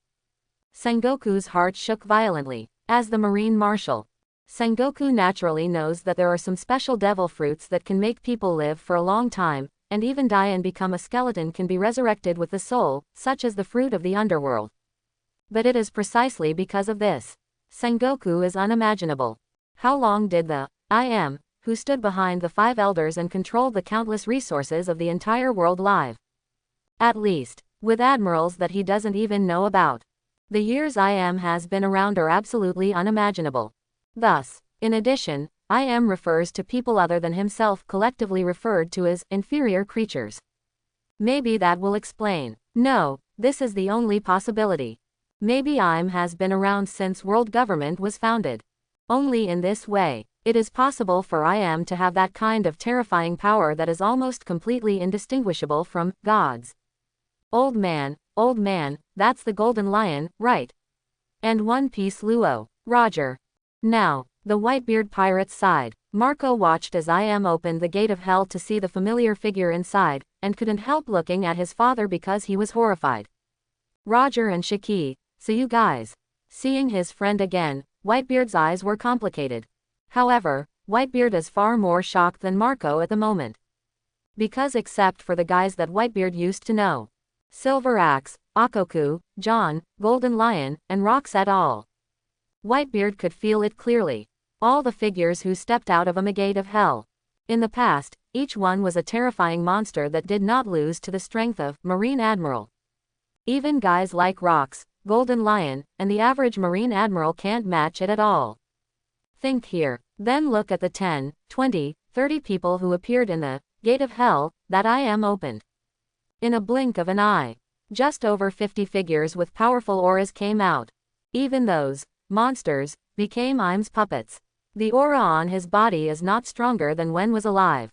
Sengoku's heart shook violently. As the Marine Marshal, Sengoku naturally knows that there are some special devil fruits that can make people live for a long time, and even die and become a skeleton can be resurrected with the soul, such as the fruit of the underworld. But it is precisely because of this. Sengoku is unimaginable. How long did the I am, who stood behind the 5 elders and controlled the countless resources of the entire world live? At least, with admirals that he doesn't even know about. The years I am has been around are absolutely unimaginable. Thus, in addition, I am refers to people other than himself collectively referred to as inferior creatures. Maybe that will explain. No, this is the only possibility. Maybe IM has been around since world government was founded. Only in this way, it is possible for IM to have that kind of terrifying power that is almost completely indistinguishable from God's. Old man, that's the golden lion, right? And One Piece Luo. Roger. Now, the Whitebeard pirates sighed. Marco watched as IM opened the gate of hell to see the familiar figure inside, and couldn't help looking at his father because he was horrified. Roger and Shiki, so you guys. Seeing his friend again, Whitebeard's eyes were complicated. However, Whitebeard is far more shocked than Marco at the moment. Because except for the guys that Whitebeard used to know, Silver Axe, Akoku, John, Golden Lion, and Rox et al., Whitebeard could feel it clearly. All the figures who stepped out of a gate of hell. In the past, each one was a terrifying monster that did not lose to the strength of Marine Admiral. Even guys like Rox, Golden Lion, and the average Marine Admiral can't match it at all. Think here, then look at the 10, 20, 30 people who appeared in the gate of hell that IM opened. In a blink of an eye, just over 50 figures with powerful auras came out. Even those monsters became IM's puppets. The aura on his body is not stronger than when was alive.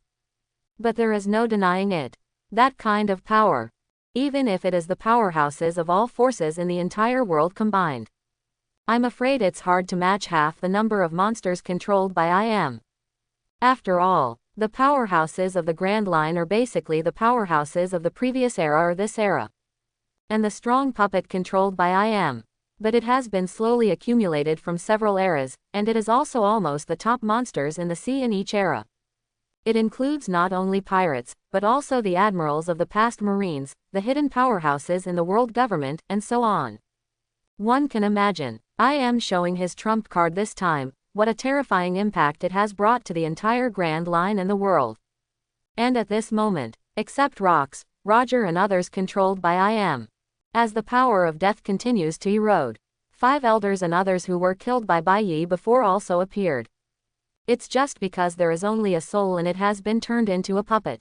But there is no denying it. That kind of power. Even if it is the powerhouses of all forces in the entire world combined. I'm afraid it's hard to match half the number of monsters controlled by IM. After all, the powerhouses of the Grand Line are basically the powerhouses of the previous era or this era. And the strong puppet controlled by IM. But it has been slowly accumulated from several eras, and it is also almost the top monsters in the sea in each era. It includes not only pirates, but also the admirals of the past Marines, the hidden powerhouses in the world government, and so on. One can imagine, IM showing his trump card this time, what a terrifying impact it has brought to the entire Grand Line and the world. And at this moment, except Rox, Roger and others controlled by IM. As the power of death continues to erode, 5 elders and others who were killed by Baiyi before also appeared. It's just because there is only a soul and it has been turned into a puppet.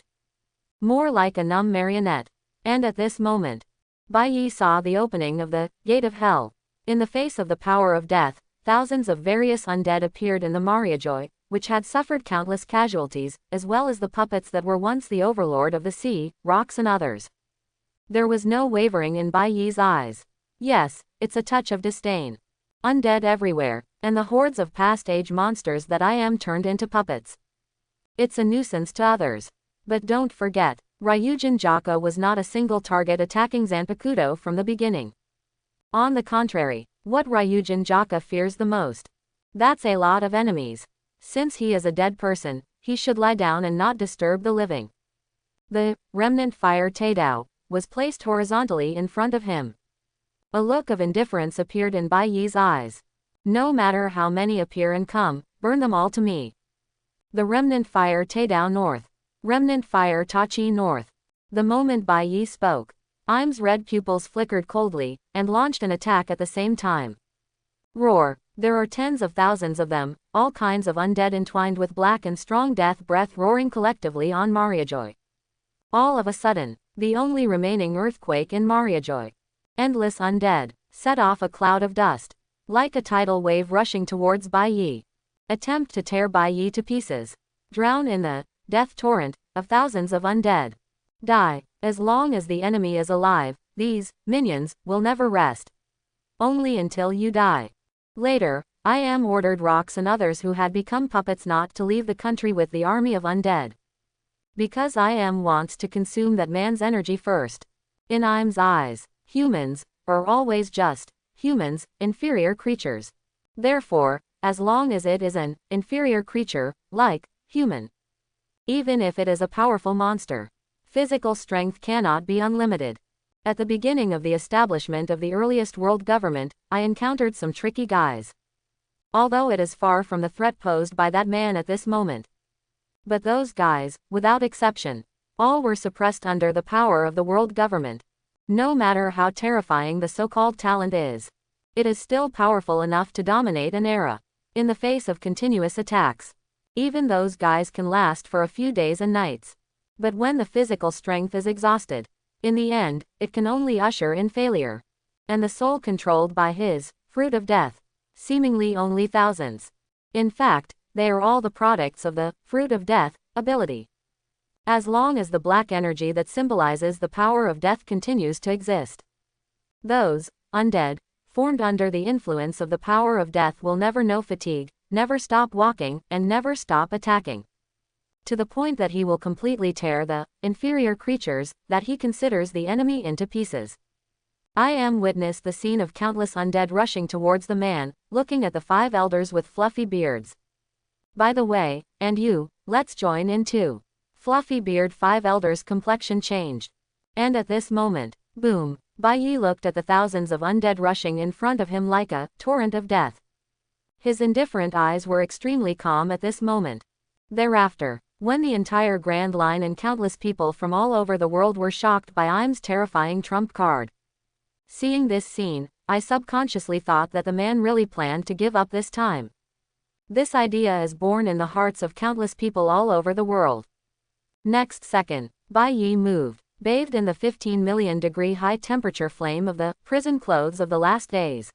More like a numb marionette. And at this moment, Baiyi saw the opening of the gate of hell. In the face of the power of death, thousands of various undead appeared in the Mariajoy, which had suffered countless casualties, as well as the puppets that were once the overlord of the sea, Rox and others. There was no wavering in Baiyi's eyes. Yes, it's a touch of disdain. Undead everywhere, and the hordes of past age monsters that IM turned into puppets. It's a nuisance to others. But don't forget, Ryujin Jaka was not a single target attacking Zanpakuto from the beginning. On the contrary, what Ryujin Jaka fears the most? That's a lot of enemies. Since he is a dead person, he should lie down and not disturb the living. The remnant fire Taidao was placed horizontally in front of him. A look of indifference appeared in Bai Yi's eyes. No matter how many appear and come, burn them all to me. The remnant fire Taidao north. Remnant fire Tachi north. The moment Bai Yi spoke, Im's red pupils flickered coldly, and launched an attack at the same time. Roar. There are tens of thousands of them, all kinds of undead entwined with black and strong death breath roaring collectively on Mariajoy. All of a sudden, the only remaining earthquake in Mariajoy. Endless undead, set off a cloud of dust. Like a tidal wave rushing towards Bai Yi. Attempt to tear Bai Yi to pieces. Drown in the death torrent of thousands of undead. Die. As long as the enemy is alive, these minions will never rest. Only until you die. Later, I am ordered Rocks and others who had become puppets not to leave the country with the army of undead. Because I am wants to consume that man's energy first. In Im's eyes, humans are always just humans, inferior creatures. Therefore, as long as it is an inferior creature, like human, even if it is a powerful monster, physical strength cannot be unlimited. At the beginning of the establishment of the earliest world government, I encountered some tricky guys. Although it is far from the threat posed by that man at this moment. But those guys, without exception, all were suppressed under the power of the world government. No matter how terrifying the so-called talent is, it is still powerful enough to dominate an era. In the face of continuous attacks, even those guys can last for a few days and nights. But when the physical strength is exhausted, in the end, it can only usher in failure. And the soul controlled by his fruit of death, seemingly only thousands. In fact, they are all the products of the fruit of death ability. As long as the black energy that symbolizes the power of death continues to exist, those undead formed under the influence of the power of death will never know fatigue, never stop walking, and never stop attacking. To the point that he will completely tear the inferior creatures that he considers the enemy into pieces. I am witnessed the scene of countless undead rushing towards the man, looking at the 5 elders with fluffy beards. By the way, and you, let's join in too. Fluffy beard 5 elders' complexion changed. And at this moment, boom, Bai Yi looked at the thousands of undead rushing in front of him like a torrent of death. His indifferent eyes were extremely calm at this moment. Thereafter, when the entire Grand Line and countless people from all over the world were shocked by Im's terrifying trump card. Seeing this scene, I subconsciously thought that the man really planned to give up this time. This idea is born in the hearts of countless people all over the world. Next second, Bai Yi moved, bathed in the 15 million degree high temperature flame of the prison clothes of the last days.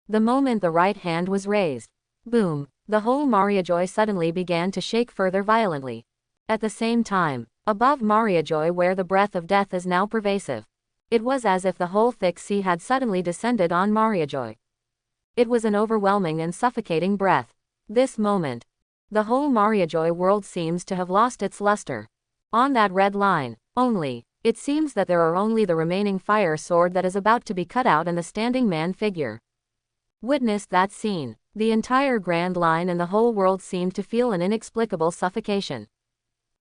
The moment the right hand was raised, boom, the whole Mariajoy suddenly began to shake further violently. At the same time, above Mariajoy where the breath of death is now pervasive, it was as if the whole thick sea had suddenly descended on Mariajoy. It was an overwhelming and suffocating breath. This moment, the whole Mariajoy world seems to have lost its luster. On that red line, only, it seems that there are only the remaining fire sword that is about to be cut out and the standing man figure. Witnessed that scene, the entire Grand Line and the whole world seemed to feel an inexplicable suffocation.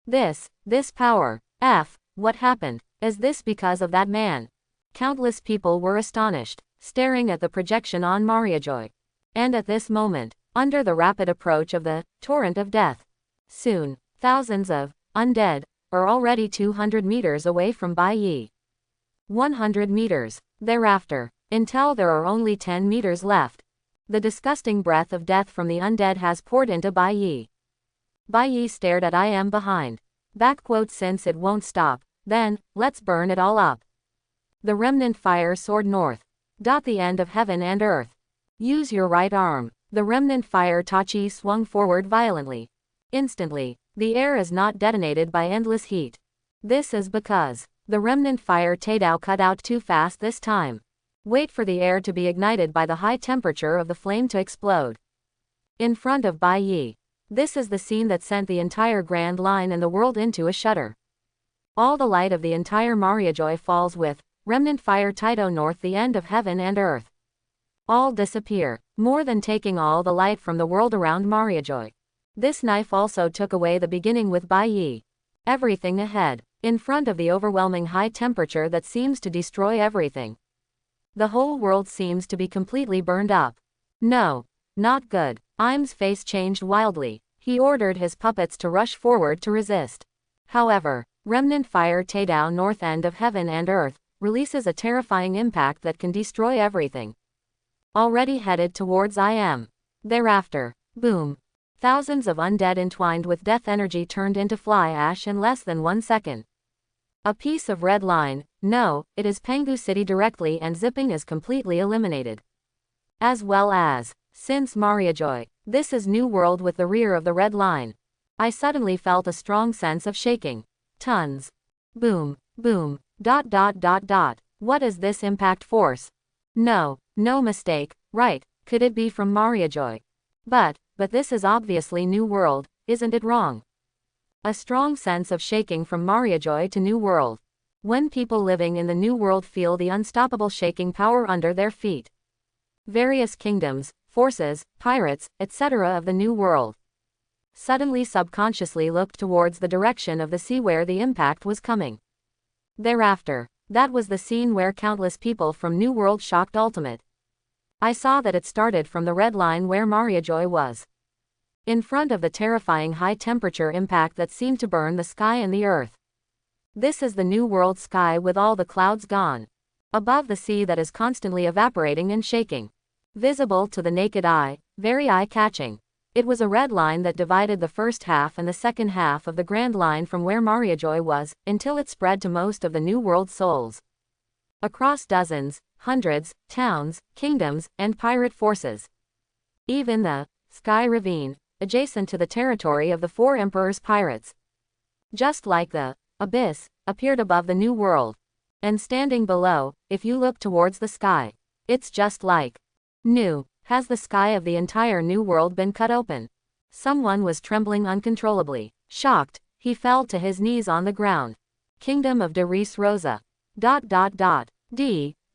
This power, what happened? Is this because of that man? Countless people were astonished, staring at the projection on Mariajoy. And at this moment, under the rapid approach of the torrent of death, soon, thousands of undead are already 200 meters away from Bai Yi. 100 meters, thereafter, until there are only 10 meters left. The disgusting breath of death from the undead has poured into Bai Yi. Bai Yi stared at I am behind. Since it won't stop, then, let's burn it all up. The remnant fire soared north. The end of heaven and earth. Use your right arm. The remnant fire Tachi swung forward violently. Instantly, the air is not detonated by endless heat. This is because the remnant fire Taidao cut out too fast this time. Wait for the air to be ignited by the high temperature of the flame to explode. In front of Bai Yi. This is the scene that sent the entire Grand Line and the world into a shudder. All the light of the entire Mariajoy falls with remnant fire Taito north the end of heaven and earth. All disappear, more than taking all the light from the world around Mariajoy. This knife also took away the beginning with Bai Yi. Everything ahead, in front of the overwhelming high temperature that seems to destroy everything. The whole world seems to be completely burned up. No, not good. Im's face changed wildly. He ordered his puppets to rush forward to resist. However, remnant fire Taito north end of heaven and earth releases a terrifying impact that can destroy everything. Already headed towards Im. Thereafter, boom. Thousands of undead entwined with death energy turned into fly ash in less than 1 second. A piece of red line, no, it is Pengu City directly and zipping is completely eliminated. As well as, since Mariajoy, this is New World with the rear of the red line. I suddenly felt a strong sense of shaking. Tons. Boom, boom, ... What is this impact force? No mistake, right, could it be from Mariajoy? But this is obviously New World, isn't it wrong? A strong sense of shaking from Mariajoy to New World. When people living in the New World feel the unstoppable shaking power under their feet. Various kingdoms, forces, pirates, etc. of the New World suddenly subconsciously looked towards the direction of the sea where the impact was coming. Thereafter, that was the scene where countless people from New World shocked ultimate. I saw that it started from the red line where Mariajoy was. In front of the terrifying high temperature impact that seemed to burn the sky and the earth. This is the New World sky with all the clouds gone. Above the sea that is constantly evaporating and shaking. Visible to the naked eye, very eye-catching. It was a red line that divided the first half and the second half of the Grand Line from where Mariajoy was, until it spread to most of the New World souls. Across dozens, hundreds, towns, kingdoms, and pirate forces. Even the Sky Ravine, adjacent to the territory of the Four Emperors' pirates. Just like the abyss, appeared above the New World. And standing below, if you look towards the sky, it's just like new. Has the sky of the entire New World been cut open? Someone was trembling uncontrollably. Shocked, he fell to his knees on the ground. Kingdom of de Rees Rosa. ...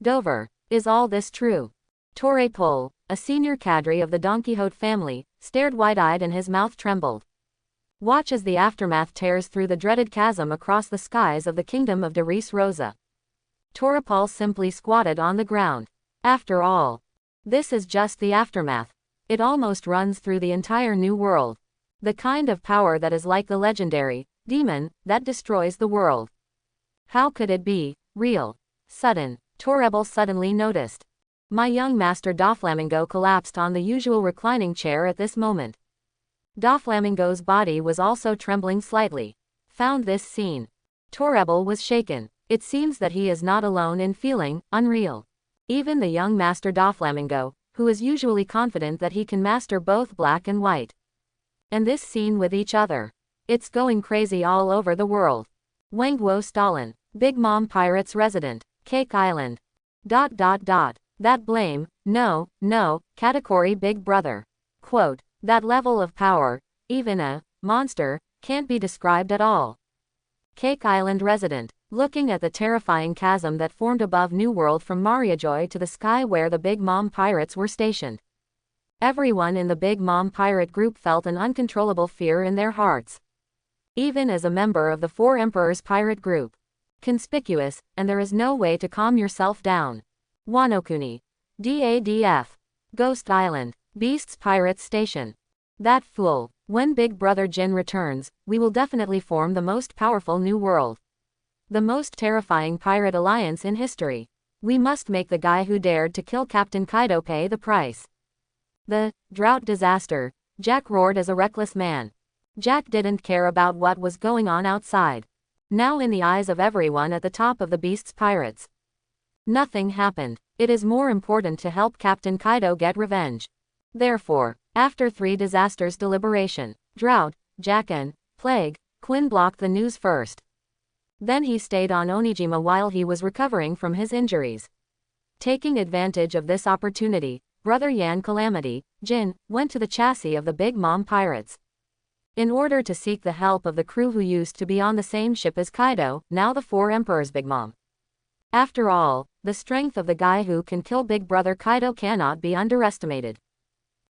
Dover, is all this true? Torre Pole, a senior cadre of the Don Quixote family, stared wide-eyed and his mouth trembled. Watch as the aftermath tears through the dreaded chasm across the skies of the Kingdom of de Rees Rosa. Torrepal simply squatted on the ground. After all, this is just the aftermath. It almost runs through the entire New World. The kind of power that is like the legendary demon that destroys the world. How could it be real? Sudden. Torrebel suddenly noticed. My young master Doflamingo collapsed on the usual reclining chair at this moment. Doflamingo's body was also trembling slightly. Found this scene. Torrebel was shaken. It seems that he is not alone in feeling unreal. Even the young master Doflamingo, who is usually confident that he can master both black and white. And this scene with each other. It's going crazy all over the world. Wangguo Stalin, Big Mom Pirates resident, Cake Island. ... That blame, no, category Big Brother. Quote, that level of power, even a monster, can't be described at all. Cake Island resident, looking at the terrifying chasm that formed above New World from Mariajoy to the sky where the Big Mom Pirates were stationed. Everyone in the Big Mom Pirate group felt an uncontrollable fear in their hearts. Even as a member of the Four Emperors Pirate group. Conspicuous, and there is no way to calm yourself down. Wanokuni. DADF. Ghost Island. Beasts Pirates Station. That fool. When Big Brother Jin returns, we will definitely form the most powerful New World. The most terrifying pirate alliance in history. We must make the guy who dared to kill Captain Kaido pay the price. The drought disaster. Jack roared as a reckless man. Jack didn't care about what was going on outside. Now in the eyes of everyone at the top of the Beasts Pirates. Nothing happened. It is more important to help Captain Kaido get revenge. Therefore, after 3 disasters deliberation, drought, Jack and plague, Quinn blocked the news first. Then he stayed on Onijima while he was recovering from his injuries. Taking advantage of this opportunity, Brother Yan Calamity, Jin, went to the chassis of the Big Mom Pirates. in order to seek the help of the crew who used to be on the same ship as Kaido, now the Four Emperors Big Mom. After all, the strength of the guy who can kill Big Brother Kaido cannot be underestimated.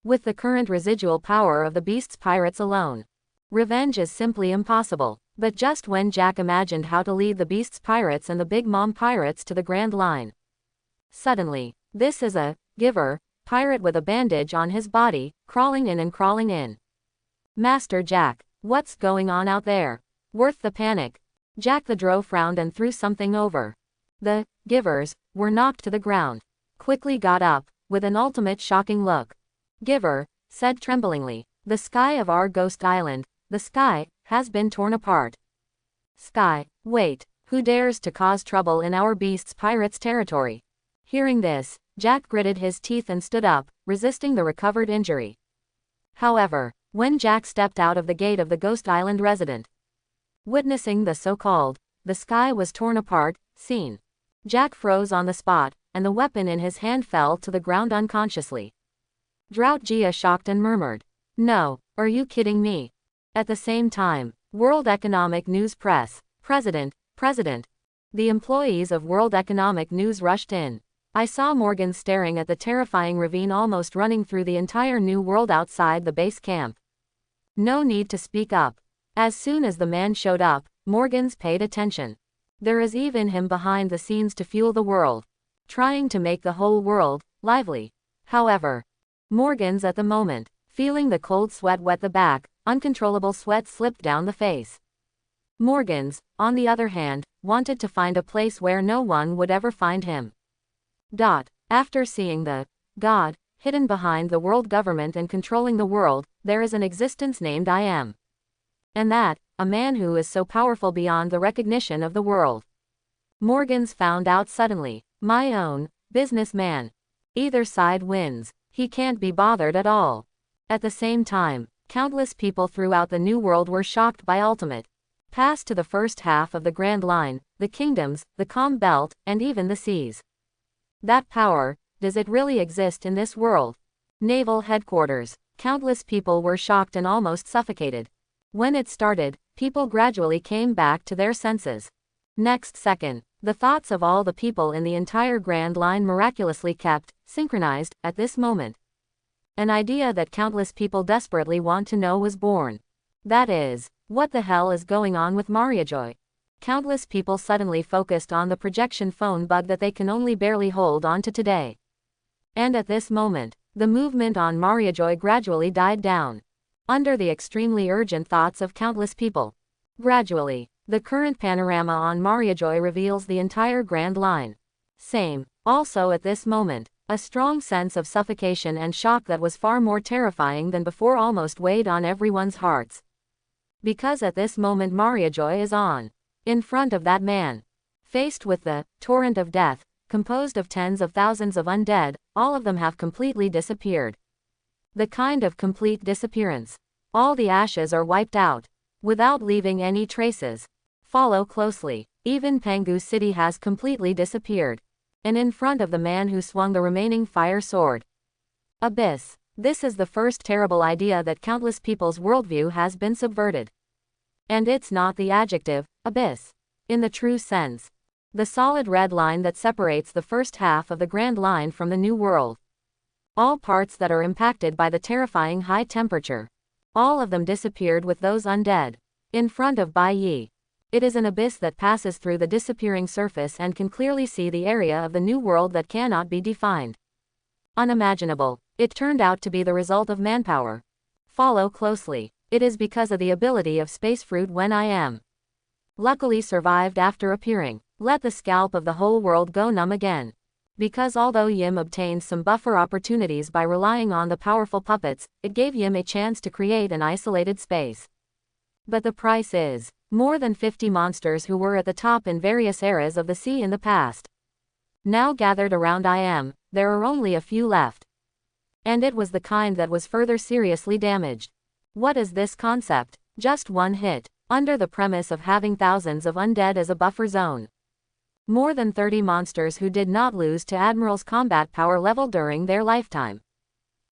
With the current residual power of the Beast's pirates alone, revenge is simply impossible. But just when Jack imagined how to lead the Beast's pirates and the Big Mom pirates to the Grand Line, suddenly, this is a giver pirate with a bandage on his body, crawling in and crawling in. Master Jack, what's going on out there? Worth the panic. Jack the Drow frowned and threw something over. The givers were knocked to the ground. Quickly got up, with an ultimate shocking look. Giver said tremblingly, the sky of our ghost island, the sky, has been torn apart. Sky, wait, who dares to cause trouble in our Beast's pirates' territory? Hearing this, Jack gritted his teeth and stood up, resisting the recovered injury. However, when Jack stepped out of the gate of the Ghost Island resident, witnessing the so-called, the sky was torn apart, scene, Jack froze on the spot, and the weapon in his hand fell to the ground unconsciously. Drought Gia shocked and murmured, "No, are you kidding me?" At the same time, World Economic News Press, President, the employees of World Economic News rushed in. I saw Morgan staring at the terrifying ravine almost running through the entire new world outside the base camp. No need to speak up. As soon as the man showed up, Morgans paid attention. There is even him behind the scenes to fuel the world, trying to make the whole world lively. However, Morgans at the moment, feeling the cold sweat wet the back, uncontrollable sweat slipped down the face. Morgans, on the other hand, wanted to find a place where no one would ever find him. After seeing the God hidden behind the world government and controlling the world, there is an existence named I Am. And that, a man who is so powerful beyond the recognition of the world. Morgans found out suddenly, my own businessman. Either side wins. He can't be bothered at all. At the same time, countless people throughout the New World were shocked by Ultimate Pass to the first half of the Grand Line, the kingdoms, the Calm Belt, and even the seas. That power, does it really exist in this world? Naval headquarters. Countless people were shocked and almost suffocated. When it started, people gradually came back to their senses. Next second, the thoughts of all the people in the entire Grand Line miraculously kept synchronized at this moment. An idea that countless people desperately want to know was born. That is, what the hell is going on with Mariajoy? Countless people suddenly focused on the projection phone bug that they can only barely hold on to today. And at this moment, the movement on Mariajoy gradually died down. Under the extremely urgent thoughts of countless people. Gradually, the current panorama on Mariajoy reveals the entire Grand Line. Same. Also at this moment, a strong sense of suffocation and shock that was far more terrifying than before almost weighed on everyone's hearts. Because at this moment Mariajoy is on. In front of that man. Faced with the torrent of death, composed of tens of thousands of undead, all of them have completely disappeared. The kind of complete disappearance. All the ashes are wiped out, without leaving any traces. Follow closely. Even Pengu City has completely disappeared. And in front of the man who swung the remaining fire sword. Abyss. This is the first terrible idea that countless people's worldview has been subverted. And it's not the adjective, abyss. In the true sense. The solid red line that separates the first half of the Grand Line from the New World. All parts that are impacted by the terrifying high temperature. All of them disappeared with those undead. In front of Bai Yi. It is an abyss that passes through the disappearing surface and can clearly see the area of the New World that cannot be defined. Unimaginable. It turned out to be the result of manpower. Follow closely. It is because of the ability of Space Fruit when I Am. Luckily survived after appearing. Let the scalp of the whole world go numb again. Because although Yim obtained some buffer opportunities by relying on the powerful puppets, it gave Yim a chance to create an isolated space. But the price is more than 50 monsters who were at the top in various eras of the sea in the past. Now gathered around I Am, there are only a few left. And it was the kind that was further seriously damaged. What is this concept? Just one hit. Under the premise of having thousands of undead as a buffer zone. More than 30 monsters who did not lose to Admiral's combat power level during their lifetime.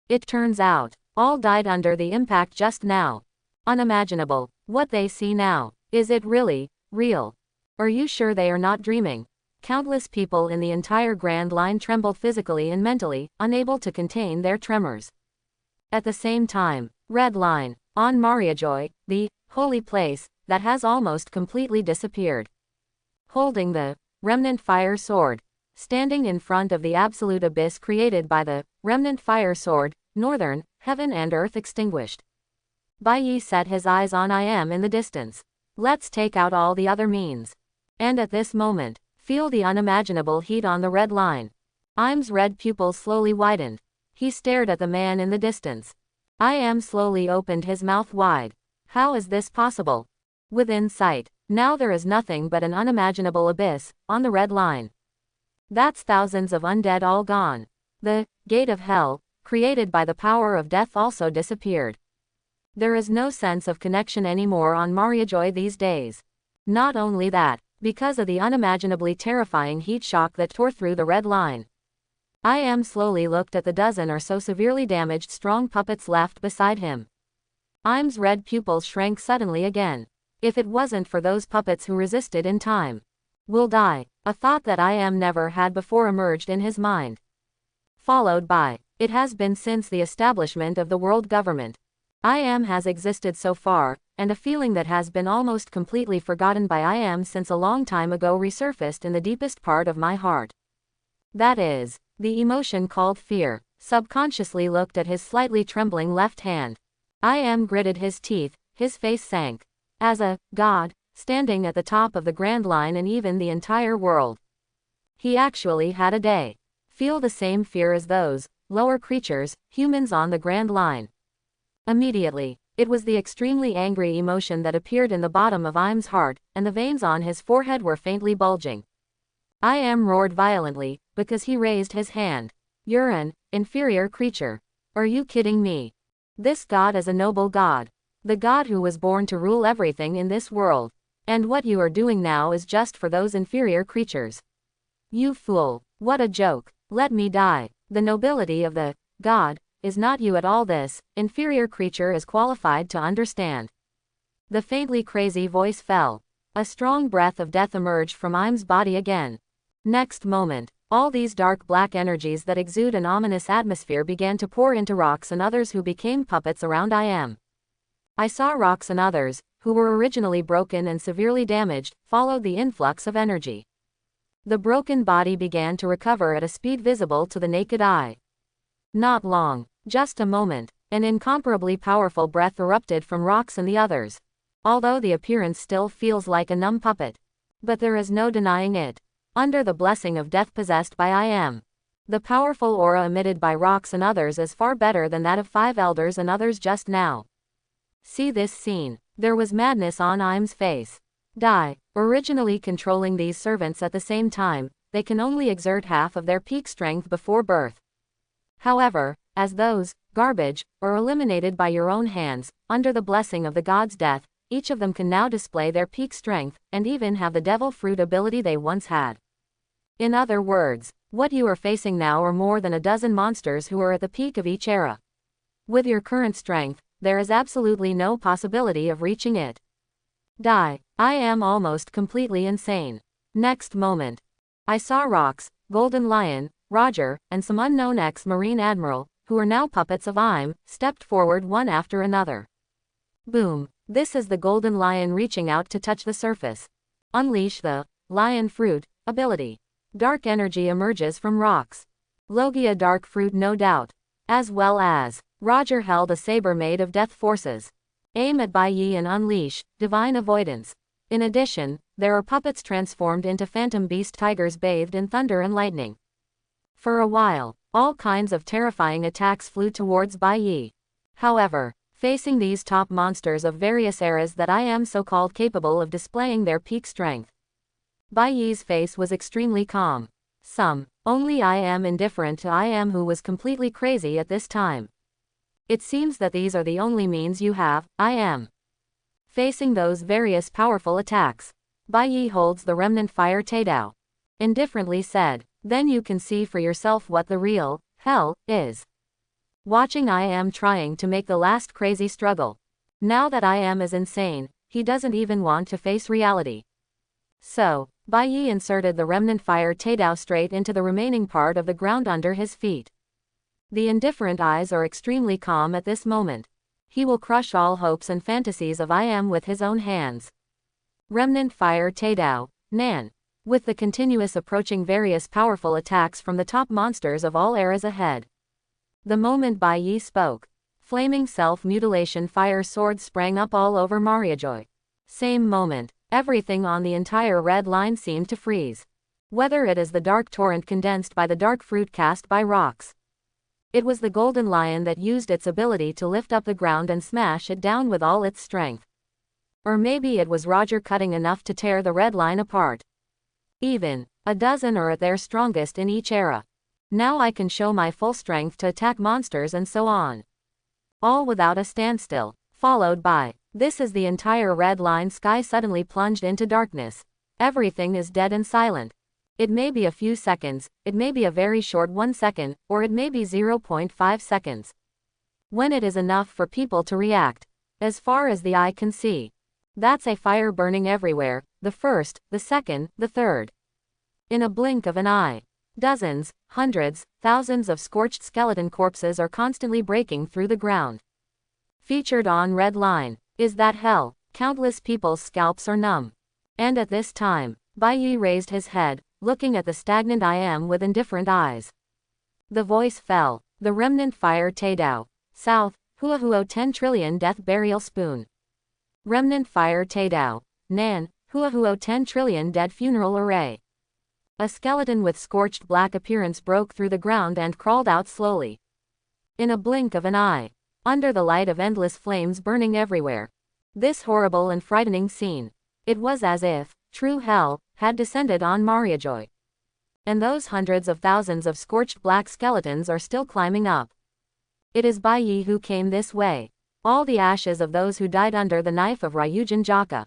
It turns out, all died under the impact just now. Unimaginable. What they see now. Is it really real? Are you sure they are not dreaming? Countless people in the entire Grand Line trembled physically and mentally, unable to contain their tremors. At the same time, Red Line, on Mariajoy, the holy place, that has almost completely disappeared. Holding the remnant fire sword. Standing in front of the absolute abyss created by the remnant fire sword, northern, heaven and earth extinguished. Bai Yi set his eyes on I am in the distance. Let's take out all the other means. And at this moment, feel the unimaginable heat on the red line. Im's red pupils slowly widened. He stared at the man in the distance. I am slowly opened his mouth wide. How is this possible? Within sight, now there is nothing but an unimaginable abyss, on the red line. That's thousands of undead all gone. The gate of hell, created by the power of death also disappeared. There is no sense of connection anymore on Mariajoy these days. Not only that, because of the unimaginably terrifying heat shock that tore through the red line. I am slowly looked at the dozen or so severely damaged strong puppets left beside him. Im's red pupils shrank suddenly again. If it wasn't for those puppets who resisted in time. Will die. A thought that I am never had before emerged in his mind. Followed by, it has been since the establishment of the world government. I am has existed so far, and a feeling that has been almost completely forgotten by I am since a long time ago resurfaced in the deepest part of my heart. That is, the emotion called fear. Subconsciously looked at his slightly trembling left hand. I am gritted his teeth, his face sank. As a god, standing at the top of the Grand Line and even the entire world. He actually had a day. Feel the same fear as those lower creatures, humans on the Grand Line. Immediately, it was the extremely angry emotion that appeared in the bottom of Im's heart, and the veins on his forehead were faintly bulging. I am roared violently, because he raised his hand. You're an inferior creature. Are you kidding me? This god is a noble god. The god who was born to rule everything in this world. And what you are doing now is just for those inferior creatures. You fool. What a joke. Let me die. The nobility of the god is not you at all. This inferior creature is qualified to understand. The faintly crazy voice fell. A strong breath of death emerged from Im's body again. Next moment, all these dark black energies that exude an ominous atmosphere began to pour into Rocks and others who became puppets around I. I saw Rocks and others, who were originally broken and severely damaged, followed the influx of energy. The broken body began to recover at a speed visible to the naked eye. Not long, just a moment, an incomparably powerful breath erupted from Rocks and the others. Although the appearance still feels like a numb puppet. But there is no denying it. Under the blessing of death possessed by I. The powerful aura emitted by Rocks and others is far better than that of 5 elders and others just now. See this scene. There was madness on Im's face. Originally controlling these servants at the same time, they can only exert half of their peak strength before birth. However, as those garbage are eliminated by your own hands, under the blessing of the god's death, each of them can now display their peak strength, and even have the devil fruit ability they once had. In other words, what you are facing now are more than a dozen monsters who are at the peak of each era. With your current strength, there is absolutely no possibility of reaching it. I am almost completely insane. Next moment, I saw Rocks, Golden Lion, Roger, and some unknown ex-Marine Admiral, who are now puppets of Im, stepped forward one after another. Boom. This is the Golden Lion reaching out to touch the surface. Unleash the Lion Fruit ability. Dark energy emerges from Rocks. Logia Dark Fruit no doubt. As well as, Roger held a saber made of death forces. Aim at Bai Yi and unleash divine avoidance. In addition, there are puppets transformed into phantom beast tigers bathed in thunder and lightning. For a while, all kinds of terrifying attacks flew towards Bai Yi. However, facing these top monsters of various eras that I am so-called capable of displaying their peak strength, Bai Yi's face was extremely calm. Only I am indifferent to I am who was completely crazy at this time. It seems that these are the only means you have, I am. Facing those various powerful attacks, Bai Yi holds the remnant fire Taidao. Indifferently said, then you can see for yourself what the real hell is. Watching I am trying to make the last crazy struggle. Now that I is insane, he doesn't even want to face reality. So, Bai Yi inserted the remnant fire Taidao straight into the remaining part of the ground under his feet. The indifferent eyes are extremely calm at this moment. He will crush all hopes and fantasies of with his own hands. Remnant fire Taidao, Nan. With the continuous approaching various powerful attacks from the top monsters of all eras ahead. The moment Bai Yi spoke, flaming self-mutilation fire swords sprang up all over Mariajoy. Same moment, everything on the entire red line seemed to freeze. Whether it is the dark torrent condensed by the dark fruit cast by rocks. It was the golden lion that used its ability to lift up the ground and smash it down with all its strength. Or maybe it was Roger cutting enough to tear the red line apart. Even a dozen are at their strongest in each era. Now I can show my full strength to attack monsters and so on. All without a standstill, followed by, this is the entire red line sky suddenly plunged into darkness. Everything is dead and silent. It may be a few seconds, it may be a very short 1 second, or it may be 0.5 seconds. When it is enough for people to react. As far as the eye can see. That's a fire burning everywhere, the first, the second, the third. In a blink of an eye. Dozens, hundreds, thousands of scorched skeleton corpses are constantly breaking through the ground. Featured on red line, is that hell? Countless people's scalps are numb. And at this time, Bai Yi raised his head, looking at the stagnant with indifferent eyes. The voice fell. The remnant fire Taidao. South, Huahuo 10 trillion death burial spoon. Remnant fire Taidao. Nan, Huahuo 10 trillion dead funeral array. A skeleton with scorched black appearance broke through the ground and crawled out slowly. In a blink of an eye. Under the light of endless flames burning everywhere. This horrible and frightening scene. It was as if true hell had descended on Mariajoy. And those hundreds of thousands of scorched black skeletons are still climbing up. It is Bai Yi who came this way. All the ashes of those who died under the knife of Ryujin Jaka.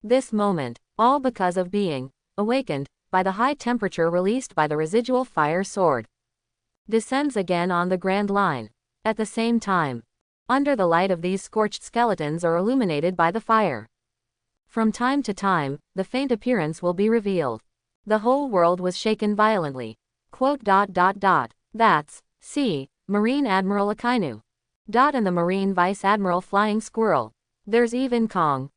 This moment, all because of being awakened by the high temperature released by the residual fire sword. Descends again on the grand line. At the same time, under the light of these scorched skeletons are illuminated by the fire. From time to time, the faint appearance will be revealed. The whole world was shaken violently. That's C. Marine Admiral Akainu. And the Marine Vice Admiral Flying Squirrel. There's even Kong,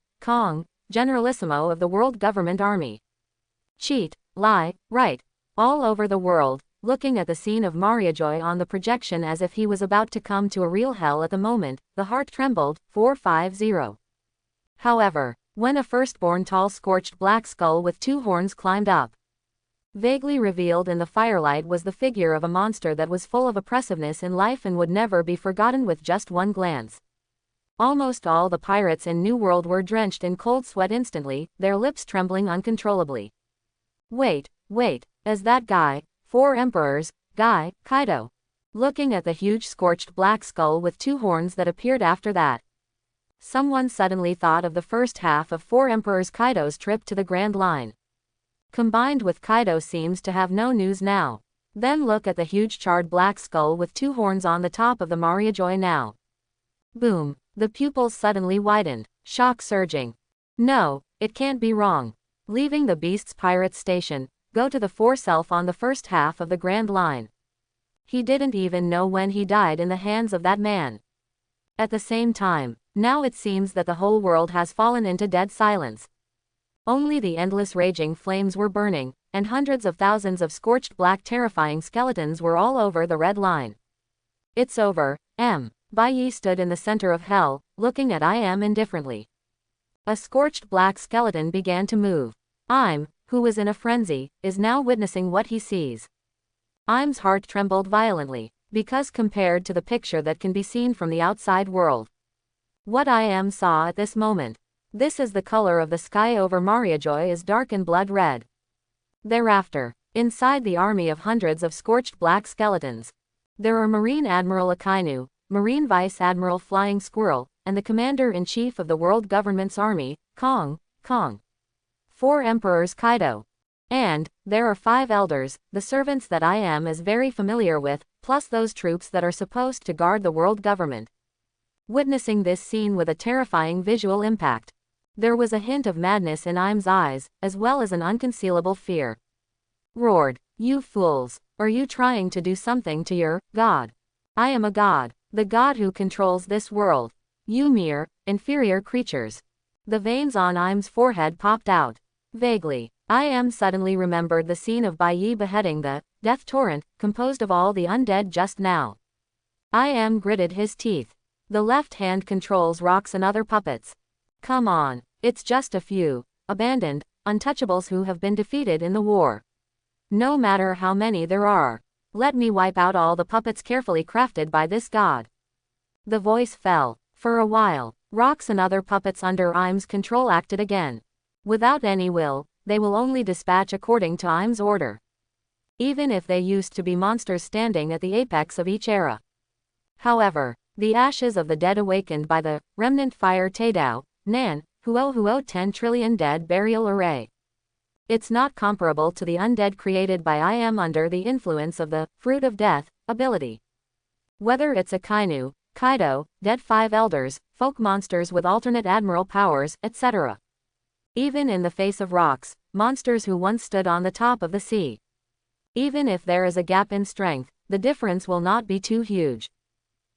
Generalissimo of the World Government Army. Cheat, lie, right. All over the world, looking at the scene of Mariajoy on the projection as if he was about to come to a real hell at the moment, the heart trembled. 450. However, when a firstborn tall scorched black skull with 2 horns climbed up. Vaguely revealed in the firelight was the figure of a monster that was full of oppressiveness in life and would never be forgotten with just one glance. Almost all the pirates in New World were drenched in cold sweat instantly, their lips trembling uncontrollably. Wait, is that guy, 4 emperors, guy, Kaido? Looking at the huge scorched black skull with 2 horns that appeared after that. Someone suddenly thought of the first half of 4 Emperors Kaido's trip to the Grand Line. Combined with Kaido seems to have no news now. Then look at the huge charred black skull with 2 horns on the top of the Mariajoy now. Boom, the pupils suddenly widened, shock surging. No, it can't be wrong. Leaving the Beast's Pirates Station, go to the 4 Self on the first half of the Grand Line. He didn't even know when he died in the hands of that man. At the same time, now it seems that the whole world has fallen into dead silence. Only the endless raging flames were burning, and hundreds of thousands of scorched black terrifying skeletons were all over the red line. It's over, Bai Yi stood in the center of hell, looking at indifferently. A scorched black skeleton began to move. Who was in a frenzy, is now witnessing what he sees. Im's heart trembled violently, because compared to the picture that can be seen from the outside world. What saw at this moment. This is the color of the sky over Mariajoy is dark and blood red. Thereafter, inside the army of hundreds of scorched black skeletons, there are Marine Admiral Akainu, Marine Vice Admiral Flying Squirrel, and the Commander-in-Chief of the World Government's Army, Kong. 4 Emperors Kaido. And there are 5 elders, the servants that is very familiar with, plus those troops that are supposed to guard the world government. witnessing this scene with a terrifying visual impact. There was a hint of madness in Im's eyes, as well as an unconcealable fear. Roared, "You fools! Are you trying to do something to your god? I am a god, the god who controls this world. You mere, inferior creatures." The veins on Im's forehead popped out. Vaguely, Im suddenly remembered the scene of Bai Yi beheading the death torrent, composed of all the undead just now. Im gritted his teeth. The left hand controls rocks and other puppets. Come on, it's just a few, abandoned, untouchables who have been defeated in the war. No matter how many there are, let me wipe out all the puppets carefully crafted by this god. The voice fell. For a while, rocks and other puppets under Im's control acted again. Without any will, they will only dispatch according to Im's order. Even if they used to be monsters standing at the apex of each era. However, the ashes of the dead awakened by the remnant fire Taidao, Nan, Huo 10 trillion dead burial array. It's not comparable to the undead created by Im under the influence of the fruit of death ability. Whether it's a Kainu, Kaido, dead 5 elders, folk monsters with alternate admiral powers, etc. Even in the face of rocks, monsters who once stood on the top of the sea. Even if there is a gap in strength, the difference will not be too huge.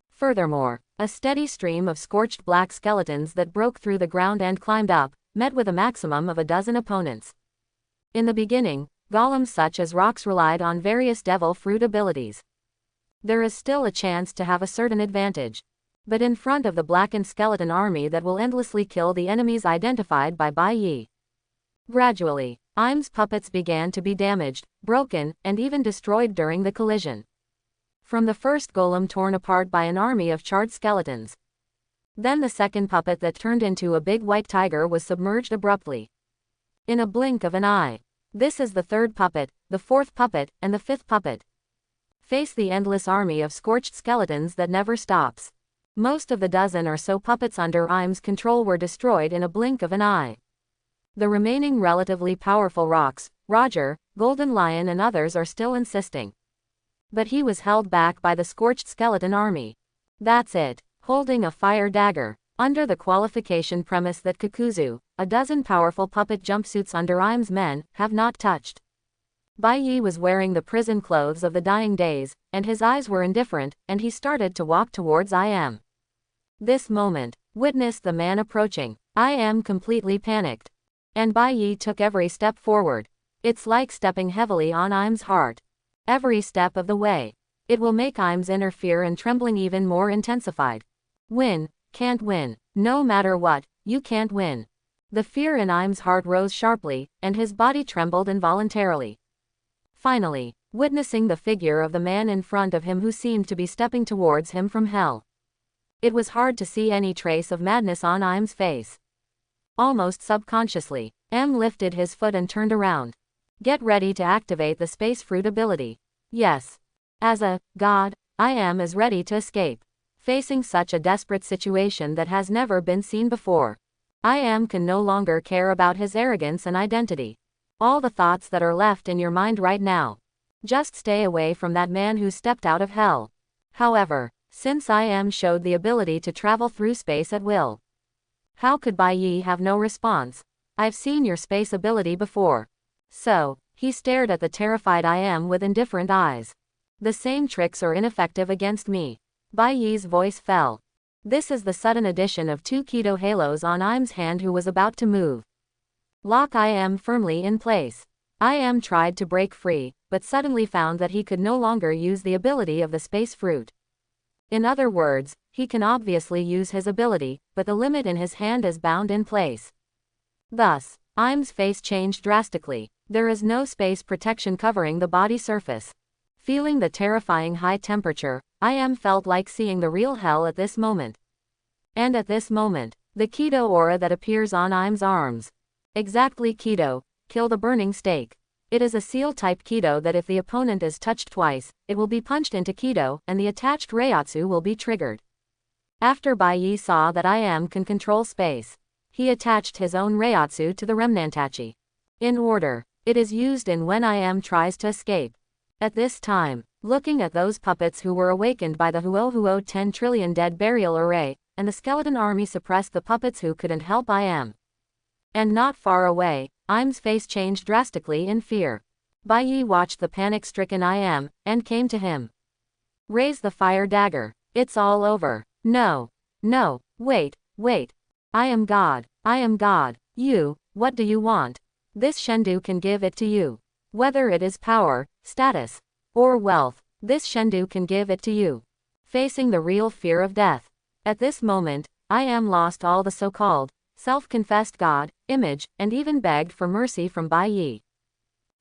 Furthermore, a steady stream of scorched black skeletons that broke through the ground and climbed up, met with a maximum of a dozen opponents. In the beginning, golems such as rocks relied on various devil fruit abilities. There is still a chance to have a certain advantage. But in front of the blackened skeleton army that will endlessly kill the enemies identified by Bai Yi. Gradually, Im's puppets began to be damaged, broken, and even destroyed during the collision. From the first golem torn apart by an army of charred skeletons. Then the second puppet that turned into a big white tiger was submerged abruptly. In a blink of an eye. This is the third puppet, the fourth puppet, and the fifth puppet. Face the endless army of scorched skeletons that never stops. Most of the dozen or so puppets under Im's control were destroyed in a blink of an eye. The remaining relatively powerful rocks, Roger, Golden Lion and others are still insisting. But he was held back by the scorched skeleton army. That's it, holding a fire dagger, under the qualification premise that Kakuzu, a dozen powerful puppet jumpsuits under Im's men, have not touched. Bai Yi was wearing the prison clothes of the dying days, and his eyes were indifferent, and he started to walk towards Im. This moment, witnessed the man approaching. Im completely panicked. And Bai Yi took every step forward. It's like stepping heavily on Im's heart. Every step of the way. It will make Im's inner fear and trembling even more intensified. Win, can't win. No matter what, you can't win. The fear in Im's heart rose sharply, and his body trembled involuntarily. Finally, witnessing the figure of the man in front of him who seemed to be stepping towards him from hell. It was hard to see any trace of madness on Im's face. Almost subconsciously, M lifted his foot and turned around. Get ready to activate the space fruit ability. Yes. As a god, Im is ready to escape. Facing such a desperate situation that has never been seen before. Im can no longer care about his arrogance and identity. All the thoughts that are left in your mind right now. Just stay away from that man who stepped out of hell. However, since Im showed the ability to travel through space at will. How could Bai Yi have no response? I've seen your space ability before. So, he stared at the terrified Im with indifferent eyes. The same tricks are ineffective against me. Bai Yi's voice fell. This is the sudden addition of 2 Keto halos on Im's hand who was about to move. Lock Im firmly in place. Im tried to break free, but suddenly found that he could no longer use the ability of the space fruit. In other words, he can obviously use his ability, but the limit in his hand is bound in place. Thus, Im's face changed drastically. There is no space protection covering the body surface. Feeling the terrifying high temperature, Im felt like seeing the real hell at this moment. And at this moment, the Keto aura that appears on Im's arms. Exactly Keto, kill the burning stake. It is a seal-type Keto that if the opponent is touched twice, it will be punched into Keto and the attached Reiatsu will be triggered. After Bai Yi saw that Im can control space, he attached his own Reiatsu to the Remnantachi. In order, it is used in when Im tries to escape. At this time, Looking at those puppets who were awakened by the Huo 10 trillion dead burial array, and the skeleton army suppressed the puppets who couldn't help I'm. And not far away, Im's face changed drastically in fear. Bai Yi watched the panic-stricken I'm, and came to him. Raise the fire dagger. It's all over. No. No. Wait. I am God. I am God. You, what do you want? This Shendu can give it to you. Whether it is power, status, or wealth, this Shendu can give it to you. Facing the real fear of death. At this moment, I'm lost all the so-called, self-confessed God, image, and even begged for mercy from Bai Yi.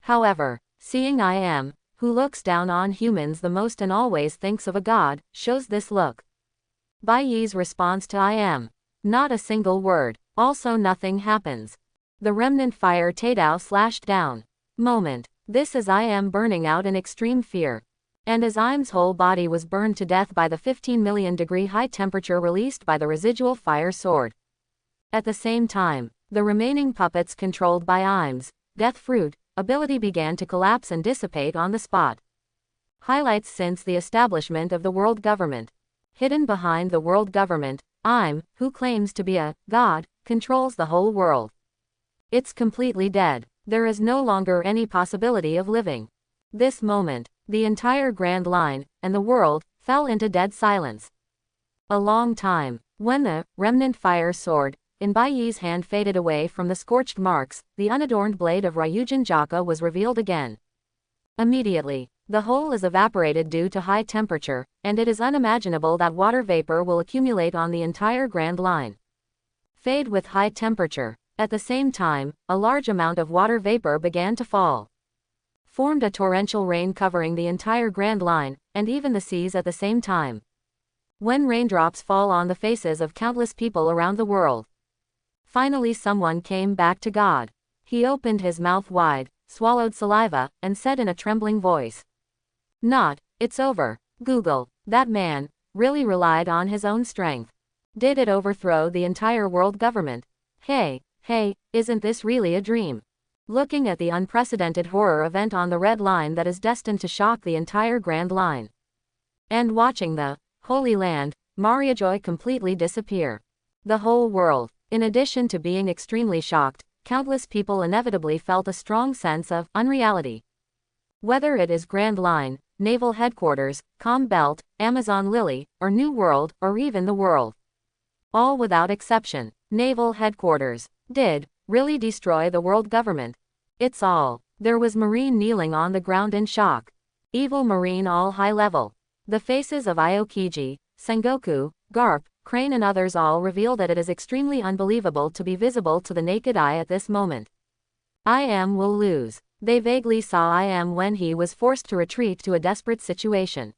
However, seeing I'm, who looks down on humans the most and always thinks of a god, shows this look. Bai Yi's response to I'm. Not a single word. Also nothing happens. The remnant fire Taidao slashed down. Moment. This as I'm burning out in extreme fear. And as Im's whole body was burned to death by the 15 million degree high temperature released by the residual fire sword. At the same time, the remaining puppets controlled by Im's death fruit ability began to collapse and dissipate on the spot. Highlights since the establishment of the world government. Hidden behind the world government, I'm, who claims to be a god, controls the whole world. It's completely dead. There is no longer any possibility of living. This moment, the entire Grand Line, and the world, fell into dead silence. A long time. When the remnant fire sword in Bai Yi's hand faded away from the scorched marks, the unadorned blade of Ryujin Jaka was revealed again. Immediately, the whole is evaporated due to high temperature, and it is unimaginable that water vapor will accumulate on the entire Grand Line. Fade with high temperature. At the same time, a large amount of water vapor began to fall. Formed a torrential rain covering the entire Grand Line, and even the seas at the same time. When raindrops fall on the faces of countless people around the world. Finally someone came back to God. He opened his mouth wide, swallowed saliva, and said in a trembling voice. It's over. Google, that man, really relied on his own strength. Did it overthrow the entire world government? Hey, isn't this really a dream? Looking at the unprecedented horror event on the red line that is destined to shock the entire Grand Line. And watching the Holy Land, Mariajoy completely disappear. The whole world, in addition to being extremely shocked, countless people inevitably felt a strong sense of unreality. Whether it is Grand Line, Naval Headquarters, Com Belt, Amazon Lily, or New World, or even the world. All without exception, Naval Headquarters did really destroy the world government. It's all. There was Marine kneeling on the ground in shock. Evil Marine all high level. The faces of Aokiji, Sengoku, Garp, Crane and others all reveal that it is extremely unbelievable to be visible to the naked eye at this moment. I'm will lose. They vaguely saw I'm when he was forced to retreat to a desperate situation.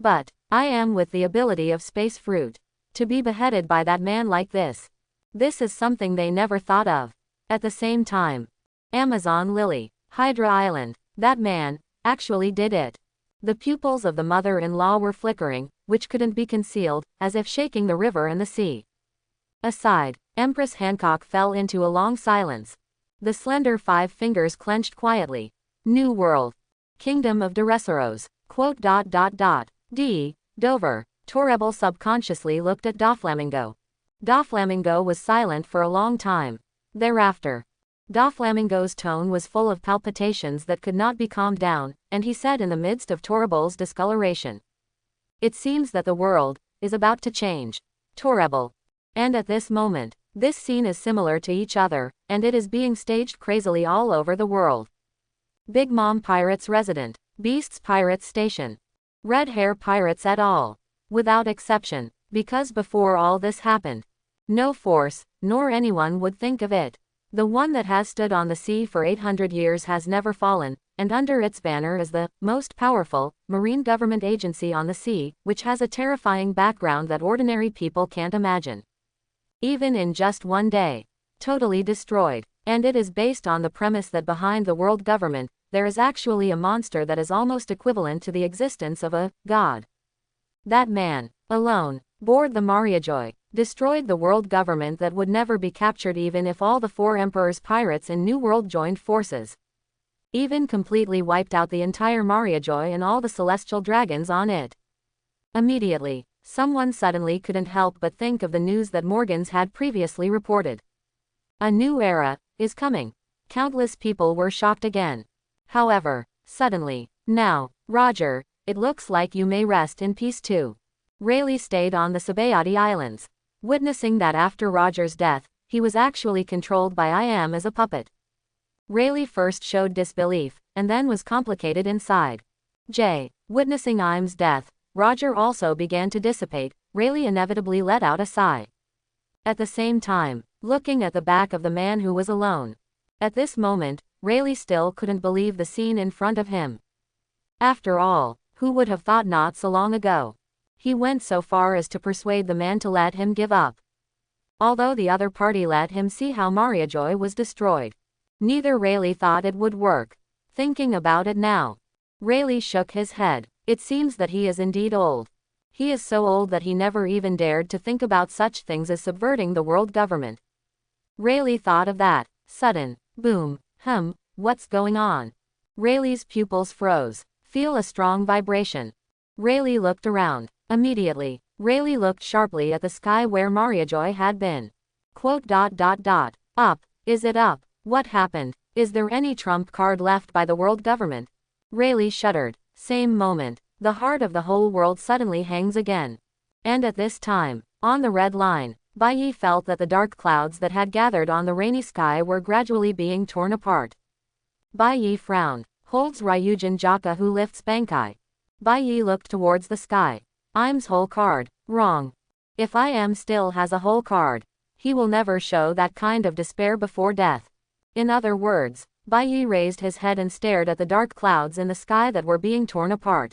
But, I'm with the ability of space fruit. To be beheaded by that man like this. This is something they never thought of. At the same time. Amazon Lily, Hydra Island, that man, actually did it. The pupils of the mother-in-law were flickering, which couldn't be concealed, as if shaking the river and the sea. Aside, Empress Hancock fell into a long silence. The slender 5 fingers clenched quietly. New World. Kingdom of Dressrosa. Quote. D. Dover. Torrebel subconsciously looked at Doflamingo. Doflamingo was silent for a long time. Thereafter. Doflamingo's tone was full of palpitations that could not be calmed down, and he said in the midst of Torrebel's discoloration. It seems that the world is about to change. Torrebel. And at this moment, this scene is similar to each other, and it is being staged crazily all over the world. Big Mom Pirates Resident. Beasts Pirates Station. Red Hair Pirates et al. Without exception, because before all this happened, no force, nor anyone would think of it. The one that has stood on the sea for 800 years has never fallen, and under its banner is the most powerful marine government agency on the sea, which has a terrifying background that ordinary people can't imagine. Even in just one day. Totally destroyed. And it is based on the premise that behind the world government, there is actually a monster that is almost equivalent to the existence of a god. That man, alone, board the Mariajoy, destroyed the world government that would never be captured even if all the 4 emperors' pirates in New World joined forces. even completely wiped out the entire Mariajoy and all the celestial dragons on it. Immediately, someone suddenly couldn't help but think of the news that Morgans had previously reported. A new era is coming. Countless people were shocked again. However, suddenly, now, Roger, it looks like you may rest in peace too. Rayleigh stayed on the Sabayati Islands. Witnessing that after Roger's death, he was actually controlled by I Am as a puppet. Rayleigh first showed disbelief, and then was complicated inside. Witnessing Im's death, Roger also began to dissipate. Rayleigh inevitably let out a sigh. At the same time, looking at the back of the man who was alone. At this moment, Rayleigh still couldn't believe the scene in front of him. After all, who would have thought not so long ago? He went so far as to persuade the man to let him give up. Although the other party let him see how Mariajoy was destroyed. Neither Rayleigh thought it would work. Thinking about it now, Rayleigh shook his head. It seems that he is indeed old. He is so old that he never even dared to think about such things as subverting the world government. Rayleigh thought of that. Sudden, boom, what's going on? Rayleigh's pupils froze. Feel a strong vibration. Rayleigh looked around. Immediately, Rayleigh looked sharply at the sky where Mariajoy had been. Up, is it up? What happened? Is there any trump card left by the world government? Rayleigh shuddered. Same moment, the heart of the whole world suddenly hangs again. And at this time, on the red line, Baiyi felt that the dark clouds that had gathered on the rainy sky were gradually being torn apart. Baiyi frowned. Holds Ryujin Jaka who lifts Bankai. Baiyi looked towards the sky. Im's whole card. Wrong. If I Am still has a whole card, he will never show that kind of despair before death. In other words, Baiyi raised his head and stared at the dark clouds in the sky that were being torn apart.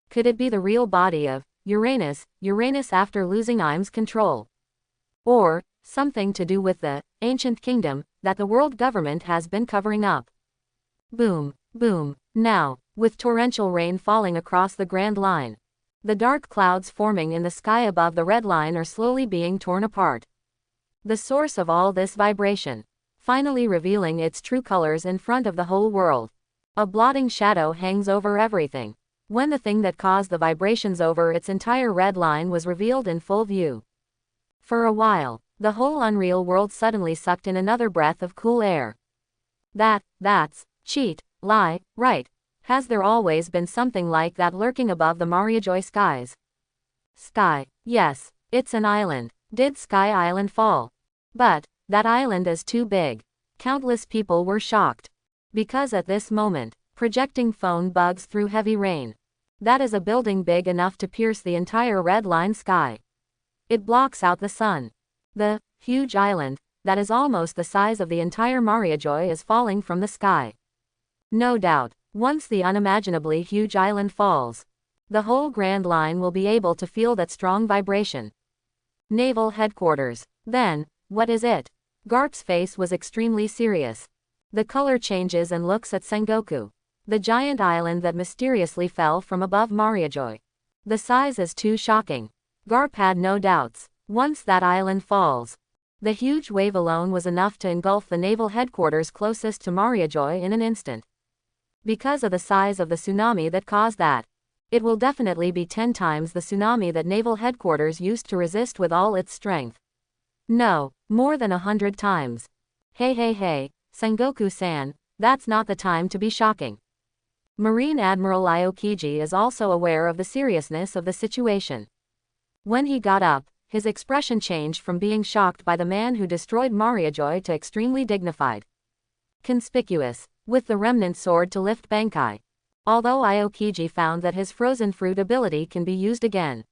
Could it be the real body of Uranus after losing Im's control? Or something to do with the ancient kingdom that the world government has been covering up? Boom, boom. Now, with torrential rain falling across the Grand Line, the dark clouds forming in the sky above the red line are slowly being torn apart. The source of all this vibration, finally revealing its true colors in front of the whole world. A blotting shadow hangs over everything. When the thing that caused the vibrations over its entire red line was revealed in full view. For a while, the whole unreal world suddenly sucked in another breath of cool air. That's cheat, lie, right. Has there always been something like that lurking above the Mariajoy skies? Sky, yes, it's an island. Did Sky Island fall? But that island is too big. Countless people were shocked. Because at this moment, projecting phone bugs through heavy rain. That is a building big enough to pierce the entire red line sky. It blocks out the sun. The huge island, that is almost the size of the entire Mariajoy, is falling from the sky. No doubt, once the unimaginably huge island falls, the whole Grand Line will be able to feel that strong vibration. Naval headquarters. Then, what is it? Garp's face was extremely serious. The color changes and looks at Sengoku. The giant island that mysteriously fell from above Mariajoy. The size is too shocking. Garp had no doubts. Once that island falls, the huge wave alone was enough to engulf the naval headquarters closest to Mariajoy in an instant. Because of the size of the tsunami that caused that, it will definitely be 10 times the tsunami that naval headquarters used to resist with all its strength. No, more than 100 times. Hey, Sengoku-san, that's not the time to be shocking. Marine Admiral Aokiji is also aware of the seriousness of the situation. When he got up, his expression changed from being shocked by the man who destroyed Mariajoy to extremely dignified. Conspicuous, with the remnant sword to lift Bankai. Although Aokiji found that his frozen fruit ability can be used again.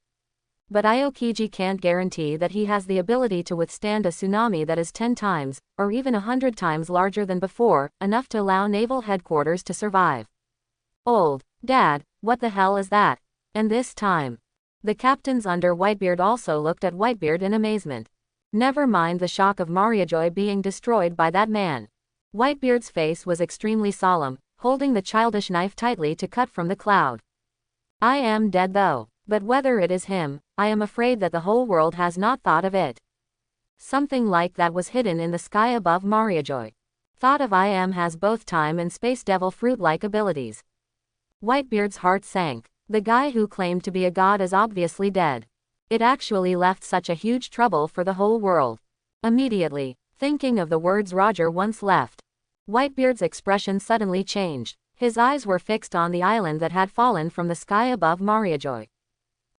But Aokiji can't guarantee that he has the ability to withstand a tsunami that is 10 times, or even 100 times larger than before, enough to allow naval headquarters to survive. Old Dad, what the hell is that? And this time, the captains under Whitebeard also looked at Whitebeard in amazement. Never mind the shock of Mariajoy being destroyed by that man. Whitebeard's face was extremely solemn, holding the childish knife tightly to cut from the cloud. I am dead though, but whether it is him, I am afraid that the whole world has not thought of it. Something like that was hidden in the sky above Mariajoy. Thought of I am has both time and space devil fruit-like abilities. Whitebeard's heart sank. The guy who claimed to be a god is obviously dead. It actually left such a huge trouble for the whole world. Immediately, thinking of the words Roger once left, Whitebeard's expression suddenly changed. His eyes were fixed on the island that had fallen from the sky above Mariajoy.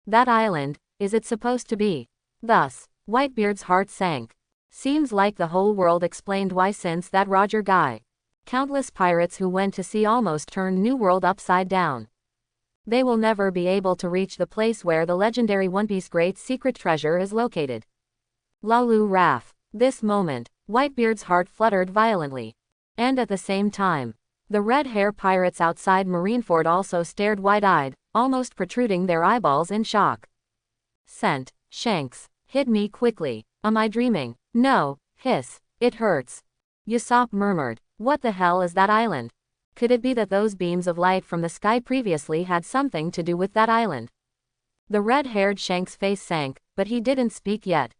That island, is it supposed to be? Thus, Whitebeard's heart sank. Seems like the whole world explained why since that Roger guy, countless pirates who went to sea almost turned New World upside down. They will never be able to reach the place where the legendary One Piece great secret treasure is located. Lalu Raph. This moment, Whitebeard's heart fluttered violently. And at the same time, the red hair pirates outside Marineford also stared wide-eyed, almost protruding their eyeballs in shock. Scent. Shanks. Hit me quickly. Am I dreaming? No. Hiss. It hurts. Usopp murmured. What the hell is that island? Could it be that those beams of light from the sky previously had something to do with that island? The red-haired Shanks' face sank, but he didn't speak yet.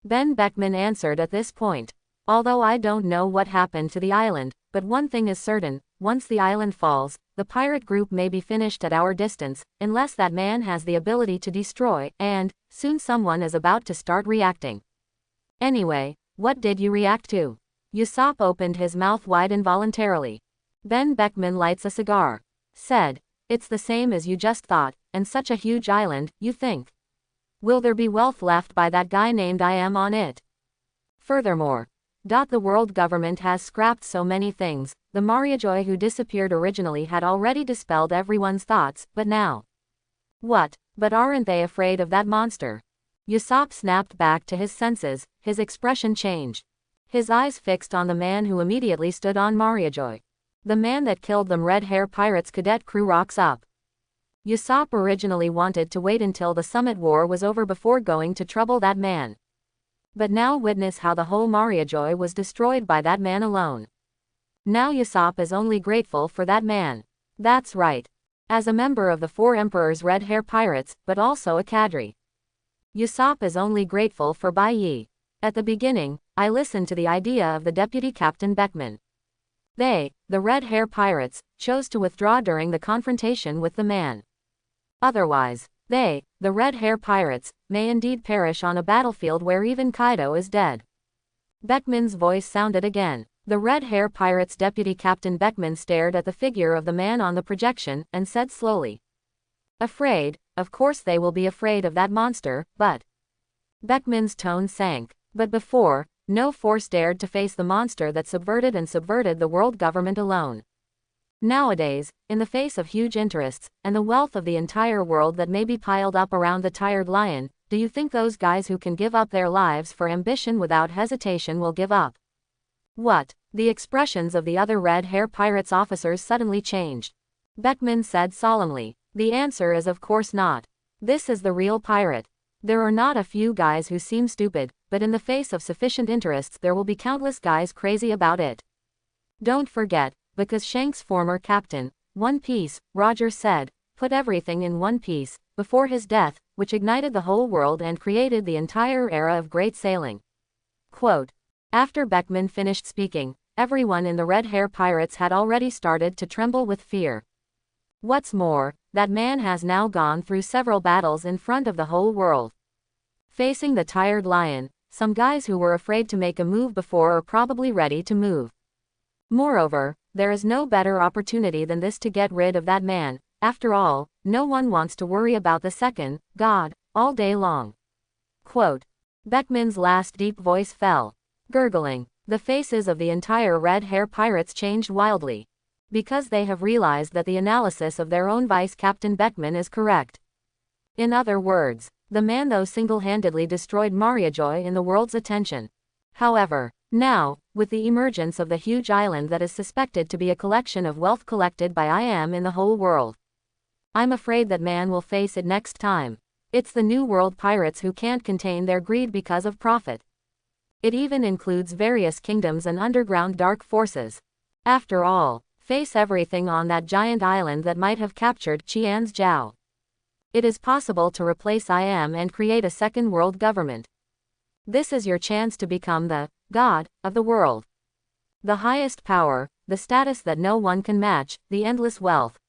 Ben Beckman answered at this point. Although I don't know what happened to the island, but one thing is certain, once the island falls, the pirate group may be finished at our distance, unless that man has the ability to destroy, and, soon someone is about to start reacting. Anyway, what did you react to? Usopp opened his mouth wide involuntarily. Ben Beckman lights a cigar. Said, it's the same as you just thought, and such a huge island, you think. Will there be wealth left by that guy named I am on it? Furthermore, the world government has scrapped so many things. The Mariajoy who disappeared originally had already dispelled everyone's thoughts, but now. What? But aren't they afraid of that monster? Usopp snapped back to his senses, his expression changed. His eyes fixed on the man who immediately stood on Mariajoy. The man that killed them red hair pirates cadet crew rocks up. Usopp originally wanted to wait until the summit war was over before going to trouble that man. But now witness how the whole Mariajoy was destroyed by that man alone. Now Usopp is only grateful for that man. That's right. As a member of the 4 Emperor's red hair pirates, but also a cadre. Usopp is only grateful for Bai Yi. At the beginning, I listened to the idea of the Deputy Captain Beckman. They, the red hair pirates, chose to withdraw during the confrontation with the man. Otherwise, they, the red hair pirates, may indeed perish on a battlefield where even Kaido is dead. Beckman's voice sounded again. The red hair pirates' Deputy Captain Beckman stared at the figure of the man on the projection, and said slowly. Afraid, of course they will be afraid of that monster, but... Beckman's tone sank. But before, no force dared to face the monster that subverted the world government alone. Nowadays, in the face of huge interests, and the wealth of the entire world that may be piled up around the tired lion, do you think those guys who can give up their lives for ambition without hesitation will give up? What? The expressions of the other red hair pirates officers suddenly changed. Beckman said solemnly, the answer is of course not. This is the real pirate. There are not a few guys who seem stupid, but in the face of sufficient interests there will be countless guys crazy about it. Don't forget, because Shanks' former captain, One Piece, Roger said, put everything in one piece, before his death, which ignited the whole world and created the entire era of great sailing. Quote. After Beckman finished speaking, everyone in the Red Hair Pirates had already started to tremble with fear. What's more, that man has now gone through several battles in front of the whole world. Facing the tired lion, some guys who were afraid to make a move before are probably ready to move. Moreover, there is no better opportunity than this to get rid of that man. After all, no one wants to worry about the second god all day long. Quote. Beckman's last deep voice fell. Gurgling, the faces of the entire Red Hair Pirates changed wildly. Because they have realized that the analysis of their own Vice Captain Beckman is correct. In other words, the man though single-handedly destroyed Mariajoy in the world's attention. However, now, with the emergence of the huge island that is suspected to be a collection of wealth collected by I am in the whole world, I'm afraid that man will face it next time. It's the New World pirates who can't contain their greed because of profit. It even includes various kingdoms and underground dark forces. After all, face everything on that giant island that might have captured Qian's Zhao. It is possible to replace I am and create a second world government. This is your chance to become the god of the world. The highest power, the status that no one can match, the endless wealth.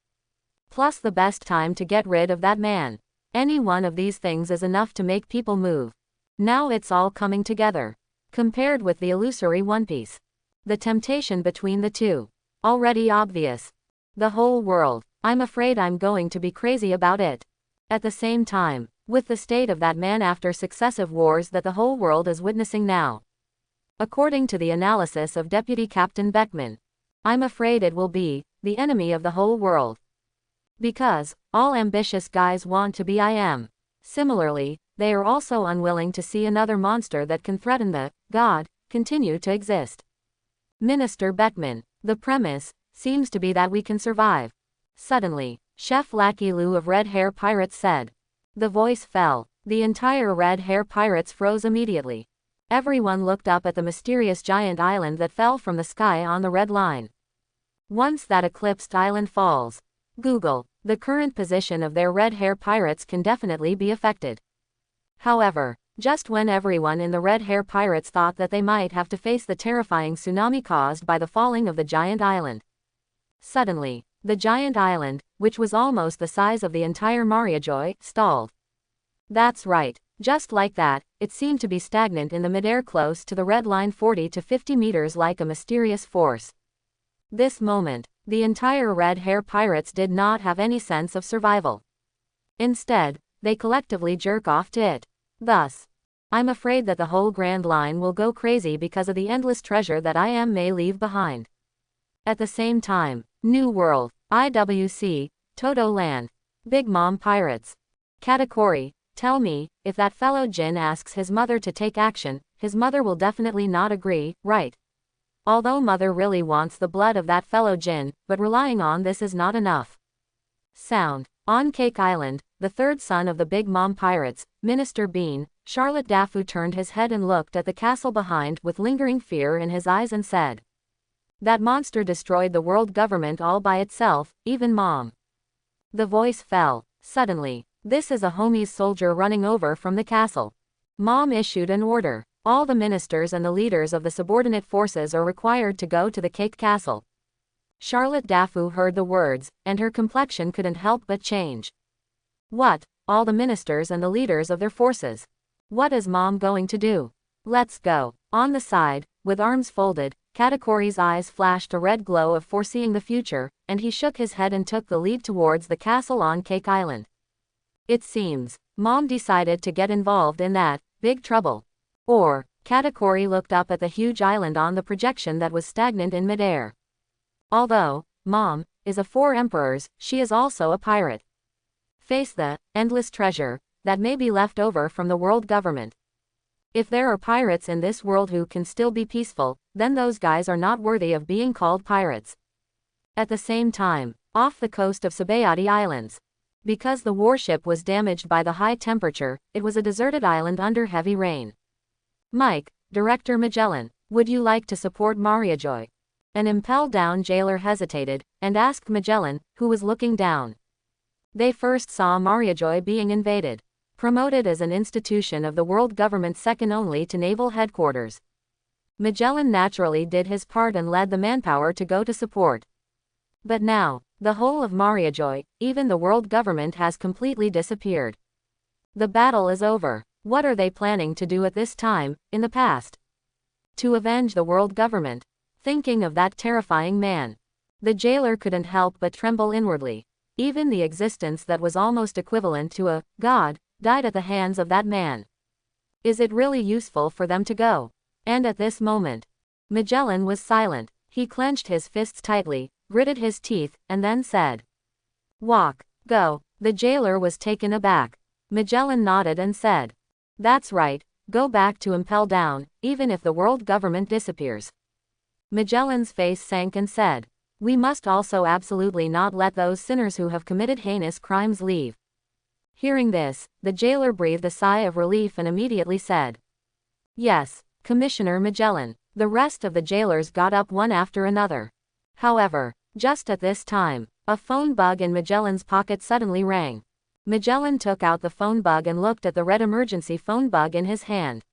Plus the best time to get rid of that man. Any one of these things is enough to make people move. Now it's all coming together. Compared with the illusory One Piece. The temptation between the two. Already obvious. The whole world. I'm afraid I'm going to be crazy about it. At the same time, with the state of that man after successive wars that the whole world is witnessing now. According to the analysis of Deputy Captain Beckman, I'm afraid it will be the enemy of the whole world. Because all ambitious guys want to be I am. Similarly, they are also unwilling to see another monster that can threaten the God continue to exist. Minister Beckman, the premise seems to be that we can survive. Suddenly, Chef Lackey Lou of Red Hair Pirates said. The voice fell. The entire Red Hair Pirates froze immediately. Everyone looked up at the mysterious giant island that fell from the sky on the red line. Once that eclipsed island falls, Google, the current position of their Red Hair Pirates can definitely be affected. However, just when everyone in the Red Hair Pirates thought that they might have to face the terrifying tsunami caused by the falling of the giant island. Suddenly, the giant island, which was almost the size of the entire Mariajoy, stalled. That's right, just like that, it seemed to be stagnant in the midair close to the red line 40 to 50 meters like a mysterious force. This moment, the entire Red Hair Pirates did not have any sense of survival. Instead, they collectively jerk off to it. Thus, I'm afraid that the whole Grand Line will go crazy because of the endless treasure that I am may leave behind. At the same time, New World, IWC, Toto Land, Big Mom Pirates. Katakuri, tell me, if that fellow Jin asks his mother to take action, his mother will definitely not agree, right? Although mother really wants the blood of that fellow Jin, but relying on this is not enough. Sound. On Cake Island, the third son of the Big Mom Pirates, Minister Bean, Charlotte Dafu turned his head and looked at the castle behind with lingering fear in his eyes and said. That monster destroyed the world government all by itself, even Mom. The voice fell. Suddenly, this is a homie's soldier running over from the castle. Mom issued an order. All the ministers and the leaders of the subordinate forces are required to go to the Cake Castle. Charlotte Dafu heard the words, and her complexion couldn't help but change. What? All the ministers and the leaders of their forces? What is Mom going to do? Let's go. On the side, with arms folded, Katakuri's eyes flashed a red glow of foreseeing the future, and he shook his head and took the lead towards the castle on Cake Island. It seems, Mom decided to get involved in that big trouble. Or, Katakuri looked up at the huge island on the projection that was stagnant in midair. Although, Mom is a 4 emperors, she is also a pirate. Face the endless treasure that may be left over from the world government. If there are pirates in this world who can still be peaceful, then those guys are not worthy of being called pirates. At the same time, off the coast of Sabayati Islands. Because the warship was damaged by the high temperature, it was a deserted island under heavy rain. Mike, Director Magellan, would you like to support Mariajoy? An Impel Down jailer hesitated, and asked Magellan, who was looking down. They first saw Mariajoy being invaded. Promoted as an institution of the world government second only to naval headquarters. Magellan naturally did his part and led the manpower to go to support. But now, the whole of Mariajoy, even the world government has completely disappeared. The battle is over. What are they planning to do at this time, in the past? To avenge the world government. Thinking of that terrifying man. The jailer couldn't help but tremble inwardly. Even the existence that was almost equivalent to a god died at the hands of that man. Is it really useful for them to go? And at this moment, Magellan was silent. He clenched his fists tightly, gritted his teeth, and then said, "Walk, go." The jailer was taken aback. Magellan nodded and said, "That's right, go back to Impel Down, even if the world government disappears." Magellan's face sank and said, "We must also absolutely not let those sinners who have committed heinous crimes leave." Hearing this, the jailer breathed a sigh of relief and immediately said, "Yes, Commissioner Magellan." The rest of the jailers got up one after another. However, just at this time, a phone bug in Magellan's pocket suddenly rang. Magellan took out the phone bug and looked at the red emergency phone bug in his hand.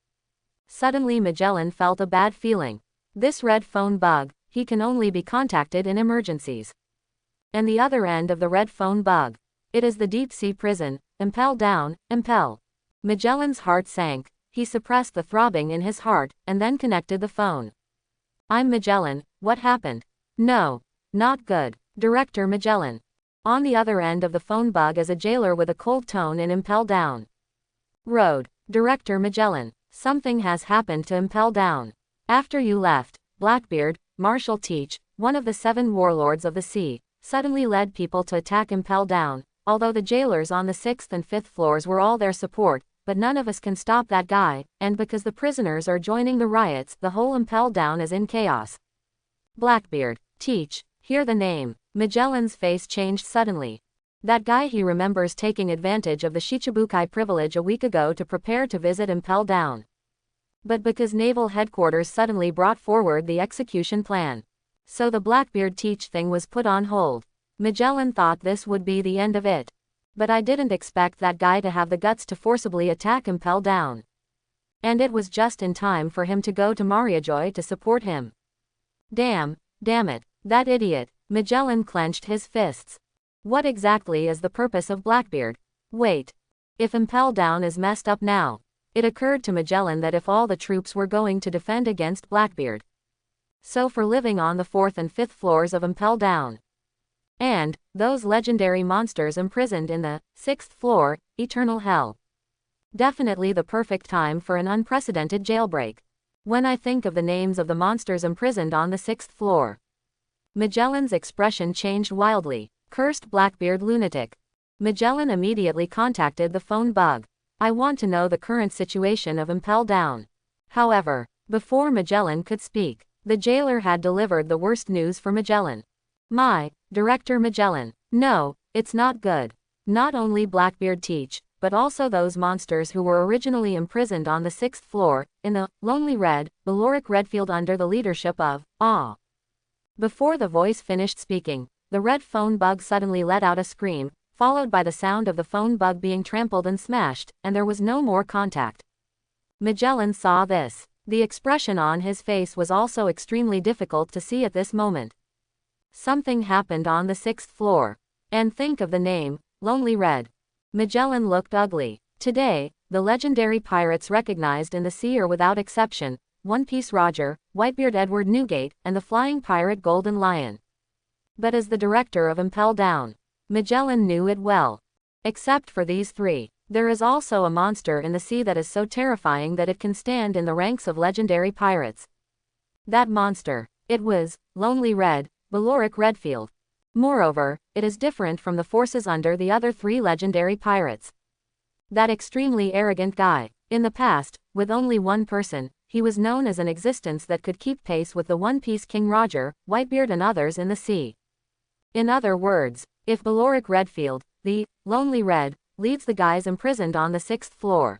Suddenly Magellan felt a bad feeling. This red phone bug, he can only be contacted in emergencies. And the other end of the red phone bug. It is the deep-sea prison, Impel Down, Impel. Magellan's heart sank, he suppressed the throbbing in his heart, and then connected the phone. I'm Magellan, what happened? No. Not good. Director Magellan. On the other end of the phone bug is a jailer with a cold tone in Impel Down. Road. Director Magellan. Something has happened to Impel Down. After you left, Blackbeard, Marshal Teach, one of the 7 warlords of the sea, suddenly led people to attack Impel Down, although the jailers on the 6th and 5th floors were all their support, but none of us can stop that guy, and because the prisoners are joining the riots, the whole Impel Down is in chaos. Blackbeard, Teach, hear the name. Magellan's face changed suddenly. That guy, he remembers taking advantage of the Shichibukai privilege a week ago to prepare to visit Impel Down. But because Naval Headquarters suddenly brought forward the execution plan. So the Blackbeard Teach thing was put on hold. Magellan thought this would be the end of it. But I didn't expect that guy to have the guts to forcibly attack Impel Down. And it was just in time for him to go to Mariajoy to support him. Damn it, that idiot. Magellan clenched his fists. What exactly is the purpose of Blackbeard? Wait. If Impel Down is messed up now. It occurred to Magellan that if all the troops were going to defend against Blackbeard. So for living on the 4th and 5th floors of Impel Down. And those legendary monsters imprisoned in the 6th floor, eternal hell. Definitely the perfect time for an unprecedented jailbreak. When I think of the names of the monsters imprisoned on the 6th floor. Magellan's expression changed wildly. Cursed Blackbeard lunatic. Magellan immediately contacted the phone bug. I want to know the current situation of Impel Down. However, before Magellan could speak, the jailer had delivered the worst news for Magellan. Director Magellan. No, it's not good. Not only Blackbeard Teach, but also those monsters who were originally imprisoned on the 6th floor, in the Lonely Red, Valoric Redfield under the leadership of Before the voice finished speaking, the red phone bug suddenly let out a scream, followed by the sound of the phone bug being trampled and smashed, and there was no more contact. Magellan saw this. The expression on his face was also extremely difficult to see at this moment. Something happened on the 6th floor. And think of the name, Lonely Red. Magellan looked ugly. Today, the legendary pirates recognized in the sea are without exception, One Piece Roger, Whitebeard Edward Newgate, and the flying pirate Golden Lion. But as the director of Impel Down, Magellan knew it well. Except for these 3, there is also a monster in the sea that is so terrifying that it can stand in the ranks of legendary pirates. That monster, it was Lonely Red, Valoric Redfield. Moreover, it is different from the forces under the other 3 legendary pirates. That extremely arrogant guy. In the past, with only one person, he was known as an existence that could keep pace with the One Piece King Roger, Whitebeard and others in the sea. In other words, if Valoric Redfield, the Lonely Red, leads the guys imprisoned on the 6th floor,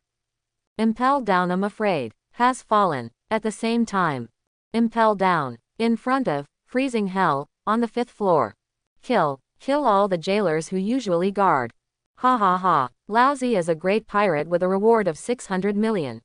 Impel Down, I'm afraid, has fallen. At the same time, Impel Down, in front of freezing hell, on the 5th floor. Kill all the jailers who usually guard. Ha ha ha. Lousy is a great pirate with a reward of 600 million.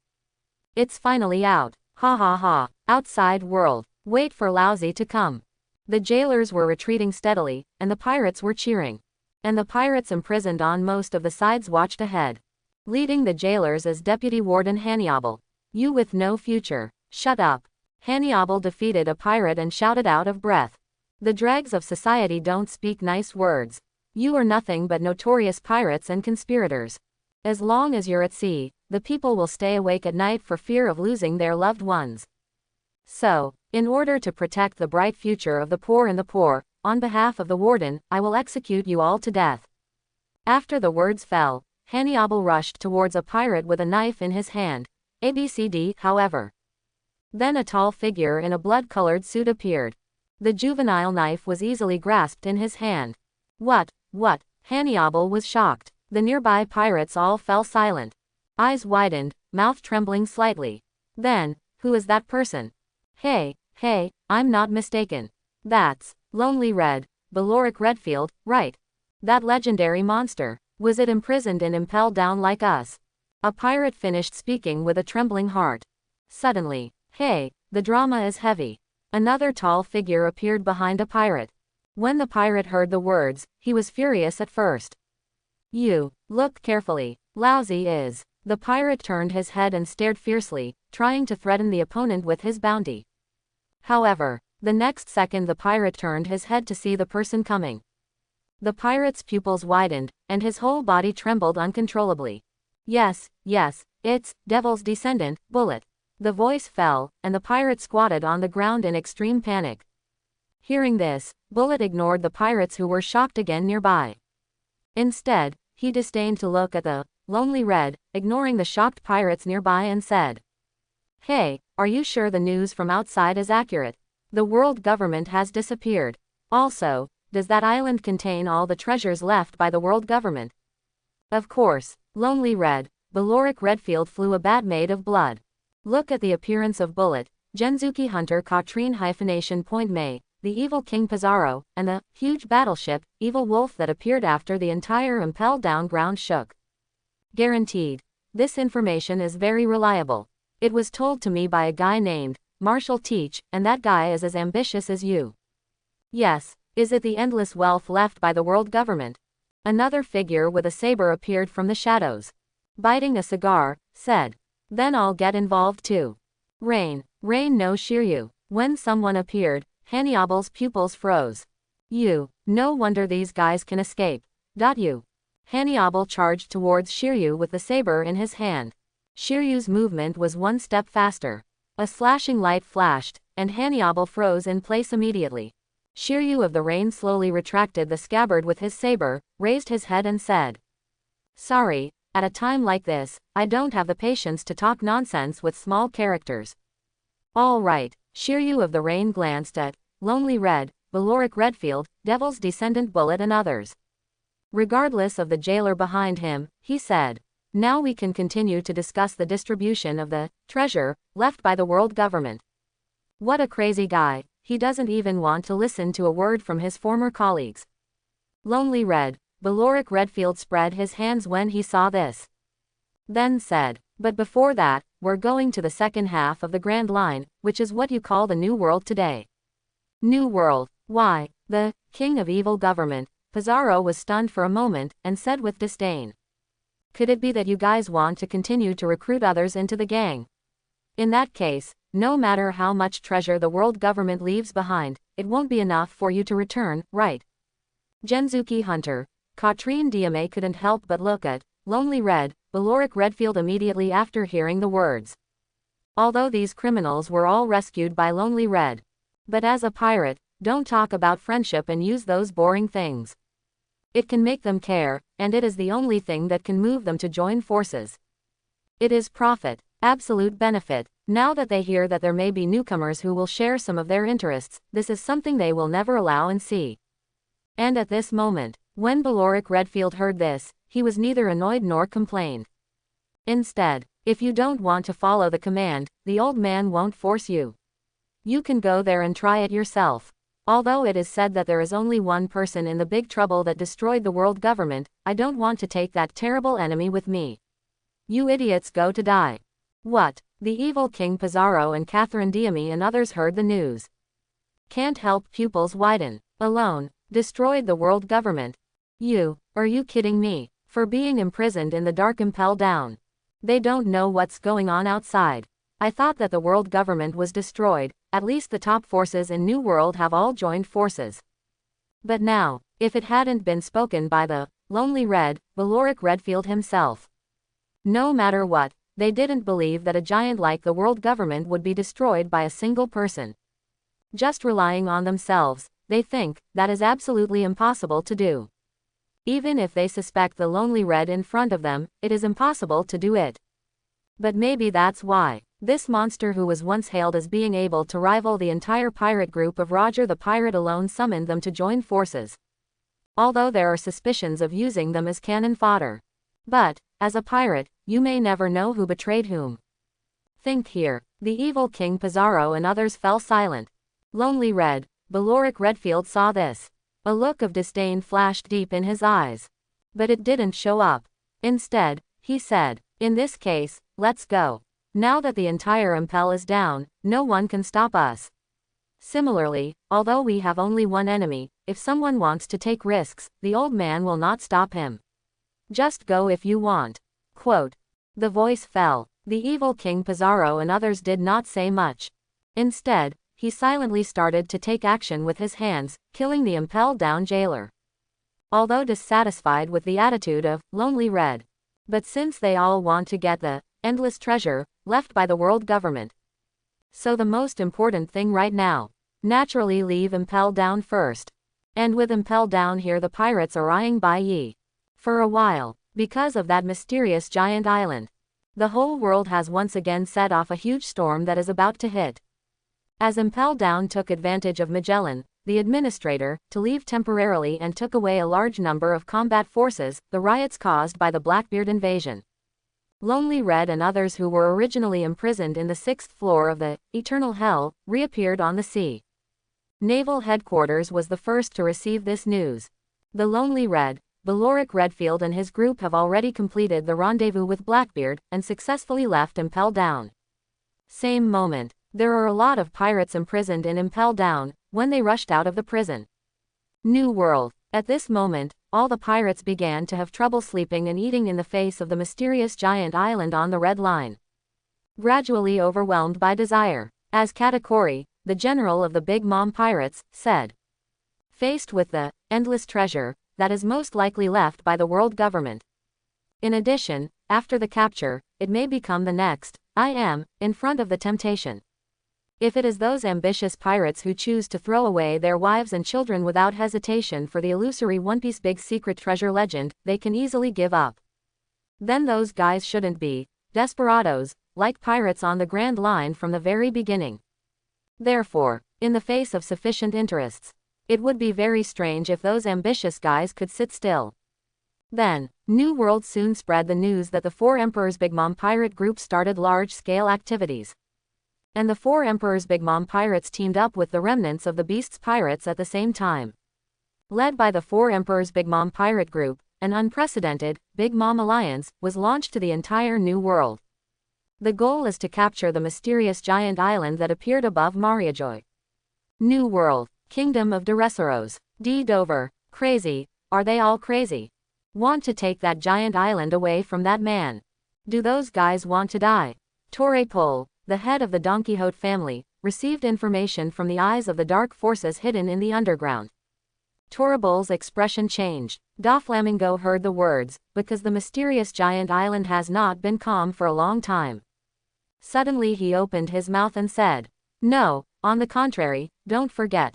It's finally out. Ha ha ha. Outside world. Wait for Lousy to come. The jailers were retreating steadily, and the pirates were cheering. And the pirates imprisoned on most of the sides watched ahead. Leading the jailers as Deputy Warden Hannibal. You with no future. Shut up. Hannibal defeated a pirate and shouted out of breath. The dregs of society don't speak nice words. You are nothing but notorious pirates and conspirators. As long as you're at sea, the people will stay awake at night for fear of losing their loved ones. So, in order to protect the bright future of the poor and the poor, on behalf of the warden, I will execute you all to death. After the words fell, Hannibal rushed towards a pirate with a knife in his hand. ABCD, however. Then a tall figure in a blood-colored suit appeared. The juvenile knife was easily grasped in his hand. What? Hannibal was shocked. The nearby pirates all fell silent. Eyes widened, mouth trembling slightly. Then, who is that person? Hey, I'm not mistaken. That's Lonely Red, Valoric Redfield, right? That legendary monster. Was it imprisoned in Impel Down like us? A pirate finished speaking with a trembling heart. Suddenly, hey, the drama is heavy. Another tall figure appeared behind a pirate. When the pirate heard the words, he was furious at first. You, look carefully, lousy is. The pirate turned his head and stared fiercely, trying to threaten the opponent with his bounty. However, the next second the pirate turned his head to see the person coming. The pirate's pupils widened, and his whole body trembled uncontrollably. Yes, it's Devil's Descendant, Bullet. The voice fell, and the pirate squatted on the ground in extreme panic. Hearing this, Bullet ignored the pirates who were shocked again nearby. Instead, he disdained to look at the Lonely Red, ignoring the shocked pirates nearby and said, "Hey, are you sure the news from outside is accurate? The world government has disappeared. Also, does that island contain all the treasures left by the world government?" Of course, Lonely Red, Beloric Redfield flew a bat made of blood. Look at the appearance of Bullet, Genzuki Hunter Katrine Point May, the evil King Pizarro, and the huge battleship, Evil Wolf that appeared after the entire Impel Down ground shook. Guaranteed. This information is very reliable. It was told to me by a guy named Marshall Teach, and that guy is as ambitious as you. Yes, is it the endless wealth left by the world government? Another figure with a saber appeared from the shadows. Biting a cigar, said, "Then I'll get involved too." Rain no Shiryu. When someone appeared, Hannibal's pupils froze. No wonder these guys can escape. You. Hannibal charged towards Shiryu with the saber in his hand. Shiryu's movement was one step faster. A slashing light flashed, and Hannibal froze in place immediately. Shiryu of the Rain slowly retracted the scabbard with his saber, raised his head and said, "Sorry, at a time like this, I don't have the patience to talk nonsense with small characters." "All right." Shiryu of the Rain glanced at Lonely Red, Beloric Redfield, Devil's Descendant Bullet and others. Regardless of the jailer behind him, he said, "Now we can continue to discuss the distribution of the treasure left by the world government." What a crazy guy, he doesn't even want to listen to a word from his former colleagues. Lonely Red, Beloric Redfield spread his hands when he saw this. Then said, "But before that, we're going to the second half of the Grand Line, which is what you call the New World today." New World? Why, the king of evil government. Pizarro was stunned for a moment, and said with disdain, "Could it be that you guys want to continue to recruit others into the gang? In that case, no matter how much treasure the world government leaves behind, it won't be enough for you to return, right?" Genzuki Hunter Katrine Diame couldn't help but look at Lonely Red, Beloric Redfield immediately after hearing the words. Although these criminals were all rescued by Lonely Red. But as a pirate, don't talk about friendship and use those boring things. It can make them care, and it is the only thing that can move them to join forces. It is profit, absolute benefit. Now that they hear that there may be newcomers who will share some of their interests, this is something they will never allow and see. And at this moment, when Beloric Redfield heard this, he was neither annoyed nor complained. Instead, if you don't want to follow the command, the old man won't force you. You can go there and try it yourself. Although it is said that there is only one person in the big trouble that destroyed the world government, I don't want to take that terrible enemy with me. You idiots go to die. What? The evil King Pizarro and Catherine Diame and others heard the news. Can't help pupils widen. Alone, destroyed the world government. Are you kidding me? For being imprisoned in the dark Impel Down. They don't know what's going on outside. I thought that the world government was destroyed, at least the top forces in New World have all joined forces. But now, if it hadn't been spoken by the Lonely Red, Beloric Redfield himself. No matter what, they didn't believe that a giant like the world government would be destroyed by a single person. Just relying on themselves, they think, that is absolutely impossible to do. Even if they suspect the Lonely Red in front of them, it is impossible to do it. But maybe that's why. This monster who was once hailed as being able to rival the entire pirate group of Roger the Pirate alone summoned them to join forces. Although there are suspicions of using them as cannon fodder. But, as a pirate, you may never know who betrayed whom. Think here. The evil King Pizarro and others fell silent. Lonely Red, Beloric Redfield saw this. A look of disdain flashed deep in his eyes. But it didn't show up. Instead, he said, "In this case, let's go. Now that the entire Impel is down, no one can stop us." Similarly, although we have only one enemy, if someone wants to take risks, the old man will not stop him. Just go if you want. Quote. The voice fell. The evil King Pizarro and others did not say much. Instead, he silently started to take action with his hands, killing the Impel Down jailer. Although dissatisfied with the attitude of Lonely Red. But since they all want to get the endless treasure left by the world government. So the most important thing right now, naturally leave Impel Down first. And with Impel Down here the pirates are eyeing by ye. For a while, because of that mysterious giant island. The whole world has once again set off a huge storm that is about to hit. As Impel Down took advantage of Magellan, the administrator, to leave temporarily and took away a large number of combat forces, the riots caused by the Blackbeard invasion. Lonely Red and others who were originally imprisoned in the 6th floor of the Eternal Hell reappeared on the sea. Naval Headquarters was the first to receive this news. The Lonely Red, Beloric Redfield and his group have already completed the rendezvous with Blackbeard and successfully left Impel Down. Same moment, there are a lot of pirates imprisoned in Impel Down when they rushed out of the prison. New World. At this moment, all the pirates began to have trouble sleeping and eating in the face of the mysterious giant island on the Red Line. Gradually overwhelmed by desire, as Katakuri, the general of the Big Mom pirates, said. Faced with the endless treasure that is most likely left by the world government. In addition, after the capture, it may become the next, I am, in front of the temptation. If it is those ambitious pirates who choose to throw away their wives and children without hesitation for the illusory One Piece big secret treasure legend, they can easily give up. Then those guys shouldn't be desperados, like pirates on the Grand Line from the very beginning. Therefore, in the face of sufficient interests, it would be very strange if those ambitious guys could sit still. Then, New World soon spread the news that the 4 Emperors Big Mom pirate group started large-scale activities. And the 4 Emperors Big Mom pirates teamed up with the remnants of the Beasts pirates at the same time. Led by the 4 Emperors Big Mom pirate group, an unprecedented Big Mom alliance was launched to the entire New World. The goal is to capture the mysterious giant island that appeared above Mariajoy. New World. Kingdom of Dressaros. D. Dover. Crazy. Are they all crazy? Want to take that giant island away from that man? Do those guys want to die? Torre Pol, the head of the Don Quixote family, received information from the eyes of the dark forces hidden in the underground. Torrebol's expression changed. Doflamingo heard the words, because the mysterious giant island has not been calm for a long time. Suddenly he opened his mouth and said, no, on the contrary, don't forget.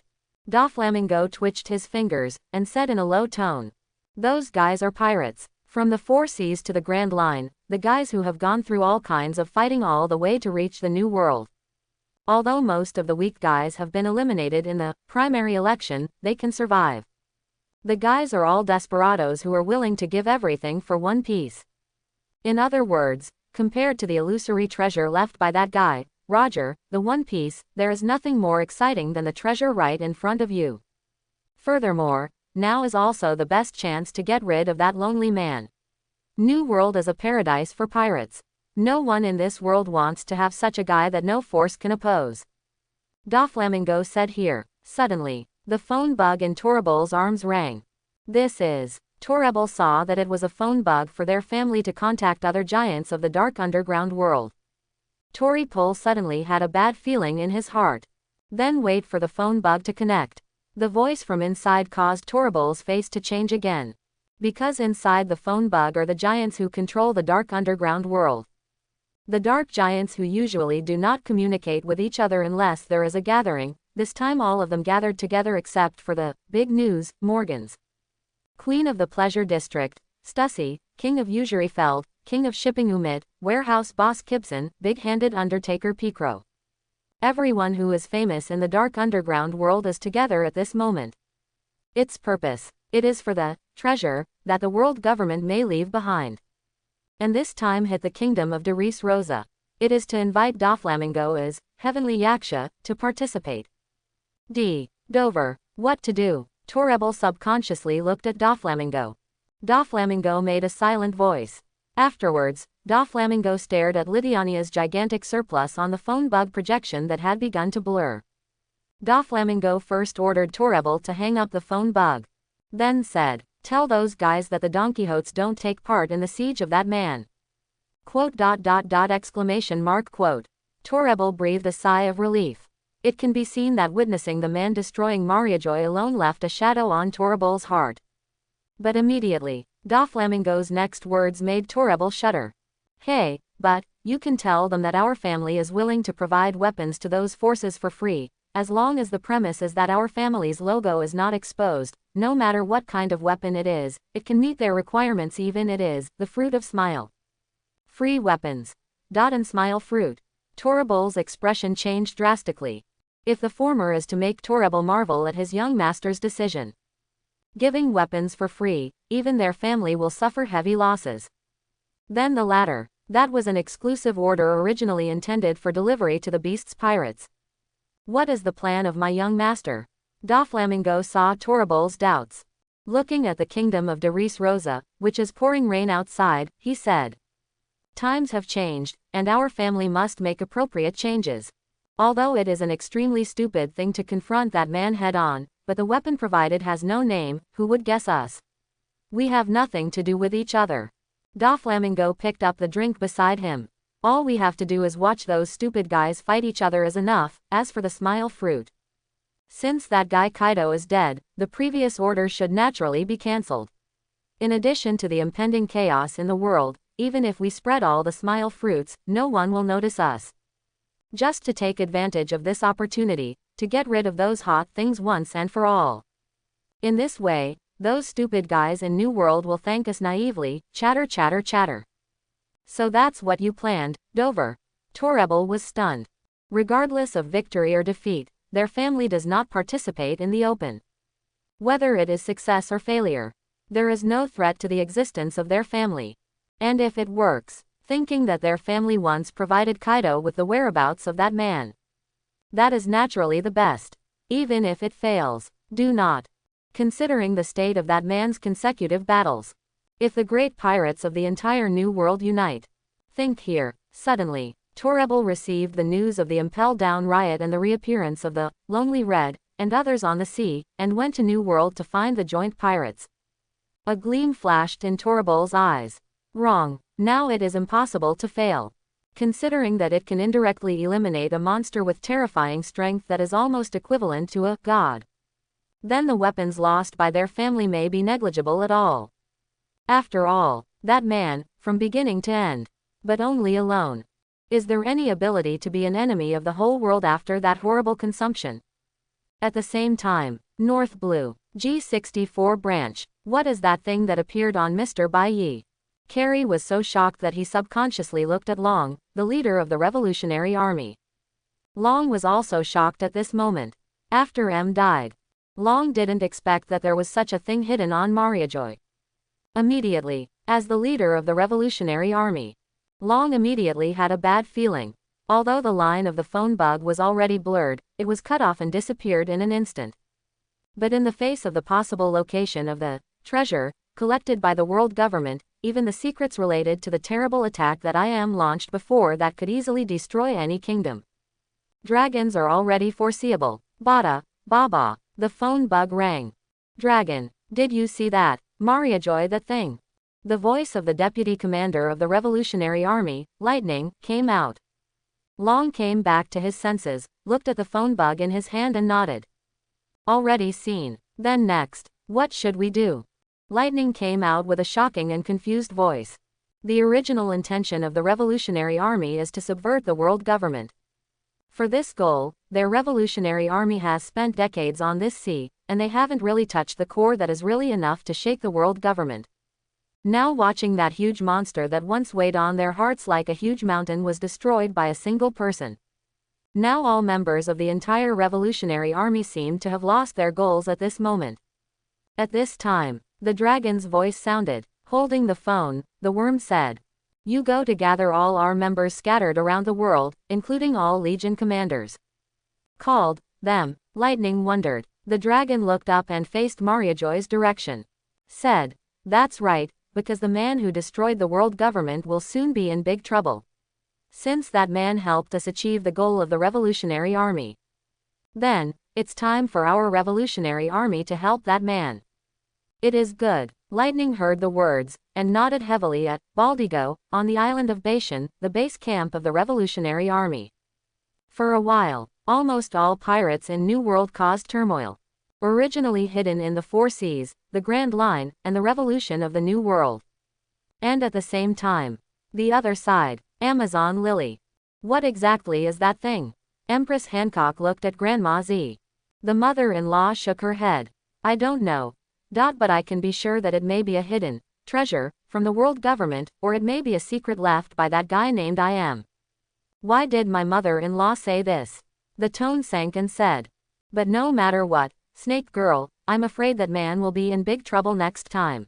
Doflamingo twitched his fingers, and said in a low tone. Those guys are pirates. From the 4 seas to the Grand Line, the guys who have gone through all kinds of fighting all the way to reach the New World. Although most of the weak guys have been eliminated in the primary election, they can survive. The guys are all desperados who are willing to give everything for One Piece. In other words, compared to the illusory treasure left by that guy, Roger, the One Piece, there is nothing more exciting than the treasure right in front of you. Furthermore, now is also the best chance to get rid of that lonely man. New World is a paradise for pirates. No one in this world wants to have such a guy that no force can oppose. Doflamingo said here. Suddenly, the phone bug in Torrebol's arms rang. This is. Torrebol saw that it was a phone bug for their family to contact other giants of the dark underground world. Torre Pol suddenly had a bad feeling in his heart. Then wait for the phone bug to connect. The voice from inside caused Torrebol's face to change again. Because inside the phone bug are the giants who control the dark underground world. The dark giants who usually do not communicate with each other unless there is a gathering, this time all of them gathered together except for the big news, Morgans. Queen of the Pleasure District, Stussy, King of Usuryfeld, King of Shipping Umit, Warehouse Boss Kibson, Big-Handed Undertaker Picro. Everyone who is famous in the dark underground world is together at this moment. Its purpose. It is for the treasure that the world government may leave behind. And this time hit the kingdom of Dressarosa. It is to invite Doflamingo as Heavenly Yaksha to participate. D. Dover. What to do? Torrebol subconsciously looked at Doflamingo. Doflamingo made a silent voice. Afterwards, Doflamingo stared at Lidiania's gigantic surplus on the phone bug projection that had begun to blur. Doflamingo first ordered Torrebel to hang up the phone bug. Then said, "Tell those guys that the Don Quixotes don't take part in the siege of that man." Quote. Exclamation mark quote. Torrebel breathed a sigh of relief. It can be seen that witnessing the man destroying Mariajoy alone left a shadow on Torrebel's heart. But immediately, Doflamingo's next words made Torrebel shudder. "Hey, but, you can tell them that our family is willing to provide weapons to those forces for free, as long as the premise is that our family's logo is not exposed, no matter what kind of weapon it is, it can meet their requirements even it is, the fruit of smile." Free weapons. And smile fruit. Torrebel's expression changed drastically. If the former is to make Torrebel marvel at his young master's decision. Giving weapons for free, even their family will suffer heavy losses. Then the latter, that was an exclusive order originally intended for delivery to the beast's pirates. What is the plan of my young master? Doflamingo saw Torrebel's doubts. Looking at the kingdom of Rosa, which is pouring rain outside, he said, "Times have changed, and our family must make appropriate changes. Although it is an extremely stupid thing to confront that man head-on, but the weapon provided has no name, who would guess us? We have nothing to do with each other." Doflamingo picked up the drink beside him. "All we have to do is watch those stupid guys fight each other is enough. As for the smile fruit, since that guy Kaido is dead, the previous order should naturally be cancelled. In addition to the impending chaos in the world, even if we spread all the smile fruits, no one will notice us. Just to take advantage of this opportunity, to get rid of those hot things once and for all. In this way, those stupid guys in New World will thank us naively, chatter chatter chatter." "So that's what you planned, Dover." Torrebel was stunned. Regardless of victory or defeat, their family does not participate in the open. Whether it is success or failure, there is no threat to the existence of their family. And if it works, thinking that their family once provided Kaido with the whereabouts of that man. That is naturally the best. Even if it fails, do not. Considering the state of that man's consecutive battles. If the great pirates of the entire New World unite. Think here. Suddenly, Torrebel received the news of the Impel Down riot and the reappearance of the Lonely Red and others on the sea, and went to New World to find the joint pirates. A gleam flashed in Torrebel's eyes. Wrong. Now it is impossible to fail. Considering that it can indirectly eliminate a monster with terrifying strength that is almost equivalent to a god. Then the weapons lost by their family may be negligible at all. After all, that man, from beginning to end, but only alone. Is there any ability to be an enemy of the whole world after that horrible consumption? At the same time, North Blue, G64 branch, what is that thing that appeared on Mr. Baiyi? Carrie was so shocked that he subconsciously looked at Long, the leader of the Revolutionary Army. Long was also shocked at this moment. After M died, Long didn't expect that there was such a thing hidden on Mariajoy. Immediately, as the leader of the Revolutionary Army, Long immediately had a bad feeling. Although the line of the phone bug was already blurred, it was cut off and disappeared in an instant. But in the face of the possible location of the treasure collected by the world government, even the secrets related to the terrible attack that I am launched before that could easily destroy any kingdom. Dragons are already foreseeable. Baba, the phone bug rang. "Dragon, did you see that? Mariajoy the thing." The voice of the deputy commander of the Revolutionary Army, Lightning, came out. Long came back to his senses, looked at the phone bug in his hand and nodded. "Already seen. Then next, what should we do?" Lightning came out with a shocking and confused voice. The original intention of the Revolutionary Army is to subvert the world government. For this goal, their Revolutionary Army has spent decades on this sea, and they haven't really touched the core that is really enough to shake the world government. Now watching that huge monster that once weighed on their hearts like a huge mountain was destroyed by a single person. Now all members of the entire Revolutionary Army seem to have lost their goals at this moment. At this time, the dragon's voice sounded. Holding the phone, the worm said, "You go to gather all our members scattered around the world, including all Legion commanders." Called them. Lightning wondered. The dragon looked up and faced Mariajoy's direction. Said, "That's right, because the man who destroyed the world government will soon be in big trouble. Since that man helped us achieve the goal of the Revolutionary Army. Then, it's time for our revolutionary army to help that man. It is good. Lightning heard the words, and nodded heavily at Baldigo, on the island of Bashan, the base camp of the revolutionary army. For a while, almost all pirates in New World caused turmoil. Originally hidden in the Four Seas, the Grand Line, and the revolution of the New World. And at the same time, the other side, Amazon Lily. What exactly is that thing? Empress Hancock looked at Grandma Z. The mother-in-law shook her head. I don't know. But I can be sure that it may be a hidden treasure from the world government, or it may be a secret left by that guy named I Am. Why did my mother-in-law say this? The tone sank and said. But no matter what, Snake Girl, I'm afraid that man will be in big trouble next time.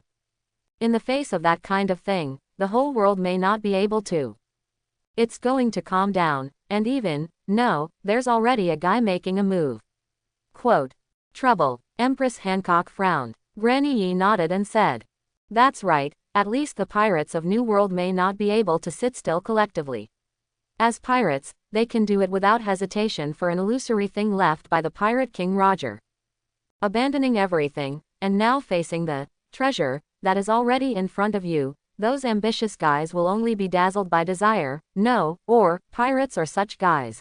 In the face of that kind of thing, the whole world may not be able to. It's going to calm down, and even, no, there's already a guy making a move. Quote. Trouble. Empress Hancock frowned. Granny Yi nodded and said. That's right, at least the pirates of New World may not be able to sit still collectively. As pirates, they can do it without hesitation for an illusory thing left by the Pirate King Roger. Abandoning everything, and now facing the treasure that is already in front of you, those ambitious guys will only be dazzled by desire, or pirates or such guys.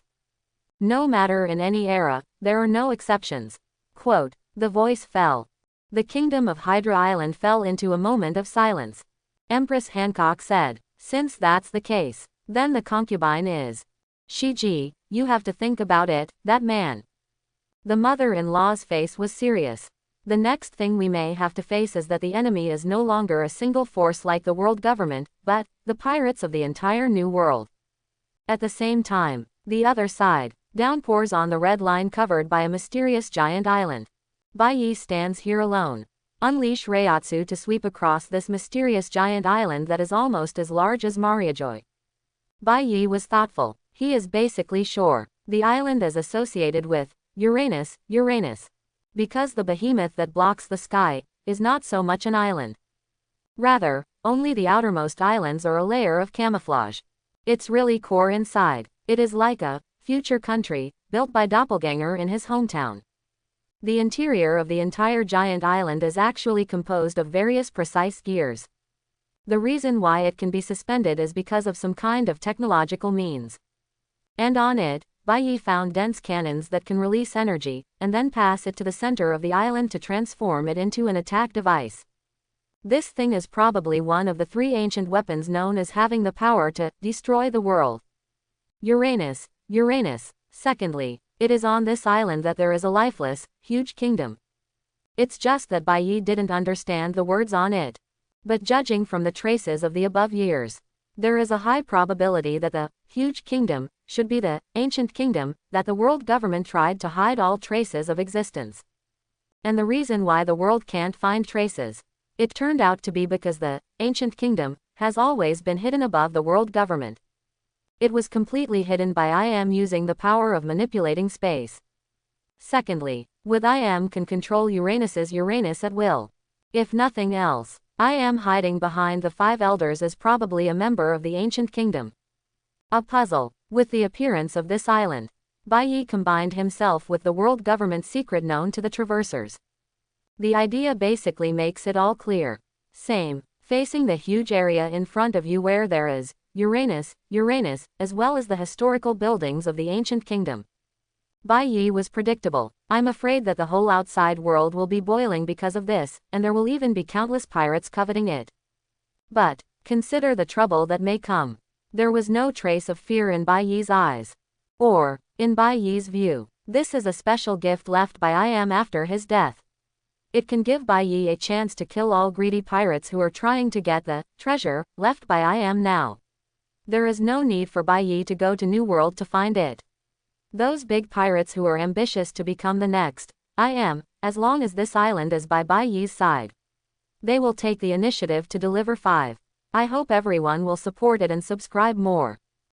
No matter in any era, there are no exceptions. Quote. The voice fell. The kingdom of Hydra Island fell into a moment of silence. Empress Hancock said, since that's the case, then the concubine is. Shiji, you have to think about it, that man. The mother-in-law's face was serious. The next thing we may have to face is that the enemy is no longer a single force like the world government, but the pirates of the entire New World. At the same time, the other side, downpours on the red line covered by a mysterious giant island. Bai Yi stands here alone. Unleash Reiatsu to sweep across this mysterious giant island that is almost as large as Mariajoy. Bai Yi was thoughtful. He is basically sure. The island is associated with Uranus, because the behemoth that blocks the sky is not so much an island. Rather, only the outermost islands are a layer of camouflage. It's really core inside. It is like a future country built by Doppelganger in his hometown. The interior of the entire giant island is actually composed of various precise gears. The reason why it can be suspended is because of some kind of technological means. And on it, Bai Yi found dense cannons that can release energy, and then pass it to the center of the island to transform it into an attack device. This thing is probably one of the 3 ancient weapons known as having the power to destroy the world. Uranus. Secondly, it is on this island that there is a lifeless, huge kingdom. It's just that Bai Yi didn't understand the words on it. But judging from the traces of the above years, there is a high probability that the huge kingdom should be the ancient kingdom that the world government tried to hide all traces of existence. And the reason why the world can't find traces, it turned out to be because the ancient kingdom has always been hidden above the world government. It was completely hidden by I Am using the power of manipulating space. Secondly, with I Am can control Uranus's Uranus at will. If nothing else, I Am hiding behind the 5 elders is probably a member of the ancient kingdom. A puzzle. With the appearance of this island, Bai Yi combined himself with the world government secret known to the Traversers. The idea basically makes it all clear. Same, facing the huge area in front of you where there is Uranus, as well as the historical buildings of the ancient kingdom. Bai Yi was predictable. I'm afraid that the whole outside world will be boiling because of this, and there will even be countless pirates coveting it. But, consider the trouble that may come. There was no trace of fear in Bai Yi's eyes. Or, in Bai Yi's view, this is a special gift left by I Am after his death. It can give Bai Yi a chance to kill all greedy pirates who are trying to get the treasure left by I Am now. There is no need for Bai Yi to go to New World to find it. Those big pirates who are ambitious to become the next I Am, as long as this island is by Bai Yi's side, they will take the initiative to deliver 5. I hope everyone will support it and subscribe more.